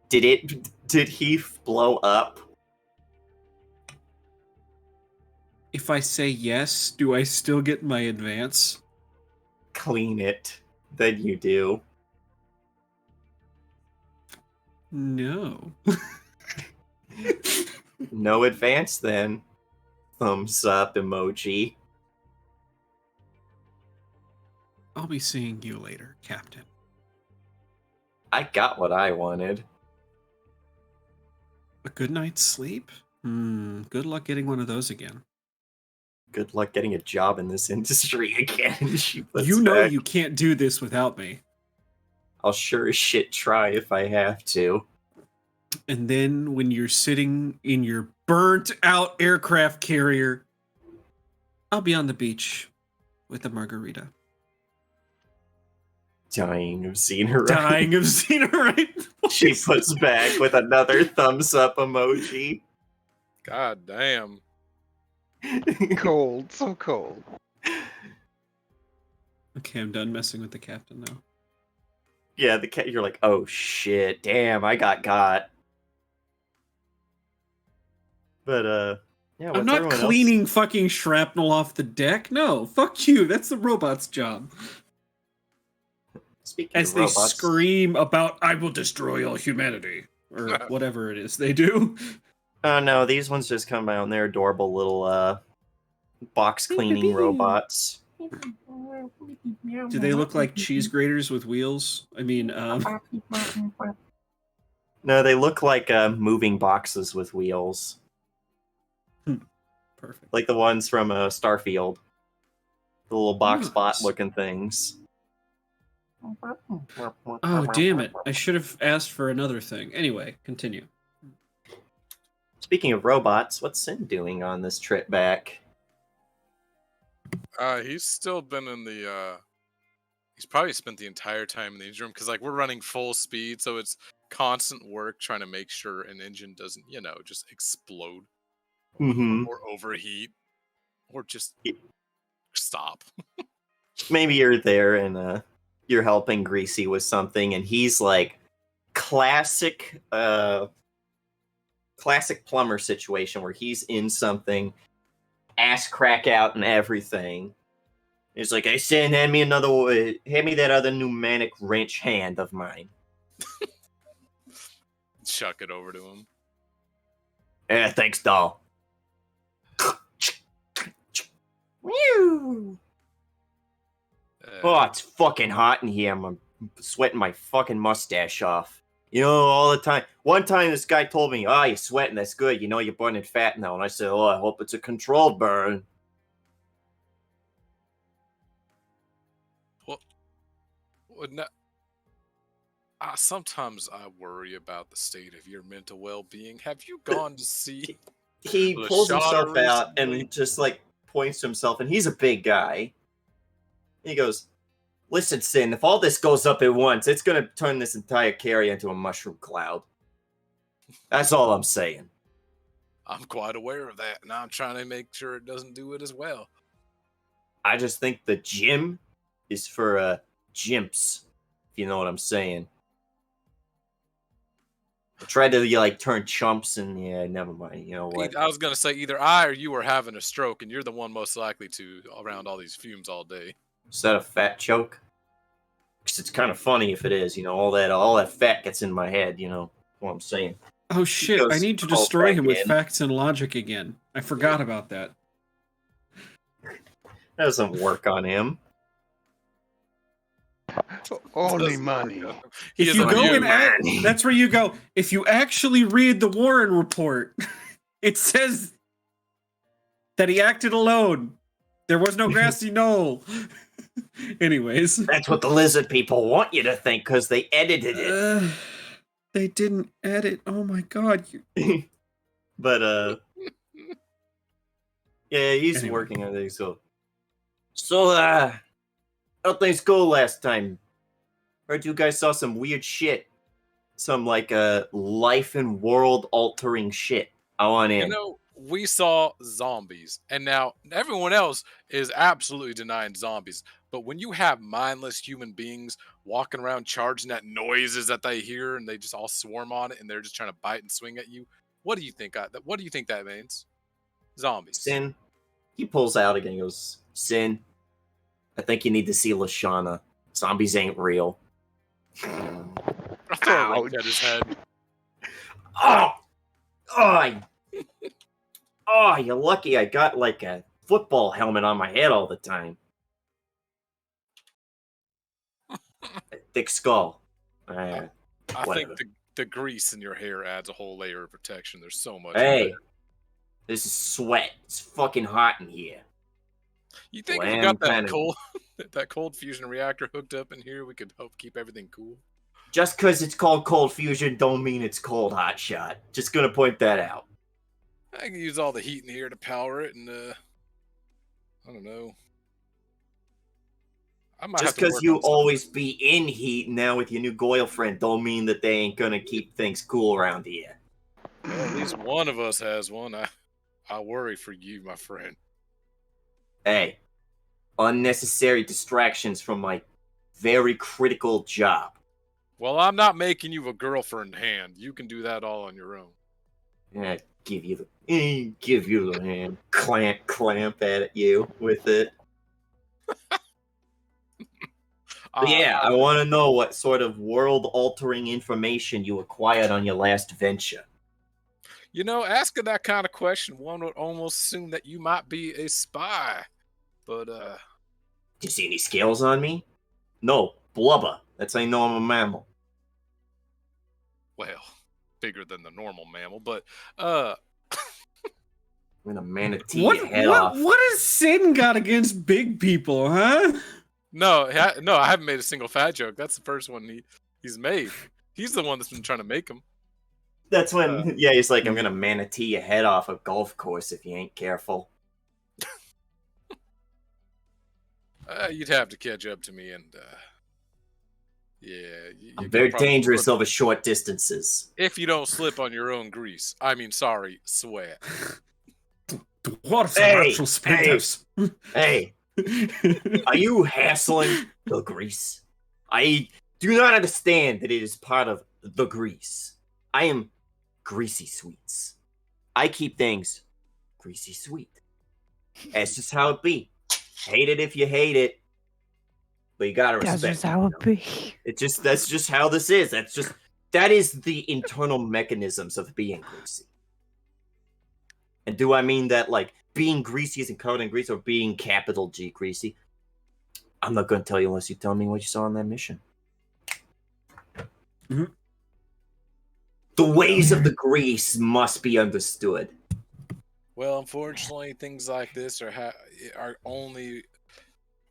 did he blow up? If I say yes, do I still get my advance? Clean it. Then you do. No. No advance then. Thumbs up emoji. I'll be seeing you later, Captain. I got what I wanted. A good night's sleep? Good luck getting one of those again. Good luck getting a job in this industry again. She puts You know back. you can't do this without me. I'll sure as shit try if I have to. And then when you're sitting in your burnt out aircraft carrier, I'll be on the beach with a margarita. Dying of Xenorite. Dying of Xenorite. She puts back with another thumbs up emoji. God damn. Cold, so cold. Okay, I'm done messing with the captain now. Yeah, the cat. You're like, oh shit, damn, I got. But yeah. I'm not cleaning fucking shrapnel off the deck. No, fuck you. That's the robot's job. Speaking As of they robots, scream about, "I will destroy all humanity," or whatever it is they do. Oh no, these ones just come out and they're adorable little box cleaning robots. Do they look like cheese graters with wheels? I mean, No, they look like moving boxes with wheels, perfect. like the ones from Starfield. The little box Nice. bot looking things. Oh, damn it. I should have asked for another thing. Anyway, continue. Speaking of robots, what's Sin doing on this trip back? He's still been in the. He's probably spent the entire time in the engine room because, like, we're running full speed, so it's constant work trying to make sure an engine doesn't, just explode Mm-hmm. or overheat or just stop. Maybe you're there and you're helping Greasy with something, and he's like classic plumber situation where he's in something, ass crack out and everything. It's like, hey, Sin, hand me that other pneumatic wrench hand of mine. Chuck it over to him. Yeah, thanks, doll. Whew. Oh, it's fucking hot in here. I'm sweating my fucking mustache off. All the time. One time this guy told me, you're sweating, that's good. You're burning fat now. And I said, I hope it's a controlled burn. Sometimes I worry about the state of your mental well-being. Have you gone to see? He pulls himself out and just like points to himself, and he's a big guy. He goes, listen, Sin, if all this goes up at once, it's going to turn this entire carrier into a mushroom cloud. That's all I'm saying. I'm quite aware of that, and I'm trying to make sure it doesn't do it as well. I just think the gym is for gymps, if you know what I'm saying. I tried to turn chumps, and never mind. You know what? I was gonna say either I or you are having a stroke, and you're the one most likely to around all these fumes all day. Is that a fat joke? Because it's kind of funny if it is. All that fat gets in my head. What I'm saying. Oh shit! I need to destroy him with facts and logic again. I forgot about that. That doesn't work on him. Only money. If you go and that's where you go. If you actually read the Warren report, it says that he acted alone. There was no grassy knoll. Anyways, that's what the lizard people want you to think because they edited it. They didn't edit. Oh my god. But yeah, he's working on it. So how things go last time? Heard you guys saw some weird shit. Some life and world altering shit. I want in. We saw zombies, and now everyone else is absolutely denying zombies. But when you have mindless human beings walking around charging at noises that they hear, and they just all swarm on it, and they're just trying to bite and swing at you, what do you think? What do you think that means? Zombies. Sin. He pulls out again. He goes, Sin. I think you need to see Lashana. Zombies ain't real. I throw a wrench at his head. You're lucky I got a football helmet on my head all the time. A thick skull. I think the grease in your hair adds a whole layer of protection. There's so much. Hey, this is sweat. It's fucking hot in here. You think if we got that cold fusion reactor hooked up in here, we could help keep everything cool? Just because it's called cold fusion don't mean it's cold hot shot. Just gonna point that out. I can use all the heat in here to power it, and I don't know. Just because you always be in heat now with your new girlfriend don't mean that they ain't gonna keep things cool around here. Well, at least one of us has one. I worry for you, my friend. Hey, unnecessary distractions from my very critical job. Well, I'm not making you a girlfriend hand. You can do that all on your own. Yeah, give you the hand. Clamp at you with it. But yeah, I want to know what sort of world-altering information you acquired on your last venture. Asking that kind of question, one would almost assume that you might be a spy. But, Do you see any scales on me? No, blubber. That's how you know I'm a mammal. Well, bigger than the normal mammal, but, I'm gonna manatee your head off. What has Sin got against big people, huh? No, I haven't made a single fat joke. That's the first one he's made. He's the one that's been trying to make them. That's when, yeah, he's like, I'm gonna manatee your head off a golf course if you ain't careful. You'd have to catch up to me, and I'm very dangerous over short distances. if you don't slip on your own grease. I mean, sorry, sweat. Dwarfs are natural splinters. Hey, are you hassling the grease? I do not understand that it is part of the grease. I am greasy sweets. I keep things greasy sweet. That's just how it be. Hate it if you hate it, but you gotta respect. That's just how it be. That's just how this is. That is the internal mechanisms of being greasy. And do I mean that like being greasy isn't covered in grease or being capital G greasy? I'm not going to tell you unless you tell me what you saw on that mission. Mm-hmm. The ways of the grease must be understood. Well, unfortunately, things like this are only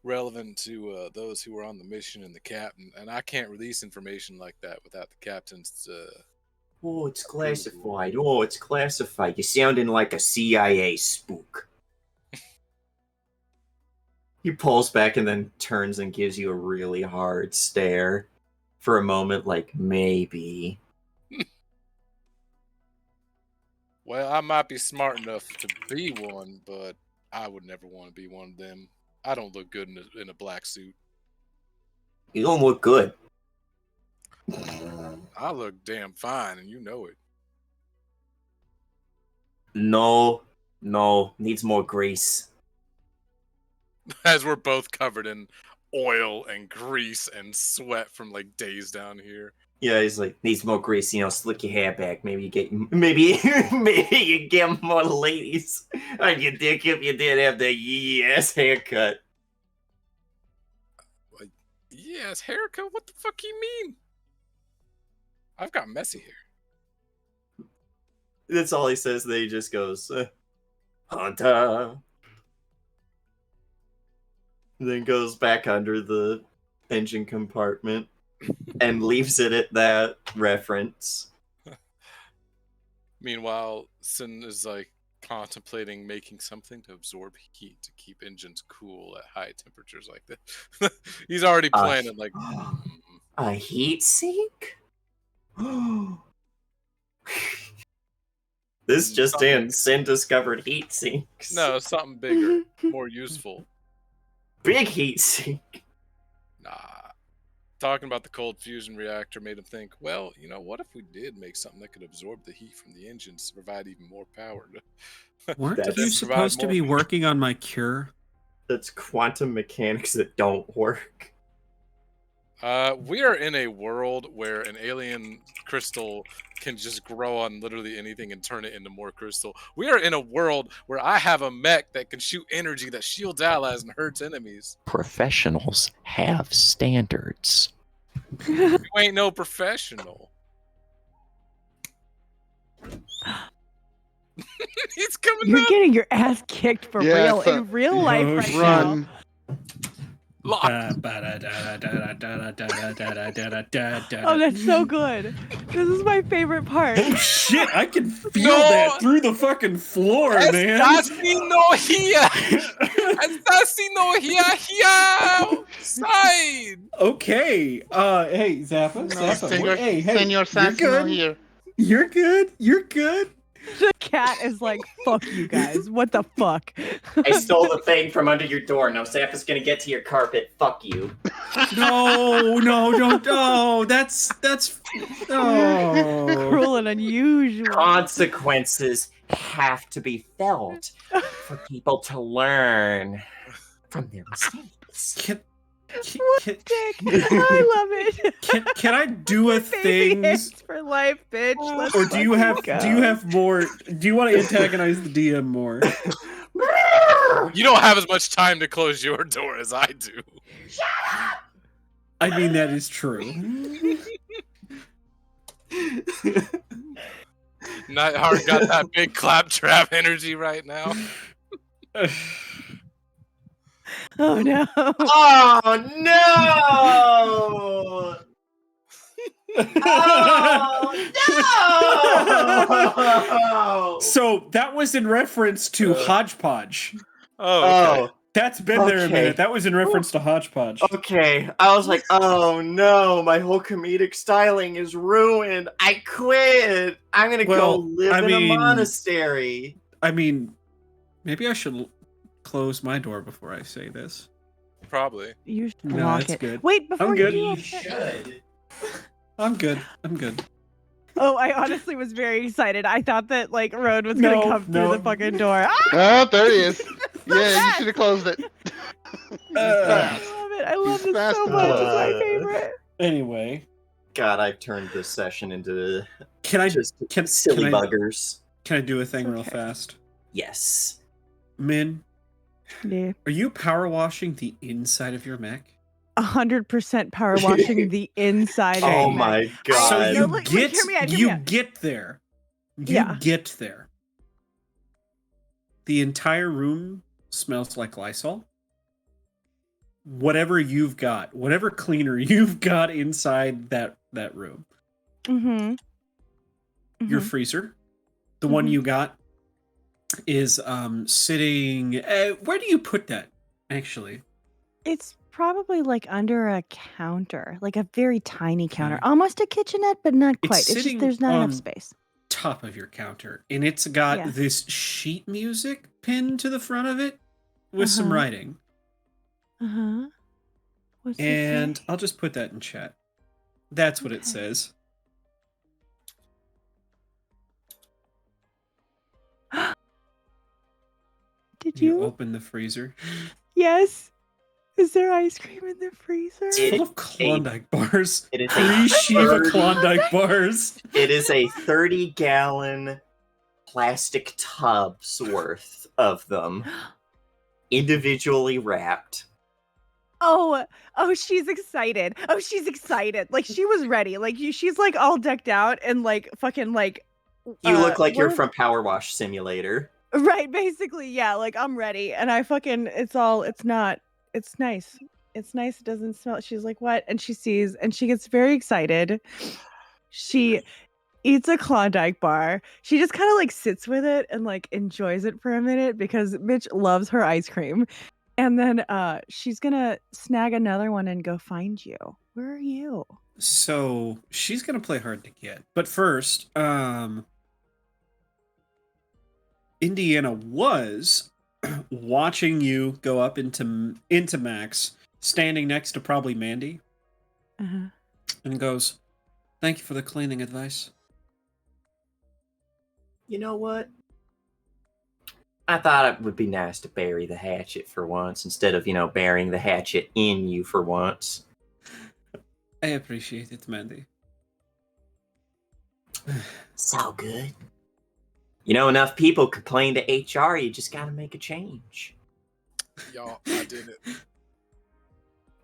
relevant to those who were on the mission and the captain, and I can't release information like that without the captain's. Oh, it's classified. Oh, it's classified. You're sounding like a CIA spook. He pulls back and then turns and gives you a really hard stare for a moment, like, maybe. Well, I might be smart enough to be one, but I would never want to be one of them. I don't look good in a black suit. You don't look good. I look damn fine, and you know it. No, needs more grease. As we're both covered in oil and grease and sweat from like days down here. Yeah, he's like, needs more grease, slick your hair back. Maybe you get more ladies on your dick if you did have the yee-ass haircut. Yes, haircut? What the fuck you mean? I've got messy hair. That's all he says. Then he just goes, Hunter. Then goes back under the engine compartment and leaves it at that reference. Meanwhile, Sin is like contemplating making something to absorb heat to keep engines cool at high temperatures like this. He's already planning like a heat sink? This just in, Sin discovered heat sinks. No, something bigger, more useful. Big heat sink. Nah. Talking about the cold fusion reactor made him think, well, what if we did make something that could absorb the heat from the engines to provide even more power? Weren't you supposed to be working on my cure? That's quantum mechanics that don't work. We are in a world where an alien crystal can just grow on literally anything and turn it into more crystal. We are in a world where I have a mech that can shoot energy that shields allies and hurts enemies. Professionals have standards. You ain't no professional. He's coming You're up. getting your ass kicked for real in real life right now. Oh, that's so good. This is my favorite part. Oh shit, I can feel that through the fucking floor, man. Assassino here outside. Okay. Hey, Zappa. Senor, Hey, Senor Assassino here. You're good. The cat is like, fuck you guys. What the fuck? I stole the thing from under your door. Now Zappa's gonna get to your carpet. Fuck you. No, don't. Oh, that's Cruel and unusual. Consequences have to be felt for people to learn from their mistakes. What dick? I love it. Can I do a thing? For life, bitch. Let's or do you have more? Do you want to antagonize the DM more? You don't have as much time to close your door as I do. Shut up! I mean, that is true. Nightheart got that big claptrap energy right now. Oh no! Oh no! Oh No! So that was in reference to Hodgepodge. Oh, okay. That's been there a Okay. minute. That was in reference to Hodgepodge. Okay, I was like, oh no, my whole comedic styling is ruined. I quit. I'm gonna Well, go live I in a mean- monastery. I mean, maybe I should close my door before I say this. Probably. You should No, block it's it. good. Wait, before good. you You should. I'm good. I'm good. Oh, I honestly was very excited. I thought that like Road was gonna No, come through no. the fucking door. Ah, Oh, there he is. Yeah, you should have closed it. I love it. I love He's this so fast much. It's enough. my favorite. Anyway, God, I've turned this session into can I just can silly I, buggers. Can I do a thing It's real okay. fast? Yes. Min, Yeah. are you power washing the inside of your mech? 100% power washing the inside. Okay. Oh of my Mac. god. So No, you look, get hear me out, hear me you out. get there. You Yeah. get there. The entire room smells like Lysol. Whatever you've got, whatever cleaner you've got inside that room. Mm-hmm. Your freezer, the one you got, is sitting. Where do you put that? Actually, It's probably like under a counter, like a very tiny counter, Okay. almost a kitchenette, but not It's quite. It's just sitting there's not enough on- space. top of your counter, and it's got Yeah. this sheet music pinned to the front of it with some Uh-huh. writing. Uh-huh. What's it And say? I'll just put that in chat. That's what it Okay. says. Did You you? open the freezer. Yes. Is there ice cream in the freezer? It's It full of Klondike bars. it is a 3 Shiva third- Klondike bars. It is a 30-gallon plastic tubs worth of them, individually wrapped. Oh, she's excited. Oh, she's excited. Like she was ready. Like she's like all decked out and like fucking like. You look like you're what- from Power Wash Simulator. Right, basically, yeah. Like I'm ready, and I fucking. It's not. It's nice. It's nice. It doesn't smell. She's like, what? And she sees, and she gets very excited. She eats a Klondike bar. She just kind of like sits with it and like enjoys it for a minute because bitch loves her ice cream. And then she's gonna snag another one and go find you. Where are you? So she's gonna play hard to get. But first, Indiana was watching you go up into Max, standing next to probably Mandy, Uh-huh. and goes, "Thank you for the cleaning advice." You know what? I thought it would be nice to bury the hatchet for once instead of, burying the hatchet in you for once. I appreciate it, Mandy. So good. Enough people complain to HR, you just gotta make a change. Y'all, I did it.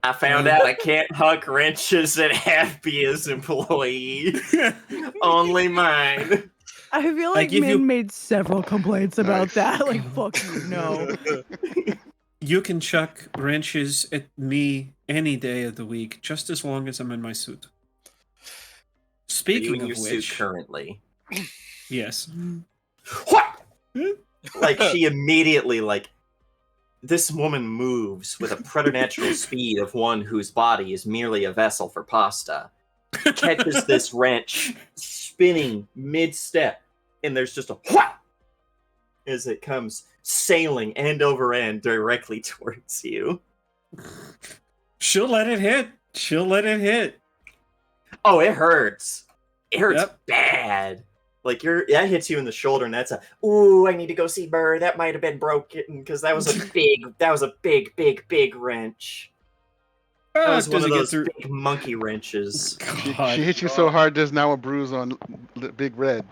I found out I can't huck wrenches at Happy's employees. Only mine. I feel like give Min you- made several complaints about Nice. that. Like, fuck you, no. You can chuck wrenches at me any day of the week, just as long as I'm in my suit. You Speaking in of your suit which, currently. yes. What? Like she immediately this woman moves with a preternatural speed of one whose body is merely a vessel for pasta. Catches this wrench spinning mid-step, and there's just a whap as it comes sailing end over end directly towards you. She'll let it hit. She'll let it hit. Oh, it hurts. It hurts Yep. bad. Like that hits you in the shoulder, and that's ooh, I need to go see Burr. That might have been broken because that was a big wrench. That was one Does of it get those through? big monkey wrenches. She God. hit you so hard, there's now a bruise on Big Red.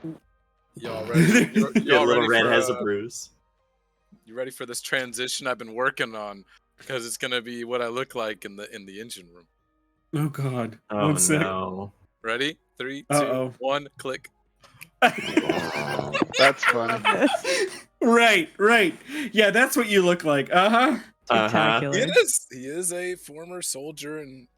Y'all ready? Your Y'all little ready red for, has a bruise. You ready for this transition I've been working on? Because it's gonna be what I look like in the engine room. Oh God. Oh One sec. no. Ready? 3, 2, Uh-oh. 1, click. That's funny. Right. Yeah, that's what you look like. Uh-huh. Spectacular. He is a former soldier and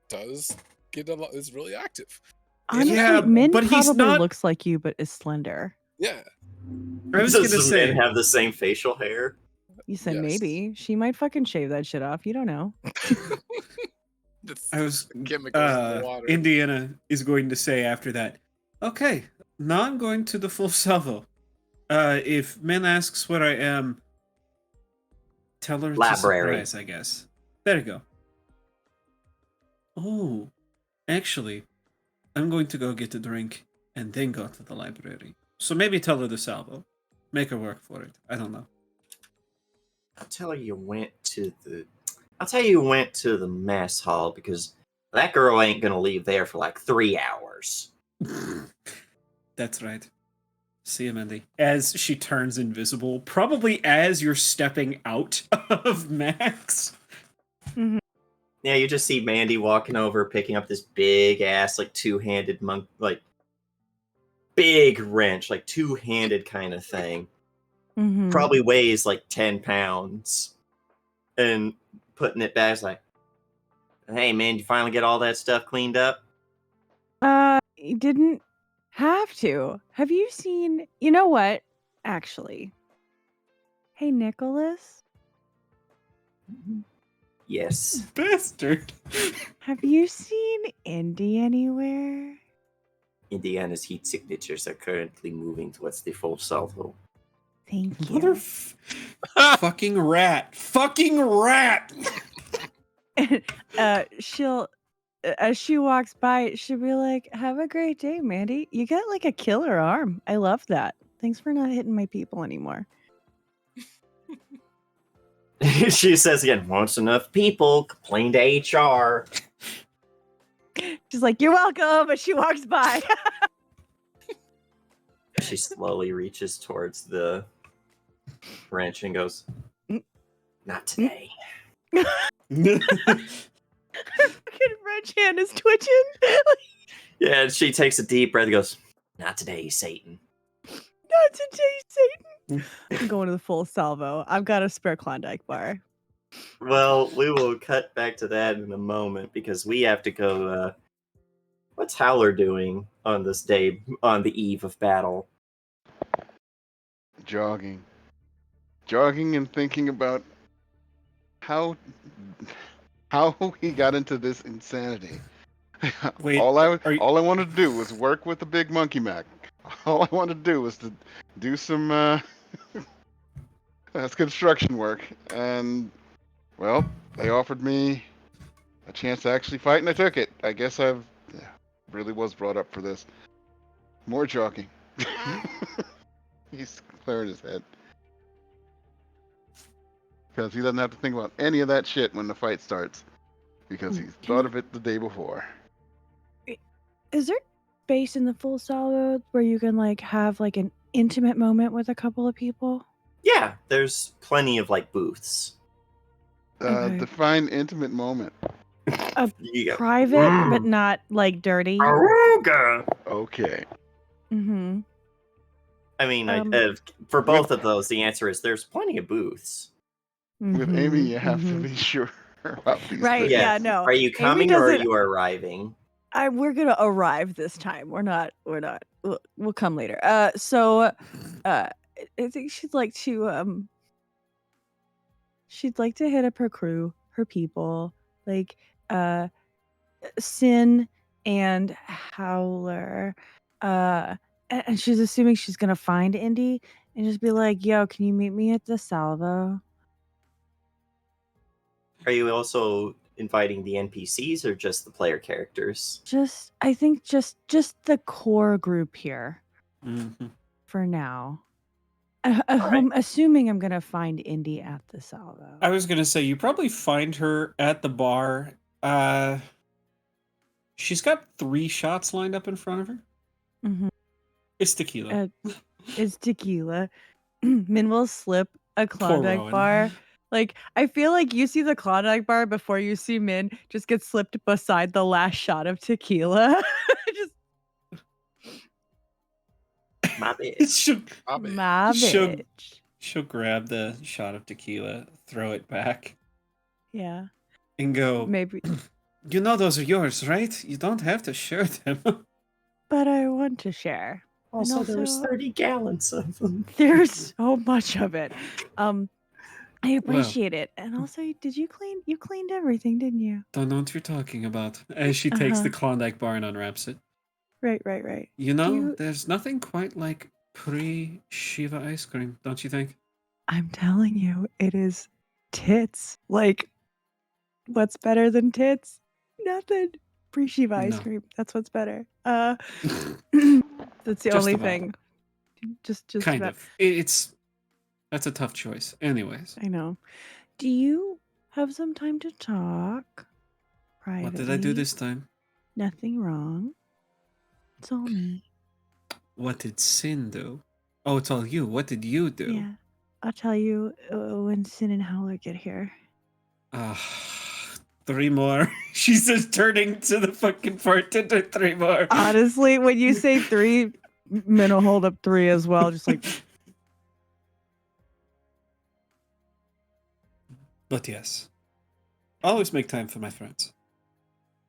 does get a lot. Is really active. Honestly, Yeah, Min but he's probably not- looks like you, but is slender. Yeah. I was gonna Does say men have the same facial hair? You said Yes. maybe. She might fucking shave that shit off. You don't know. I was chemicals in the water. Indiana is going to say after that, okay, now I'm going to the full salvo. If Min asks where I am, tell her it's a Library. surprise, I guess. There you go. Oh, actually, I'm going to go get a drink and then go to the library. So maybe tell her the salvo. Make her work for it. I don't know. I'll tell you went to the mess hall because that girl ain't gonna leave there for like 3 hours. That's right. See you, Mindy. As she turns invisible, probably as you're stepping out of Max. Yeah, you just see Mandy walking over, picking up this big ass, like two-handed monk, like big wrench, like two-handed kind of thing. Mhm. Probably weighs like 10 pounds. And putting it back, it's like, hey man, you finally get all that stuff cleaned up? You didn't have to. Have you seen? You know what? Actually, hey Nicholas, Yes. Bastard. have you seen Indy anywhere? Indiana's heat signatures are currently moving towards the full salvo. Thank you. Mother fucking rat. Fucking rat. She'll, as she walks by, she'll be like, "Have a great day, Mandy. You got like a killer arm. I love that. Thanks for not hitting my people anymore." She says again, once enough people complain to HR. She's like, "You're welcome," as she walks by. She slowly reaches towards the wrench and goes, not today. Fucking wrench hand is twitching. Yeah, and she takes a deep breath and goes, not today, Satan. Not today, Satan. I'm going to the full salvo. I've got a spare Klondike bar. Well, we will cut back to that in a moment because we have to go. What's Howler doing on this day, on the eve of battle? Jogging and thinking about how he got into this insanity. Wait, all I are you- all I wanted to do was work with the big monkey Mac. All I wanted to do was to do some construction work, and well, they offered me a chance to actually fight, and I took it. I guess really was brought up for this. More jogging. He's clearing his head. Because he doesn't have to think about any of that shit when the fight starts. Because he's thought of it the day before. Is there space in the full salvo where you can like have like an intimate moment with a couple of people? Yeah, there's plenty of like booths. Okay. Define intimate moment. You go, Private, but not like dirty. Aruga! Okay. Mm-hmm. I mean, Um, for both of those, the answer is there's plenty of booths. With Amy, you have to be sure about these Right, things. yeah, no. Are you Amy coming or are doesn't- you arriving? We're gonna arrive this time. We're not. We'll come later. I think she'd like to hit up her crew, her people, like Sin and Howler. And she's assuming she's gonna find Indy and just be like, "Yo, can you meet me at the salvo?" Are you also inviting the NPCs or just the player characters? I think just the core group here Mhm. for now. I'm assuming I'm gonna find Indy at the salvo. I was gonna say you probably find her at the bar. She's got 3 shots lined up in front of her. Mhm. It's tequila. It's tequila. Min will slip a Klondike Rowan. bar. Like, I feel like you see the Klondike bar before you see Min just get slipped beside the last shot of tequila. Just My bad. my she'll- bitch. She'll grab the shot of tequila, throw it back, Yeah. and go, Maybe. you know those are yours, right? You don't have to share them. but I want to share. Also, there was also- 30 gallons of them. There's so much of it. I Well- appreciate it. And also, did you clean? You cleaned everything, didn't you? Don't know what you're talking about. As she takes the Klondike bar and unwraps it. Right. You know, you- there's nothing quite like pre-Shiva ice cream, don't you think? I'm telling you, it is tits. Like, what's better than tits? Nothing. Pre-Shiva ice No. cream. That's what's better. That's the Just only about. thing. Just Kind about. of. That's a tough choice. Anyways, I know. Do you have some time to talk privately? what did I do this time? Nothing wrong. It's all me. What did Sin do? Oh, it's all you. What did you do? Yeah. I'll tell you when Sin and Howler get here. Three more. She's just turning to the fucking bartender. Three more. Honestly, when you say 3, Min will hold up 3 as well. Just like, But yes, always make time for my friends.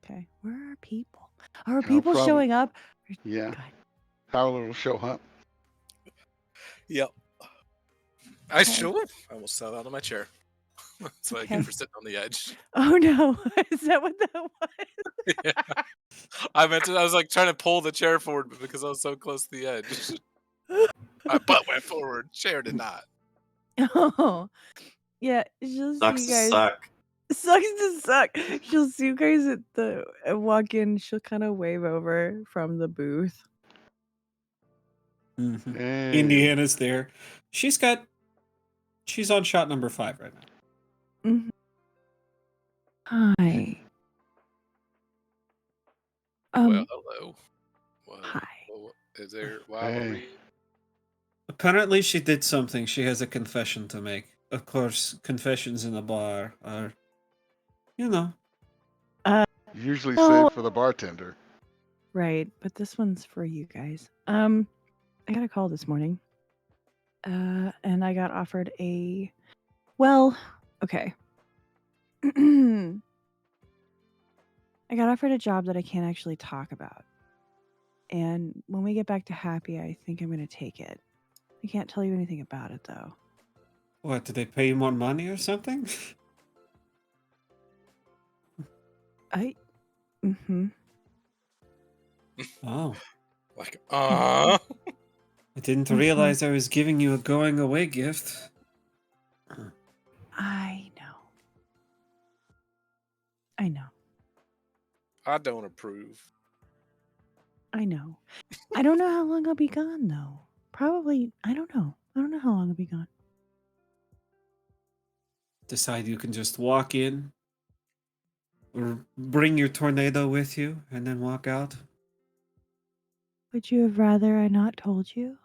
okay, where are people? Are No people problem. showing up? Yeah. God. Howler will show up. Yep. I Okay. show up. I will sell out of my chair. That's what I Okay. get for sitting on the edge. Oh no, is that what that was? Yeah. I was like trying to pull the chair forward, but because I was so close to the edge, my butt went forward. Chair did not. Oh, yeah. She'll see Sucks you to guys. suck. Sucks to suck. She'll see you guys at the walk in. She'll kind of wave over from the booth. Mhm. Hey. Indiana's there. She's on shot number 5 right now. Mhm. Hi. Well, hello. What, Hi. what is there? Why Hey. were we? Apparently, she did something. She has a confession to make. Of course, confessions in a bar are, you know. Usually Oh. saved for the bartender. Right, but this one's for you guys. I got a call this morning. And I got offered a okay. I got offered a job that I can't actually talk about. And when we get back to Happy, I think I'm going to take it. I can't tell you anything about it though. What, did they pay you more money or something? Mhm. Oh, Like, I didn't realize I was giving you a going away gift. I know. I know. I don't approve. I know. I don't know how long I'll be gone though. Probably, I don't know. I don't know how long I'll be gone. Decide you can just walk in, or bring your tornado with you, and then walk out. Would you have rather I not told you?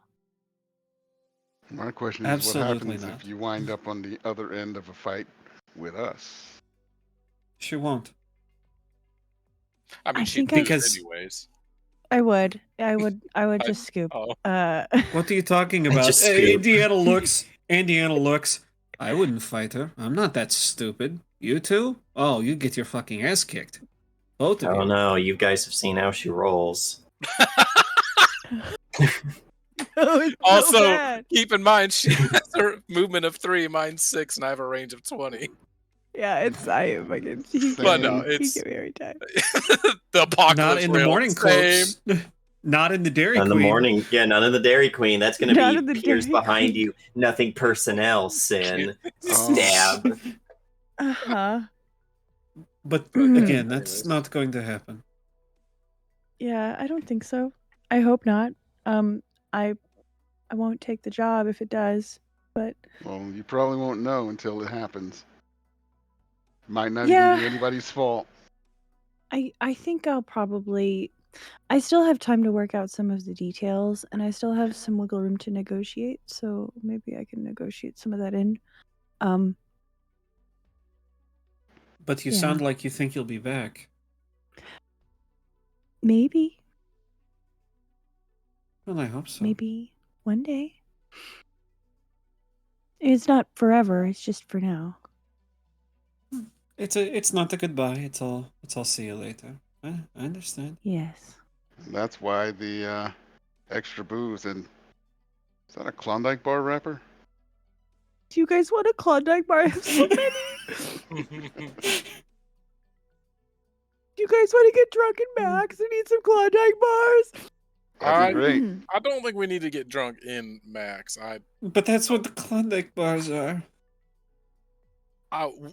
My question is, Absolutely what happens not. if you wind up on the other end of a fight with us? She won't. I mean, I she'd think lose Because- anyways. I would I- just scoop. Oh, What are you talking I about? just scoop. Indiana looks. I wouldn't fight her. I'm not that stupid. You two? Oh, you get your fucking ass kicked. Both of Oh you. no, you guys have seen how she rolls. Oh, it's so Also, bad. keep in mind she has a movement of 3, mine's 6, and I have a range of 20. Yeah, it's I fucking. He But no, Same. it's get me every time. the apocalypse. Not in the rail, morning same. clothes. Not in the Dairy In the Queen. morning, yeah, none of the Dairy Queen. That's going None to of the be Piers Dairy behind Queen. you. Nothing personnel, Sin. Oh. Stab. Uh-huh. But Mhm. again, that's Anyways. not going to happen. Yeah, I don't think so. I hope not. I won't take the job if it does. But Well, you probably won't know until it happens. Might not Yeah. even be anybody's fault. I think I'll probably. I still have time to work out some of the details, and I still have some wiggle room to negotiate. So maybe I can negotiate some of that in. But you Yeah. sound like you think you'll be back. Maybe, Well, I hope so. maybe one day. It's not forever. It's just for now. It's not a goodbye. It's all see you later. I understand. Yes. And that's why the extra booze. And is that a Klondike bar wrapper? Do you guys want a Klondike bar? I have so many. Do you guys want to get drunk in Max and eat some Klondike bars? That'd be great. I don't think we need to get drunk in Max. But that's what the Klondike bars are.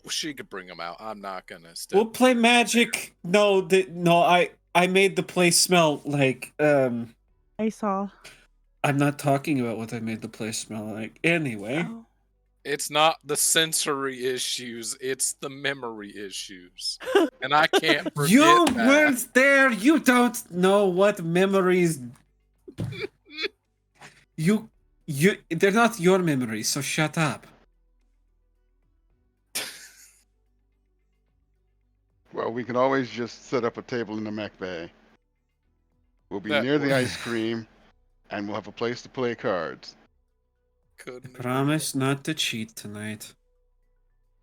She could bring them out. I'm not gonna step. We'll play Magic. No, I made the place smell like I saw. I'm not talking about what I made the place smell like. Anyway. Oh. It's not the sensory issues, it's the memory issues. And I can't forget You that. weren't there. You don't know what memories. They're not your memories, so shut up. Well, we can always just set up a table in the Mech Bay. We'll be That near the would- ice cream, and we'll have a place to play cards. Couldn't agree Promise not to cheat tonight.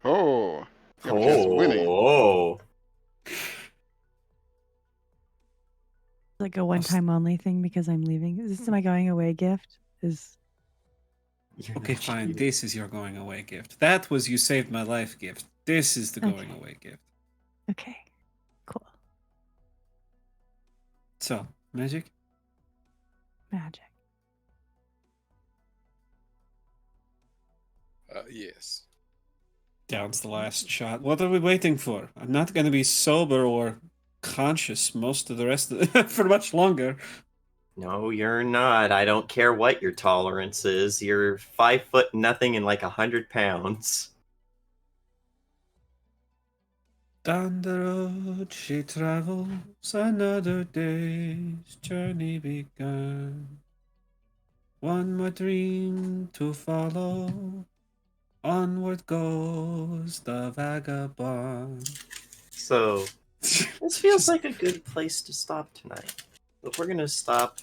Oh, you have a chance of winning. Oh, Like a one-time only thing because I'm leaving. Is this my going away gift? Okay, fine. This is your going away gift. That was you saved my life gift. This is the going Okay. away gift. Okay. Cool. So, Magic? Magic. yes. Down's the last shot. What are we waiting for? I'm not going to be sober or conscious most of the rest of for much longer. No, you're not. I don't care what your tolerance is. You're 5 foot nothing and like 100 pounds. Down the road she travels, another day's journey begun. One more dream to follow, onward goes the vagabond. So, this feels like a good place to stop tonight. But we're gonna stop.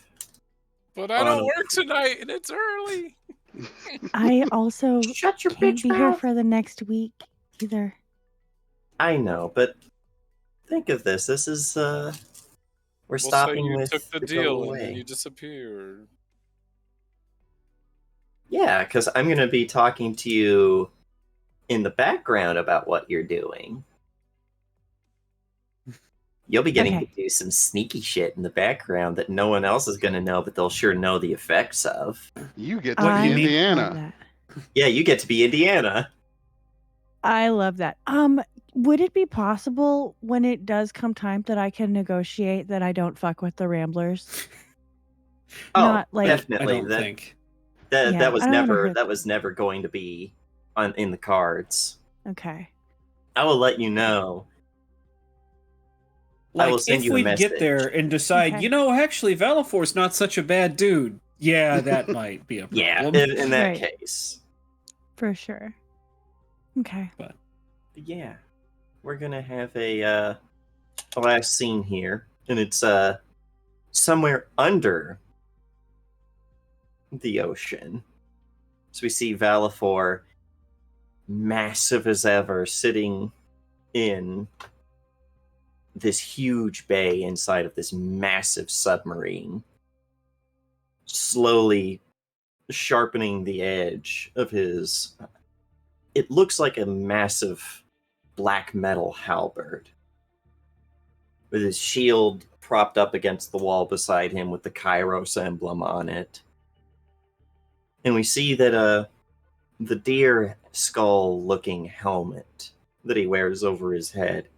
But I don't work tonight and it's early. I also Shut your can't bitch be here mouth. for the next week either. I know, but think of this. This is we're stopping so you with took the Go deal and Away. then you disappeared. Yeah, because I'm gonna be talking to you in the background about what you're doing. You'll be getting Okay. to do some sneaky shit in the background that no one else is gonna know, but they'll sure know the effects of. You get to What, be you mean- Indiana. Love that. Yeah, you get to be Indiana. I love that. Would it be possible when it does come time that I can negotiate that I don't fuck with the Ramblers? Oh, Not like- I definitely. don't think. That Yeah, was I don't wanna never hurt that was never going to be in the cards. Okay. I will let you know. I Like, will send if you a we message. get there and decide, Okay. you know, actually, Valifor's not such a bad dude. Yeah, that might be a Yeah, problem. in that Right. case. For sure. Okay. But yeah, we're gonna have a last scene here, and it's somewhere under the ocean. So we see Valifor, massive as ever, sitting in this huge bay inside of this massive submarine, slowly sharpening the edge of his. It looks like a massive black metal halberd, with his shield propped up against the wall beside him with the Kairos emblem on it. And we see that the deer skull looking helmet that he wears over his head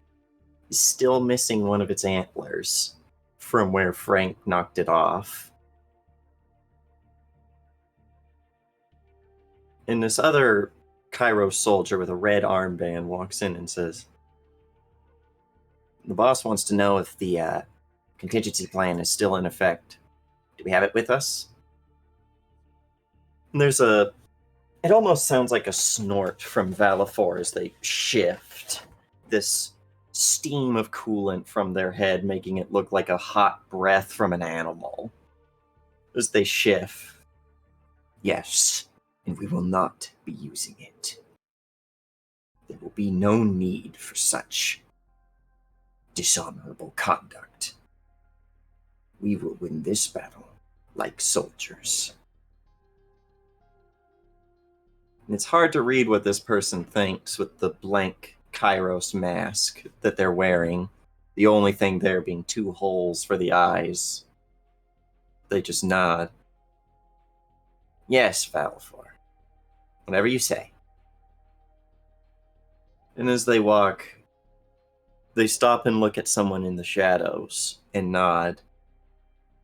is still missing one of its antlers from where Frank knocked it off. And this other Kairos soldier with a red armband walks in and says, "The boss wants to know if the contingency plan is still in effect. Do we have it with us?" And there's it almost sounds like a snort from Valifor as they shift this steam of coolant from their head, making it look like a hot breath from an animal. As they shift. "Yes, and we will not be using it. There will be no need for such dishonorable conduct. We will win this battle like soldiers. And it's hard to read what this person thinks with the blank Kairos mask that they're wearing. The only thing there being 2 holes for the eyes. They just nod. Yes, Valfor. Whatever you say. And as they walk, they stop and look at someone in the shadows and nod.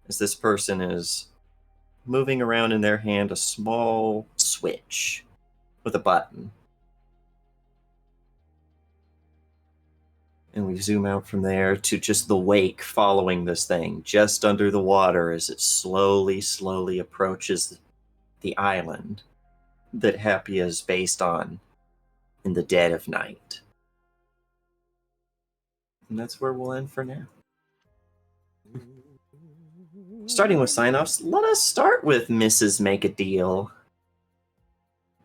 As this person is moving around in their hand a small switch with a button. And we zoom out from there to just the wake following this thing, just under the water as it slowly approaches the island that Happy is based on in the dead of night. And that's where we'll end for now. Starting with sign-offs, let us start with Mrs. Make a Deal.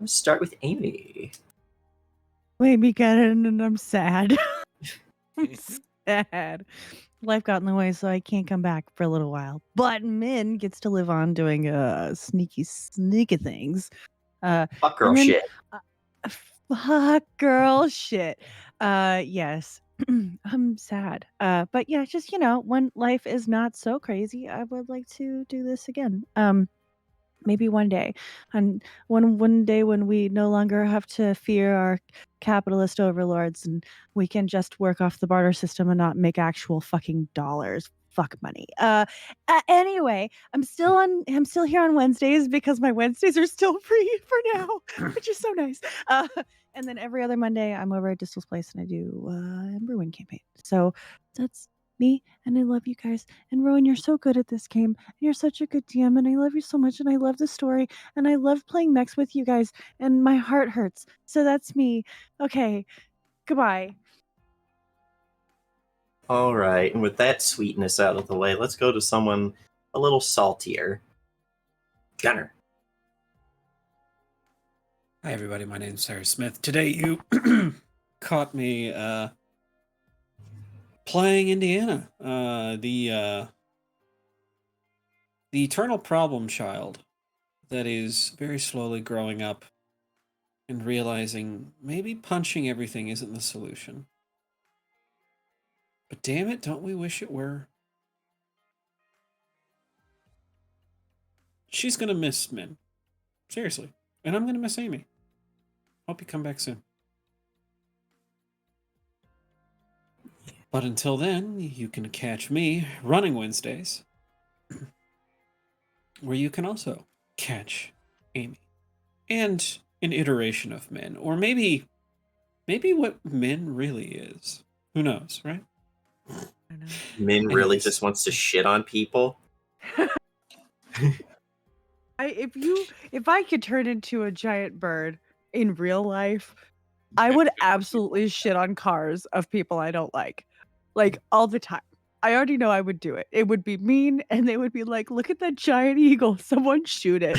Let's start with Amy. Made me get in and I'm sad. I'm sad. Life got in the way, so I can't come back for a little while. But Min gets to live on doing sneaky things. Fuck girl and then, shit. Fuck girl shit. Yes. I'm sad. But yeah, just when life is not so crazy, I would like to do this again. Maybe one day, and one day when we no longer have to fear our capitalist overlords and we can just work off the barter system and not make actual fucking dollars. Fuck money. Anyway, I'm still here on Wednesdays because my Wednesdays are still free for now, which is so nice. And then every other Monday I'm over at Distal's place and I do Brewing campaign. So that's me, and I love you guys. And Rowan, you're so good at this game. And you're such a good DM, and I love you so much, and I love the story, and I love playing mechs with you guys, and my heart hurts. So that's me. Okay, goodbye. All right, and with that sweetness out of the way, let's go to someone a little saltier. Gunner. Hi, everybody. My name's Sarah Smith. Today, you caught me playing Indiana, the eternal problem child that is very slowly growing up and realizing maybe punching everything isn't the solution. But damn it, don't we wish it were? She's gonna miss Min. Seriously. And I'm gonna miss Amy. Hope you come back soon. But until then, you can catch me running Wednesdays, where you can also catch Amy. And an iteration of Min. Or maybe what Min really is. Who knows, right? I know. Min really Anyways. just wants to shit on people. If I could turn into a giant bird in real life, I would absolutely shit on cars of people I don't like all the time. I already know I would do it. It would be mean, and they would be like, "Look at that giant eagle! Someone shoot it!"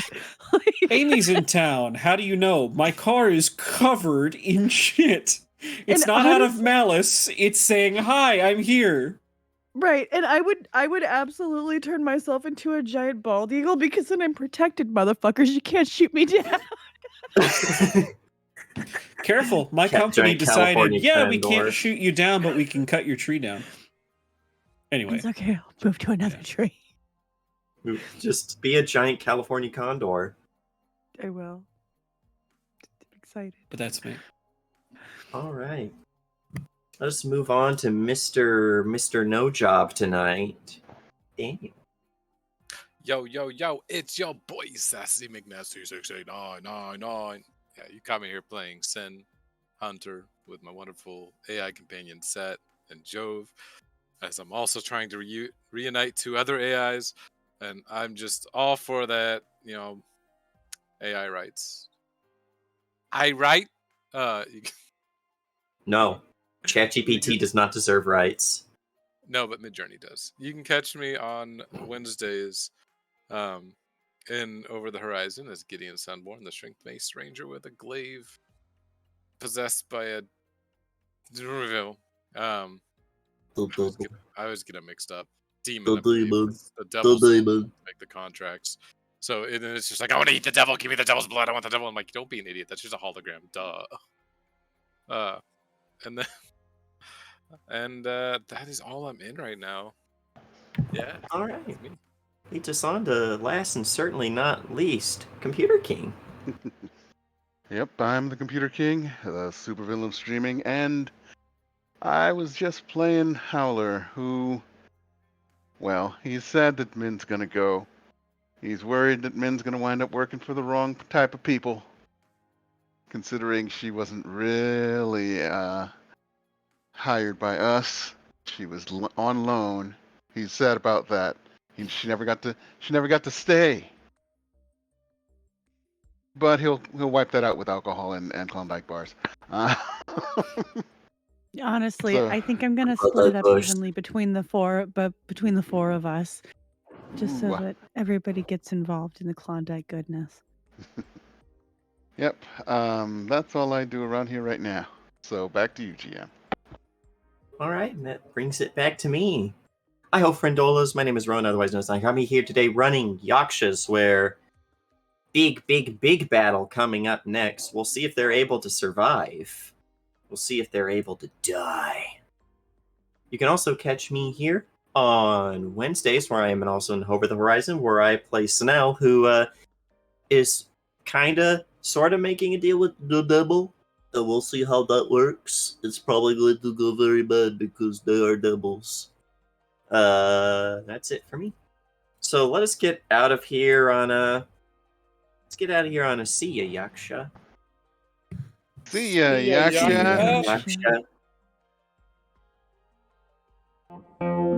Amy's in town. How do you know? My car is covered in shit. It's And not out of malice. It's saying, "Hi, I'm here." Right, and I would absolutely turn myself into a giant bald eagle because then I'm protected, motherfuckers. You can't shoot me down. Careful. My company Giant decided, California yeah, we condor. can't shoot you down, but we can cut your tree down. Anyway. It's okay. I'll move to another tree. Just be a giant California condor. I will. I'm excited. But that's me. All right. Let's move on to Mr. No Job tonight. Daniel. Yo, it's your boy Sassy McNasty 68999. Yeah, you caught me here playing Sin Hunter with my wonderful AI companion Set and Jove, as I'm also trying to reunite 2 other AIs, and I'm just all for that, AI rights. I write. No. ChatGPT does not deserve rights. No, but Midjourney does. You can catch me on Wednesdays in Over the Horizon as Gideon Sunborn, the Strength Mace Ranger with a glaive possessed by a reveal. I always get them mixed up. demon, The I believe. demon. It's the devil's soul demon. to make the contracts. So and then it's just like, I want to eat the devil. Give me the devil's blood. I want the devil. I'm like, don't be an idiot. That's just a hologram. Duh. And then and that is all I'm in right now. Yeah. All right. that's me. Leads us on to last and certainly not least, Computer King. Yep, I'm the Computer King, the supervillain streaming, and I was just playing Howler, who, well, he's sad that Min's gonna go. He's worried that Min's gonna wind up working for the wrong type of people, considering she wasn't really hired by us. She was on loan. He's sad about that. She never got to stay. But he'll wipe that out with alcohol and Klondike bars. Honestly, So- I think I'm gonna split it up evenly between the four of us, just so Ooh. that everybody gets involved in the Klondike goodness. Yep, that's all I do around here right now. So back to you, GM. All right, and that brings it back to me. Hi ho, friendolas. My name is Ron, otherwise known as Nakami, here today running Yakshas, where big battle coming up next. We'll see if they're able to survive. We'll see if they're able to die. You can also catch me here on Wednesdays, where I am also in Over the Horizon, where I play Snell, who is sort of making a deal with the devil. And we'll see how that works. It's probably going to go very bad because they are devils. That's it for me. So let us get out of here on a. Let's get out of here on a see ya, Yaksha. See ya, See ya, Yaksha. Yaksha. Yaksha.